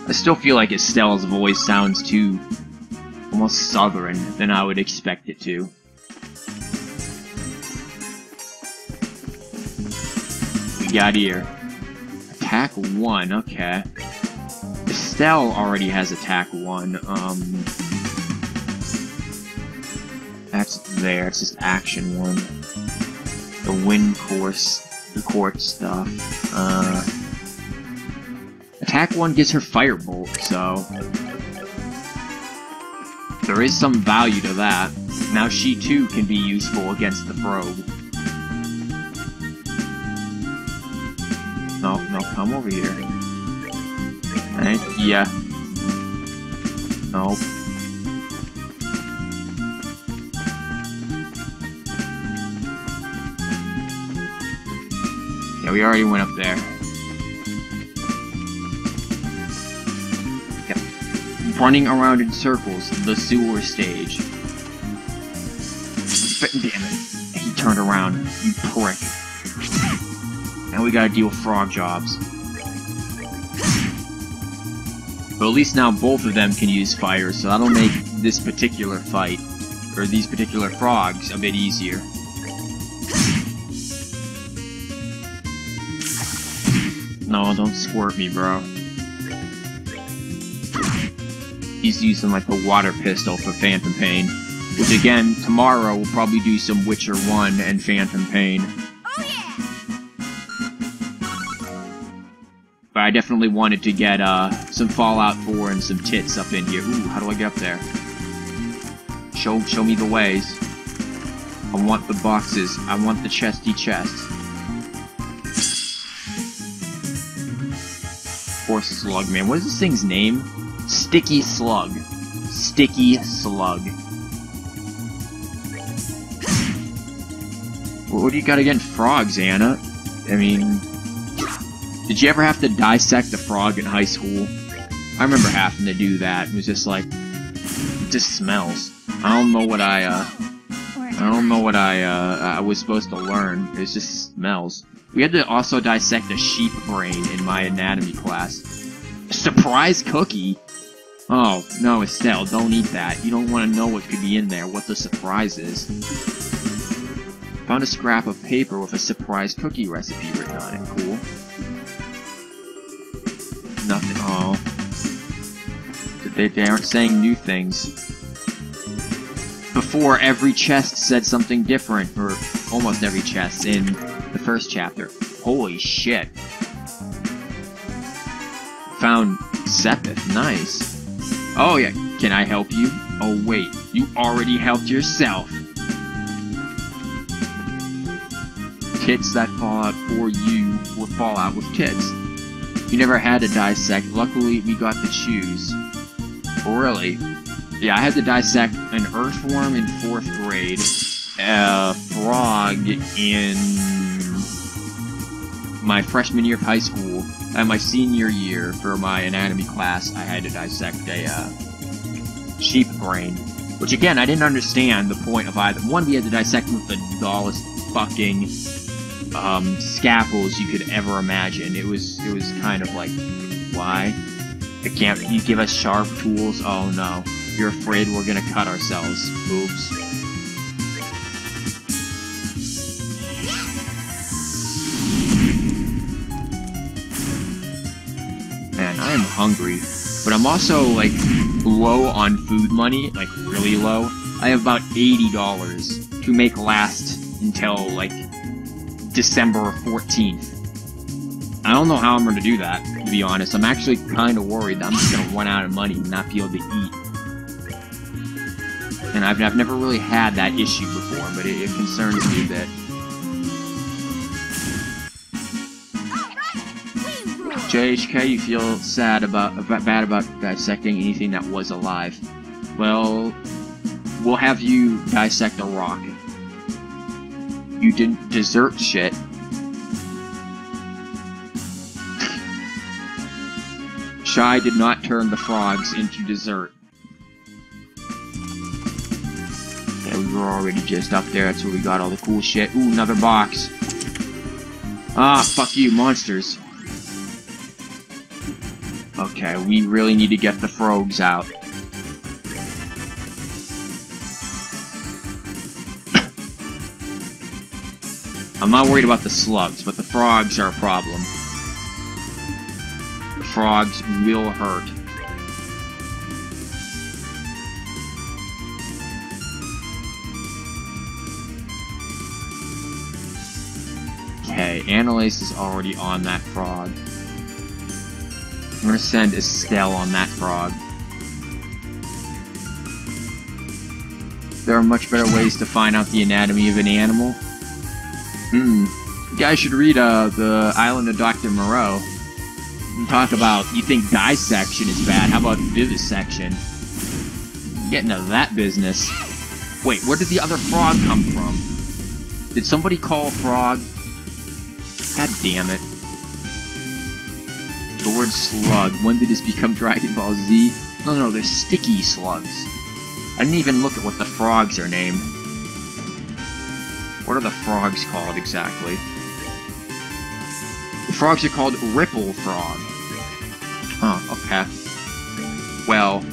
I still feel like Estelle's voice sounds too almost southern than I would expect it to. We got here. Attack 1, okay. Estelle already has attack 1, that's there, it's just action 1. The wind course, the court stuff, attack 1 gives her Firebolt, so... there is some value to that. Now she too can be useful against the Frog. No, no, come over here. Thank ya. Nope. Yeah, we already went up there. Yep. Running around in circles, the sewer stage. Damn it. He turned around, you prick. Now we gotta deal with frog jobs. But at least now both of them can use fire, so that'll make this particular fight, or these particular frogs, a bit easier. No, don't squirt me, bro. He's using like the water pistol for Phantom Pain. Which again, tomorrow we'll probably do some Witcher 1 and Phantom Pain. Oh yeah! But I definitely wanted to get some Fallout 4 and some tits up in here. Ooh, how do I get up there? Show me the ways. I want the boxes. I want the chesty chest. Horse Slug, man. What is this thing's name? Sticky Slug. Sticky Slug. What do you got against frogs, Anna? I mean... did you ever have to dissect a frog in high school? I remember having to do that. It was just like... it just smells. I don't know what I was supposed to learn. It just smells. We had to also dissect a sheep brain in my anatomy class. Surprise cookie? Oh, no, Estelle, don't eat that. You don't want to know what could be in there, what the surprise is. Found a scrap of paper with a surprise cookie recipe written on it. Cool. Nothing. Oh. They aren't saying new things. Before, every chest said something different, or almost every chest in the first chapter. Holy shit. Found Sepith. Nice. Oh yeah, can I help you? Oh wait, you already helped yourself. Tits that fall out for you will fall out with tits. You never had to dissect. Luckily, we got to choose. Really? Yeah, I had to dissect an earthworm in 4th grade, a frog in my freshman year of high school, and my senior year for my anatomy class, I had to dissect a sheep brain. Which again, I didn't understand the point of either. One, we had to dissect with the dullest fucking scalpels you could ever imagine. It was kind of like, why? Can't you give us sharp tools? Oh no. You're afraid we're gonna cut ourselves. Oops. Man, I am hungry. But I'm also, like, low on food money. Like, really low. I have about $80 to make last until, like, December 14th. I don't know how I'm gonna do that, to be honest. I'm actually kind of worried that I'm just gonna run out of money and not be able to eat. And I've never really had that issue before, but it concerns me a bit. JHK, you feel bad about dissecting anything that was alive. Well, we'll have you dissect a rock. You didn't desert shit. Shy did not turn the frogs into dessert. Yeah, we were already just up there. That's where we got all the cool shit. Ooh, another box. Ah, fuck you, monsters. Okay, we really need to get the frogs out. I'm not worried about the slugs, but the frogs are a problem. The frogs will hurt. Okay, Annalise is already on that frog. I'm gonna send Estelle on that frog. There are much better ways to find out the anatomy of an animal. You guys should read The Island of Dr. Moreau. And talk about, you think dissection is bad, how about vivisection? Get into that business. Wait, where did the other frog come from? Did somebody call a frog? God damn it. The word slug. When did this become Dragon Ball Z? No, they're sticky slugs. I didn't even look at what the frogs are named. What are the frogs called exactly? The frogs are called Ripple Frog. Oh, okay. Well,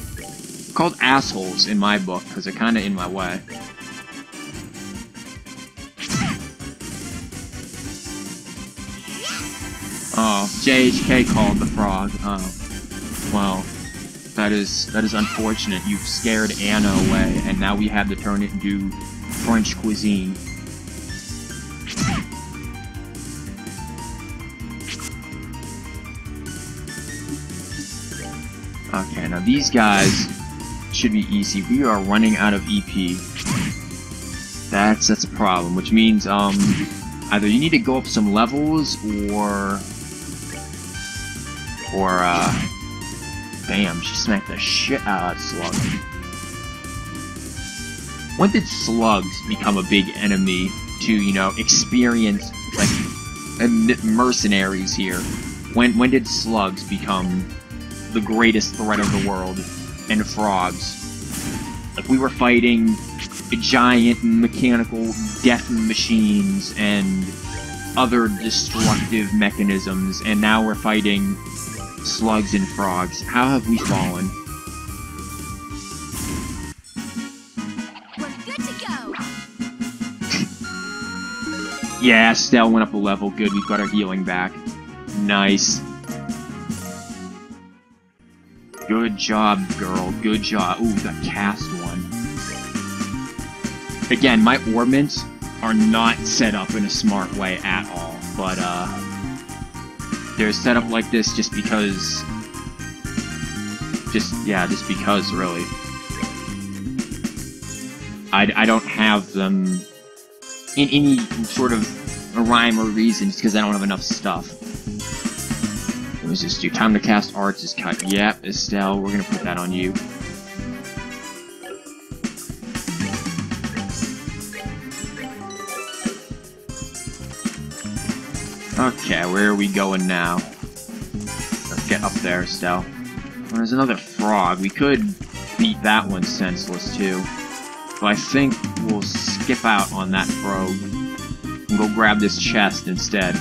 called assholes in my book, because they're kind of in my way. Oh, JHK called the frog. Oh, well, that is unfortunate. You've scared Anna away, and now we have to turn it into French cuisine. Okay, now these guys should be easy. We are running out of EP. That's a problem, which means either you need to go up some levels or damn, she smacked the shit out of that slug. When did slugs become a big enemy to, you know, experienced like mercenaries here? When did slugs become the greatest threat of the world, and frogs? Like, we were fighting giant mechanical death machines and other destructive mechanisms, and now we're fighting slugs and frogs. How have we fallen? We're good to go. Yeah, Estelle went up a level. Good, we've got our healing back. Nice. Good job, girl. Good job. Ooh, the cast one. Again, my orbments are not set up in a smart way at all, but they're set up like this just because. Just because, really. I don't have them in any sort of rhyme or reason, just because I don't have enough stuff. What does this do? Time to cast arts is cut. Yep, Estelle, we're gonna put that on you. Okay, where are we going now? Let's get up there, Estelle. Well, there's another frog. We could beat that one senseless, too. But I think we'll skip out on that frog and go grab this chest instead.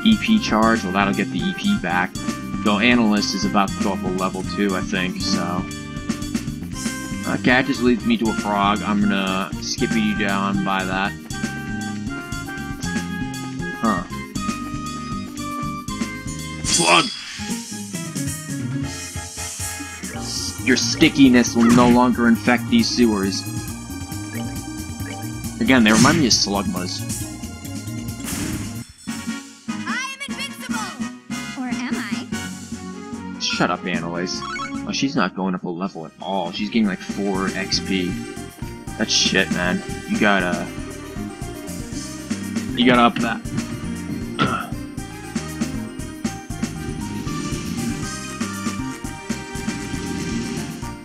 EP charge, well, that'll get the EP back. Though Analyst is about to go up a level 2, I think, so. Cactus leads me to a frog. I'm gonna skip you down by that. Huh. Slug! Your stickiness will no longer infect these sewers. Again, they remind me of Slugmas. Shut up, Annalise. Oh, she's not going up a level at all. She's getting like 4 XP. That's shit, man. You gotta up that.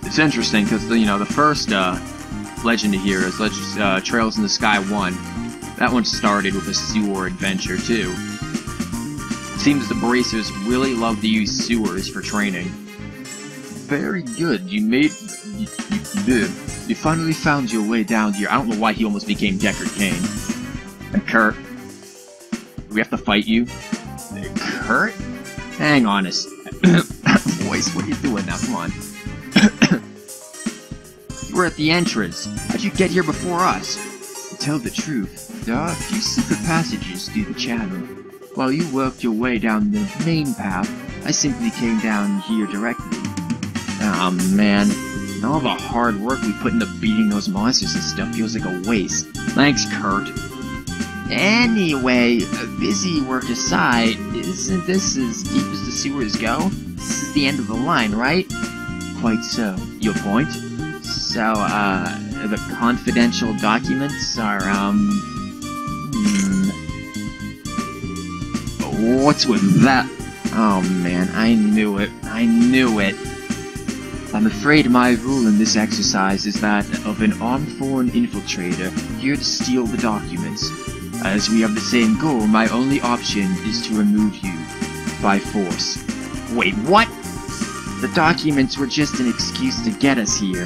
It's interesting because the first legend here is Trails in the Sky 1. That one started with a sewer adventure too. Seems the Bracers really love to use sewers for training. Very good. You finally found your way down here. I don't know why he almost became Deckard Cain. And Kurt, do we have to fight you? Kurt? Hang on a voice, what are you doing now? Come on. You were at the entrance. How'd you get here before us? To tell the truth, there are a few secret passages through the channel. While you worked your way down the main path, I simply came down here directly. Oh man, all the hard work we put into beating those monsters and stuff feels like a waste. Thanks, Kurt. Anyway, busy work aside, isn't this as deep as the sewers go? This is the end of the line, right? Quite so. Your point? So, the confidential documents are, What's with that? Oh man, I knew it. I knew it. I'm afraid my rule in this exercise is that of an armed foreign infiltrator here to steal the documents. As we have the same goal, my only option is to remove you by force. Wait, what? The documents were just an excuse to get us here.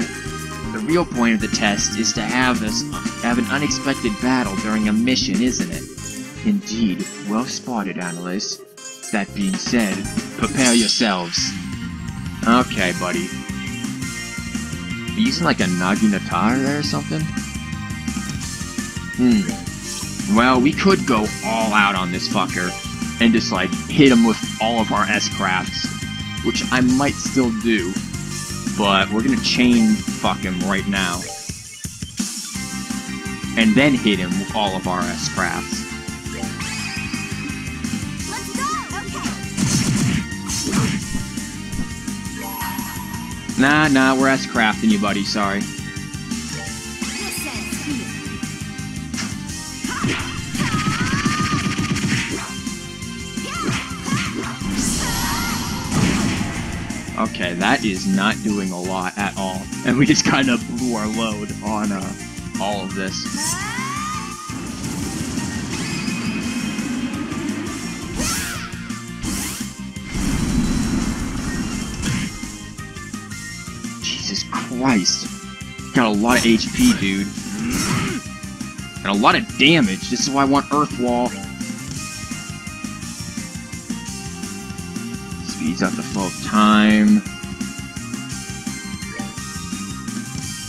The real point of the test is to have an unexpected battle during a mission, isn't it? Indeed. Well spotted, analyst. That being said, prepare yourselves. Okay, buddy. Are you using like a Naginata there or something? Well, we could go all out on this fucker and just, like, hit him with all of our S-crafts, which I might still do, but we're gonna chain fuck him right now. And then hit him with all of our S-crafts. Let's go! Okay. Nah, we're S-crafting you, buddy, sorry. This ends here. Okay, that is not doing a lot at all. And we just kind of blew our load on all of this. Jesus Christ. Got a lot of HP, dude. And a lot of damage. This is why I want Earth Wall. Speeds up the flow of time.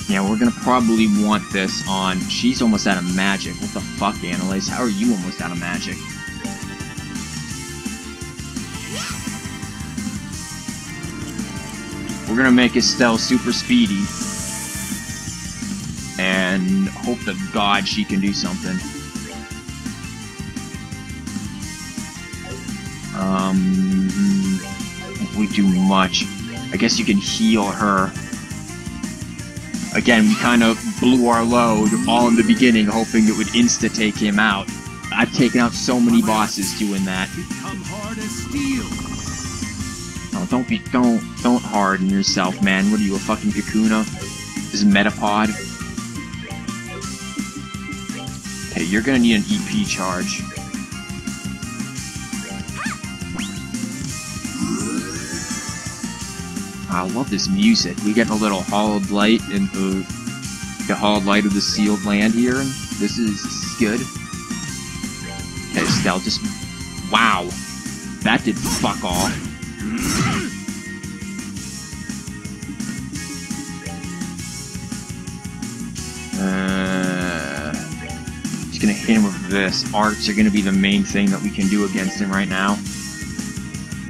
Yeah, we're gonna probably want this on... She's almost out of magic. What the fuck, Annalise? How are you almost out of magic? We're gonna make Estelle super speedy. And hope to God she can do something. If we do much, I guess you can heal her. Again, we kind of blew our load all in the beginning, hoping it would insta-take him out. I've taken out so many bosses doing that. Become hard as steel. Oh, don't harden yourself, man. What are you, a fucking Kakuna? This is Metapod. Okay, you're gonna need an EP charge. I love this music. We get a little hollowed light in the hollowed light of the sealed land here, and this is good. Okay, Estelle, just... Wow! That did fuck all. Just gonna hit him with this. Arts are gonna be the main thing that we can do against him right now.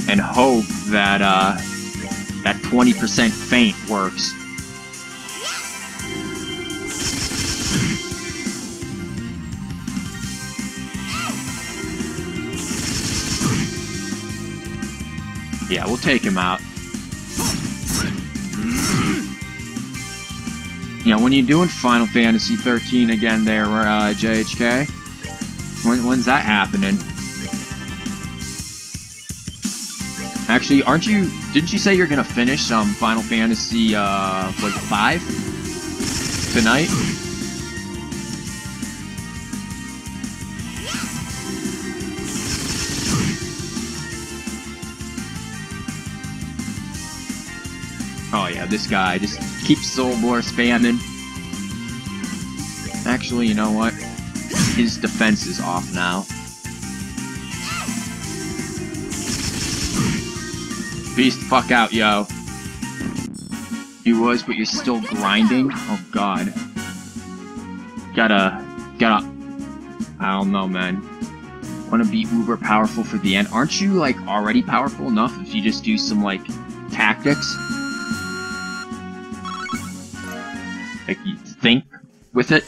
And hope that, that 20% feint works. Yeah, we'll take him out. You know, when you're doing Final Fantasy 13 again there, JHK? When's that happening? Actually, didn't you say you're gonna finish Final Fantasy, like 5? Tonight? Oh yeah, this guy just keeps Soulbore spamming. Actually, you know what? His defense is off now. Peace the fuck out, yo. You was, but you're still grinding? Oh god. Gotta... I don't know, man. Wanna be uber powerful for the end? Aren't you, like, already powerful enough if you just do some, like, tactics? Like, you think with it?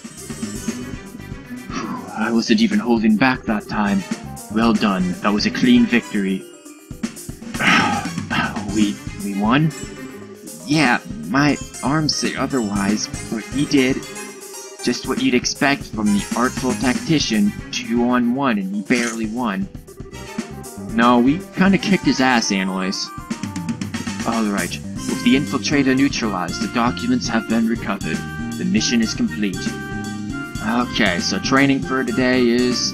I wasn't even holding back that time. Well done. That was a clean victory. We won? Yeah, my arms say otherwise, but we did. Just what you'd expect from the artful tactician, 2-on-1, and he barely won. No, we kinda kicked his ass, Analyze. Alright, with the infiltrator neutralized, the documents have been recovered. The mission is complete. Okay, so training for today is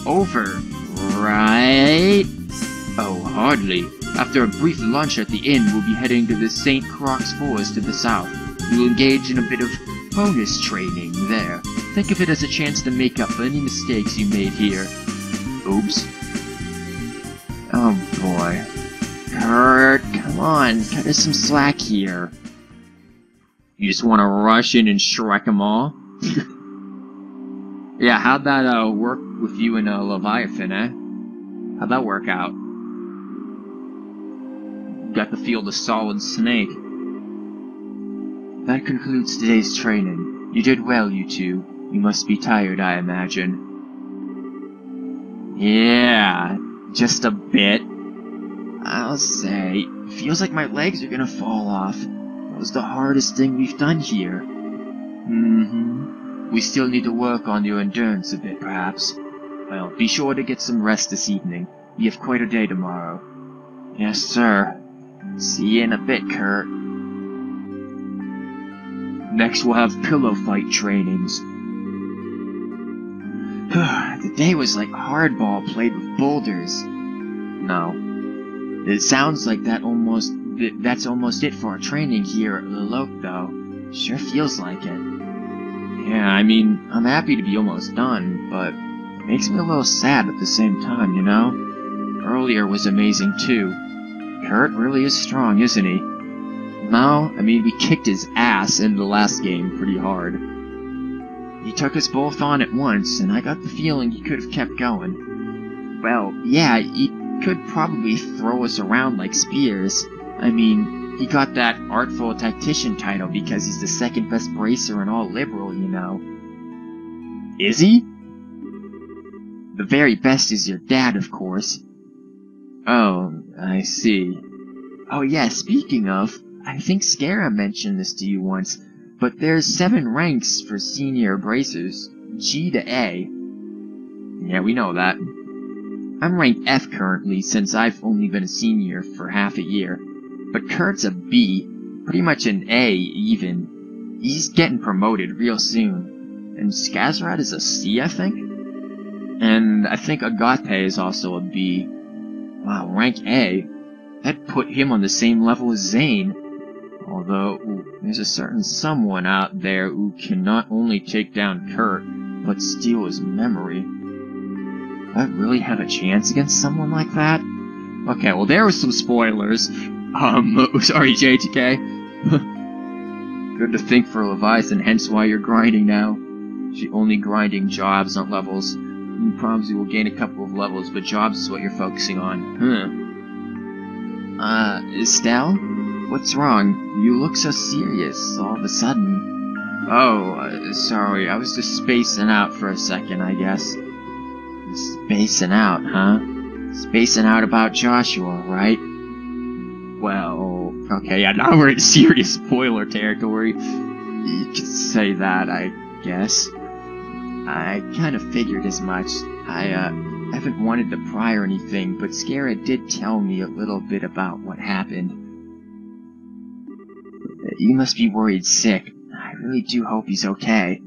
over, right? Oh, hardly. After a brief lunch at the inn, we'll be heading to the St. Croix Forest to the south. We'll engage in a bit of bonus training there. Think of it as a chance to make up for any mistakes you made here. Oops. Oh boy. Kurt, come on, cut us some slack here. You just want to rush in and Shrek them all? Yeah, how'd that work with you and Leviathan, eh? How'd that work out? Got to feel the solid snake. That concludes today's training. You did well, you two. You must be tired, I imagine. Yeah, just a bit. I'll say, feels like my legs are gonna fall off. That was the hardest thing we've done here. We still need to work on your endurance a bit, perhaps. Well, be sure to get some rest this evening. We have quite a day tomorrow. Yes, sir. See you in a bit, Kurt. Next we'll have pillow fight trainings. The day was like hardball played with boulders. No. It sounds like that's almost it for our training here at the Loke, though. Sure feels like it. Yeah, I mean, I'm happy to be almost done, but it makes me a little sad at the same time, you know? Earlier was amazing too. Kurt really is strong, isn't he? No, I mean, we kicked his ass in the last game pretty hard. He took us both on at once, and I got the feeling he could have kept going. Well, yeah, he could probably throw us around like spears. I mean, he got that artful tactician title because he's the second best bracer in all Liberal, you know. Is he? The very best is your dad, of course. Oh, I see. Oh yeah, speaking of, I think Scara mentioned this to you once, but there's 7 ranks for senior bracers, G to A. Yeah, we know that. I'm ranked F currently, since I've only been a senior for half a year. But Kurt's a B, pretty much an A, even. He's getting promoted real soon. And Skazrat is a C, I think? And I think Agate is also a B. Wow, rank A? That'd put him on the same level as Zane. Although, there's a certain someone out there who can not only take down Kurt, but steal his memory. I really have a chance against someone like that? Okay, well there was some spoilers. Sorry, JTK. Good to think for Leviathan, hence why you're grinding now. You're only grinding jobs, not levels. You promise you will gain a couple of levels, but jobs is what you're focusing on. Estelle? What's wrong? You look so serious all of a sudden. Oh, sorry, I was just spacing out for a second, I guess. Spacing out, huh? Spacing out about Joshua, right? Well, okay, yeah, now we're in serious spoiler territory. You could say that, I guess. I kind of figured as much. I haven't wanted to pry or anything, but Scara did tell me a little bit about what happened. You must be worried sick. I really do hope he's okay.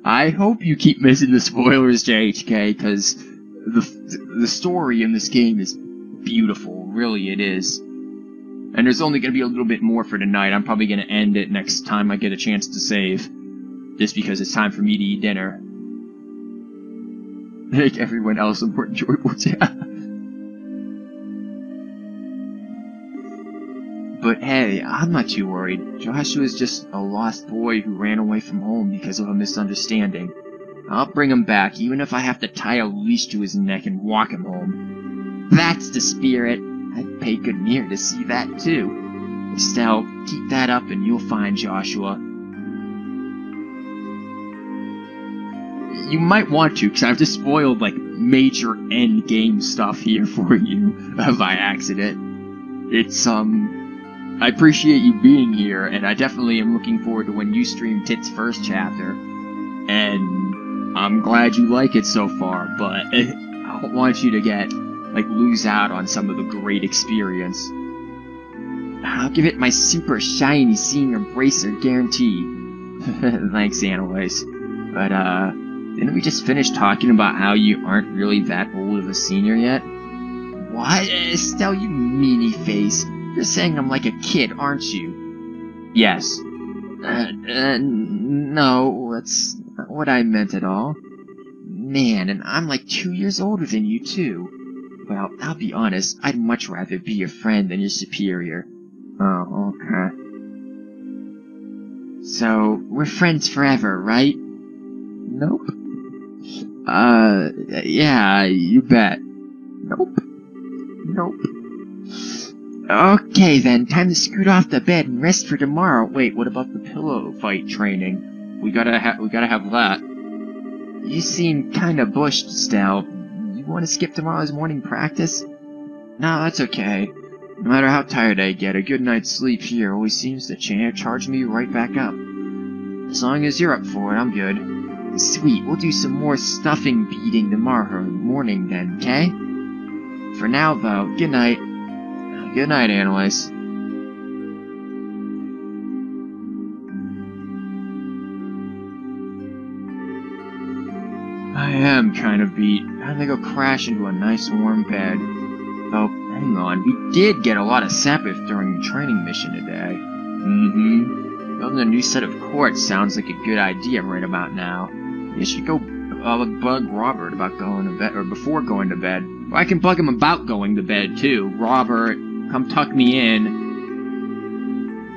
I hope you keep missing the spoilers, JHK, because the story in this game is beautiful. Really, it is. And there's only going to be a little bit more for tonight. I'm probably going to end it next time I get a chance to save. Just because it's time for me to eat dinner. Make everyone else a more enjoyable day. But hey, I'm not too worried. Joshua's just a lost boy who ran away from home because of a misunderstanding. I'll bring him back, even if I have to tie a leash to his neck and walk him home. That's the spirit. I'd pay good near to see that too. Estelle, keep that up and you'll find Joshua. You might want to, because I've just spoiled, like, major end game stuff here for you by accident. It's, I appreciate you being here, and I definitely am looking forward to when you stream Tit's first chapter. And I'm glad you like it so far, but I don't want you to lose out on some of the great experience. I'll give it my super shiny senior bracer guarantee. Thanks, anyways. But, didn't we just finish talking about how you aren't really that old of a senior yet? What? Estelle, you meanie face. You're saying I'm like a kid, aren't you? Yes. No, that's not what I meant at all. Man, and I'm like 2 years older than you, too. Well, I'll be honest, I'd much rather be your friend than your superior. Oh, okay. So, we're friends forever, right? Nope. Yeah, you bet. Nope. Nope. Okay then, time to scoot off the bed and rest for tomorrow. Wait, what about the pillow fight training? We gotta have that. You seem kinda bushed, Estelle. You wanna skip tomorrow's morning practice? No, that's okay. No matter how tired I get, a good night's sleep here always seems to charge me right back up. As long as you're up for it, I'm good. Sweet, we'll do some more stuffing beating tomorrow morning then, okay? For now, though, good night. Good night, Annalise. I am kind of beat. Time to go crash into a nice warm bed. Oh, hang on. We did get a lot of sapphire during the training mission today. Mm-hmm. Building a new set of courts sounds like a good idea right about now. You should go bug Robert about going to bed, or before going to bed. Or I can bug him about going to bed, too. Robert, come tuck me in.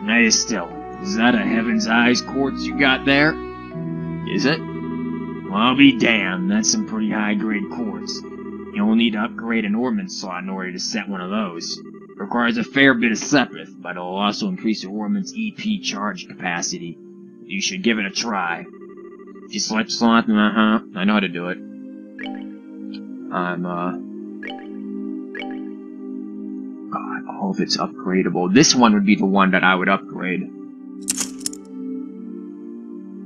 Hey, Estelle, is that a Heaven's Eyes quartz you got there? Is it? Well, I'll be damned, that's some pretty high-grade quartz. You'll need to upgrade an ornament slot in order to set one of those. It requires a fair bit of sepith, but it'll also increase your ornament's EP charge capacity. You should give it a try. If you select slot, I know how to do it. God, all of it's upgradable. This one would be the one that I would upgrade.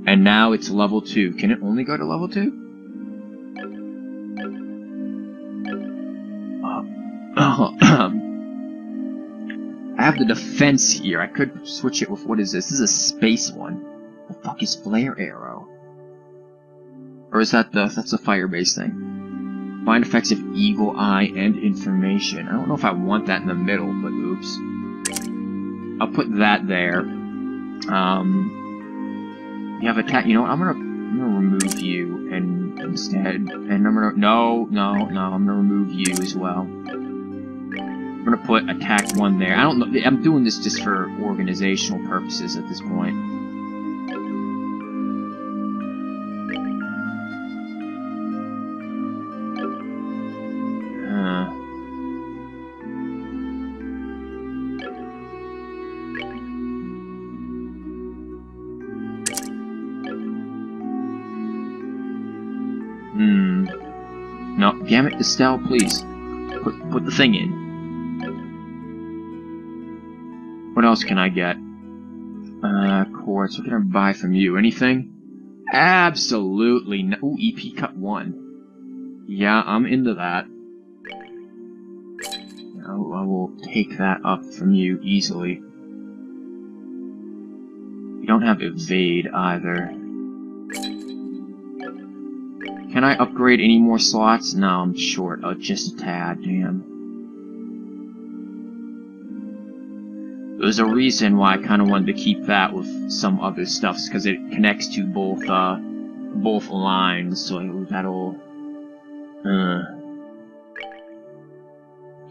And now it's level 2. Can it only go to level 2? I have the defense here. I could switch it with, what is this? This is a space one. The fuck is flare arrow? Or is that that's a fire-based thing? Find effects of Eagle Eye and information. I don't know if I want that in the middle, but oops. I'll put that there. You have attack. You know what? I'm gonna remove you and instead, and I'm gonna I'm gonna remove you as well. I'm gonna put attack 1 there. I don't know. I'm doing this just for organizational purposes at this point. No, damn it, Estelle, please. Put the thing in. What else can I get? Quartz, what can I buy from you? Anything? Absolutely no. Ooh, EP cut 1. Yeah, I'm into that. I will take that up from you easily. You don't have evade either. Can I upgrade any more slots? No, I'm short. Oh, just a tad, damn. There's a reason why I kind of wanted to keep that with some other stuff, because it connects to both lines, so that'll...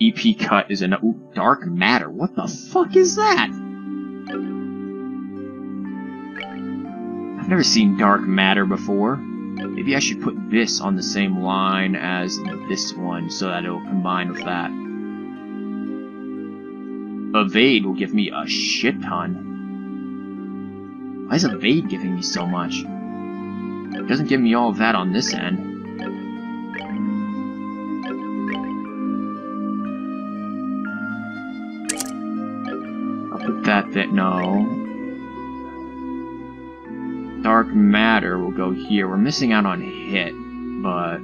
EP cut is enough. Ooh, dark matter. What the fuck is that? I've never seen dark matter before. Maybe I should put this on the same line as this one, so that it'll combine with that. Evade will give me a shit ton. Why is Evade giving me so much? Doesn't give me all of that on this end. I'll put that there. No. Dark matter will go here. We're missing out on hit, but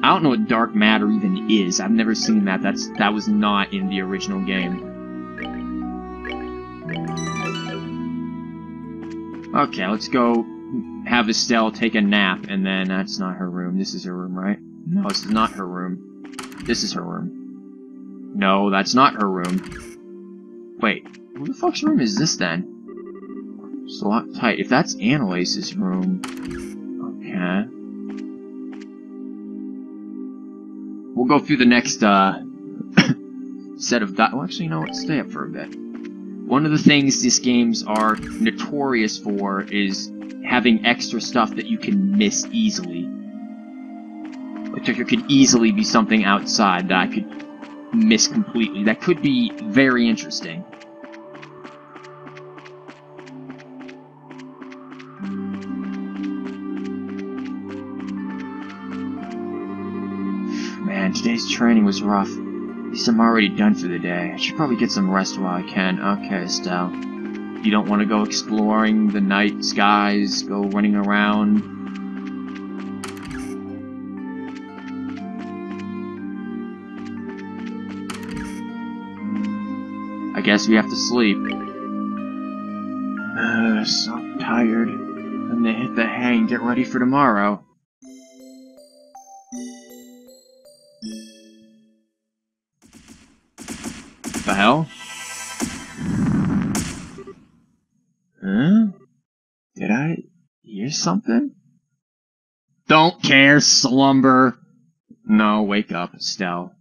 I don't know what dark matter even is. I've never seen that. That was not in the original game. Okay, let's go have Estelle take a nap, and then that's not her room. This is her room, right? No, this is not her room. This is her room. No, that's not her room. Wait, who the fuck's room is this then? It's a lot tight. If that's Annalise's room... Okay. We'll go through the next, set of... Well, actually, you know what? Stay up for a bit. One of the things these games are notorious for is having extra stuff that you can miss easily. Like, there could easily be something outside that I could miss completely. That could be very interesting. Man, today's training was rough. At least I'm already done for the day. I should probably get some rest while I can. Okay, Estelle. You don't want to go exploring the night skies, go running around? I guess we have to sleep. So tired. I'm gonna hit the hay and get ready for tomorrow. The hell? Huh? Did I hear something? Don't care, slumber! No, wake up, Estelle.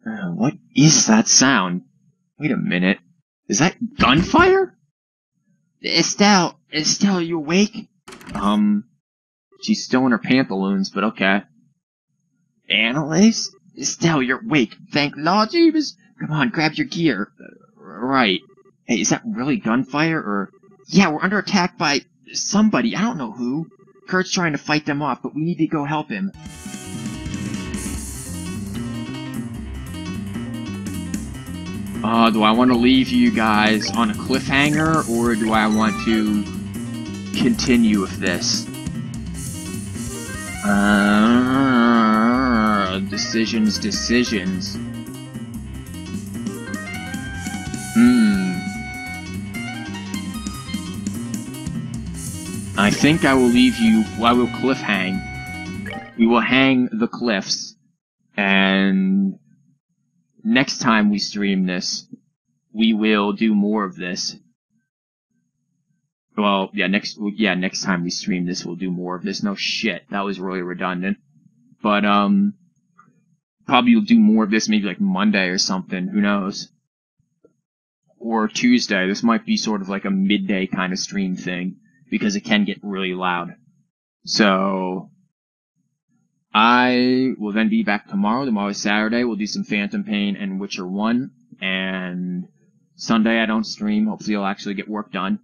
What is that sound? Wait a minute. Is that gunfire? Estelle, you awake? She's still in her pantaloons, but okay. Annalise? Estelle, you're awake. Thank Lord Jeebus. Come on, grab your gear. Right. Hey, is that really gunfire, or... Yeah, we're under attack by somebody. I don't know who. Kurt's trying to fight them off, but we need to go help him. Do I want to leave you guys on a cliffhanger, or do I want to continue with this? Decisions. I think I will leave you... I will cliff hang. We will hang the cliffs, and next time we stream this, we will do more of this. Well, yeah, next time we stream this, we'll do more of this. No shit, that was really redundant. But, probably we'll do more of this maybe like Monday or something, who knows. Or Tuesday, this might be sort of like a midday kind of stream thing, because it can get really loud. So, I will then be back tomorrow. Tomorrow's Saturday, we'll do some Phantom Pain and Witcher 1, and Sunday I don't stream, hopefully I'll actually get work done.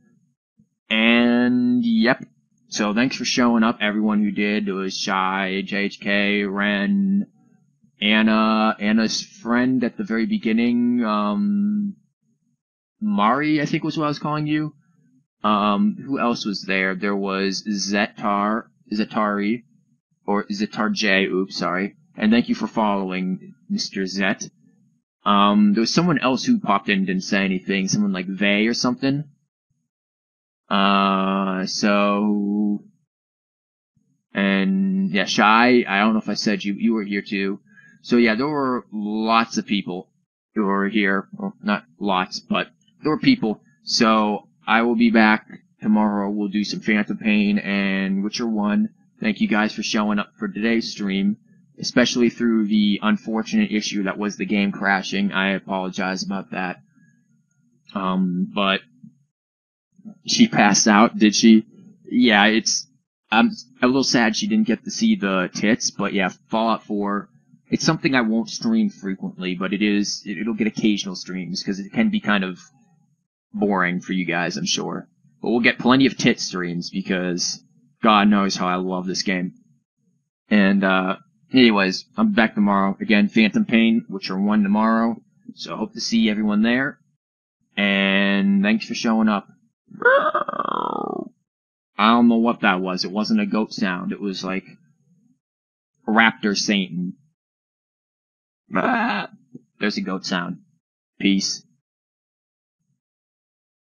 And, yep. So thanks for showing up, everyone who did. It was Shy, JHK, Ren, Anna's friend at the very beginning, Mari, I think was what I was calling you. Who else was there? There was Zetari, or Zetar oops, sorry. And thank you for following, Mr. Zet. There was someone else who popped in and didn't say anything, someone like Vey or something. And yeah, Shy, I don't know if I said you were here too. So yeah, there were lots of people who were here. Well, not lots, but there were people. So I will be back tomorrow. We'll do some Phantom Pain and Witcher 1. Thank you guys for showing up for today's stream, especially through the unfortunate issue that was the game crashing. I apologize about that. But she passed out, did she? Yeah, I'm a little sad she didn't get to see the tits, but yeah, Fallout 4, it's something I won't stream frequently, but it'll get occasional streams, because it can be kind of boring for you guys, I'm sure. But we'll get plenty of tit streams because God knows how I love this game. And, anyways, I'm back tomorrow. Again, Phantom Pain, Witcher 1 tomorrow. So I hope to see everyone there. And thanks for showing up. I don't know what that was. It wasn't a goat sound. It was like Raptor Satan. There's a goat sound. Peace.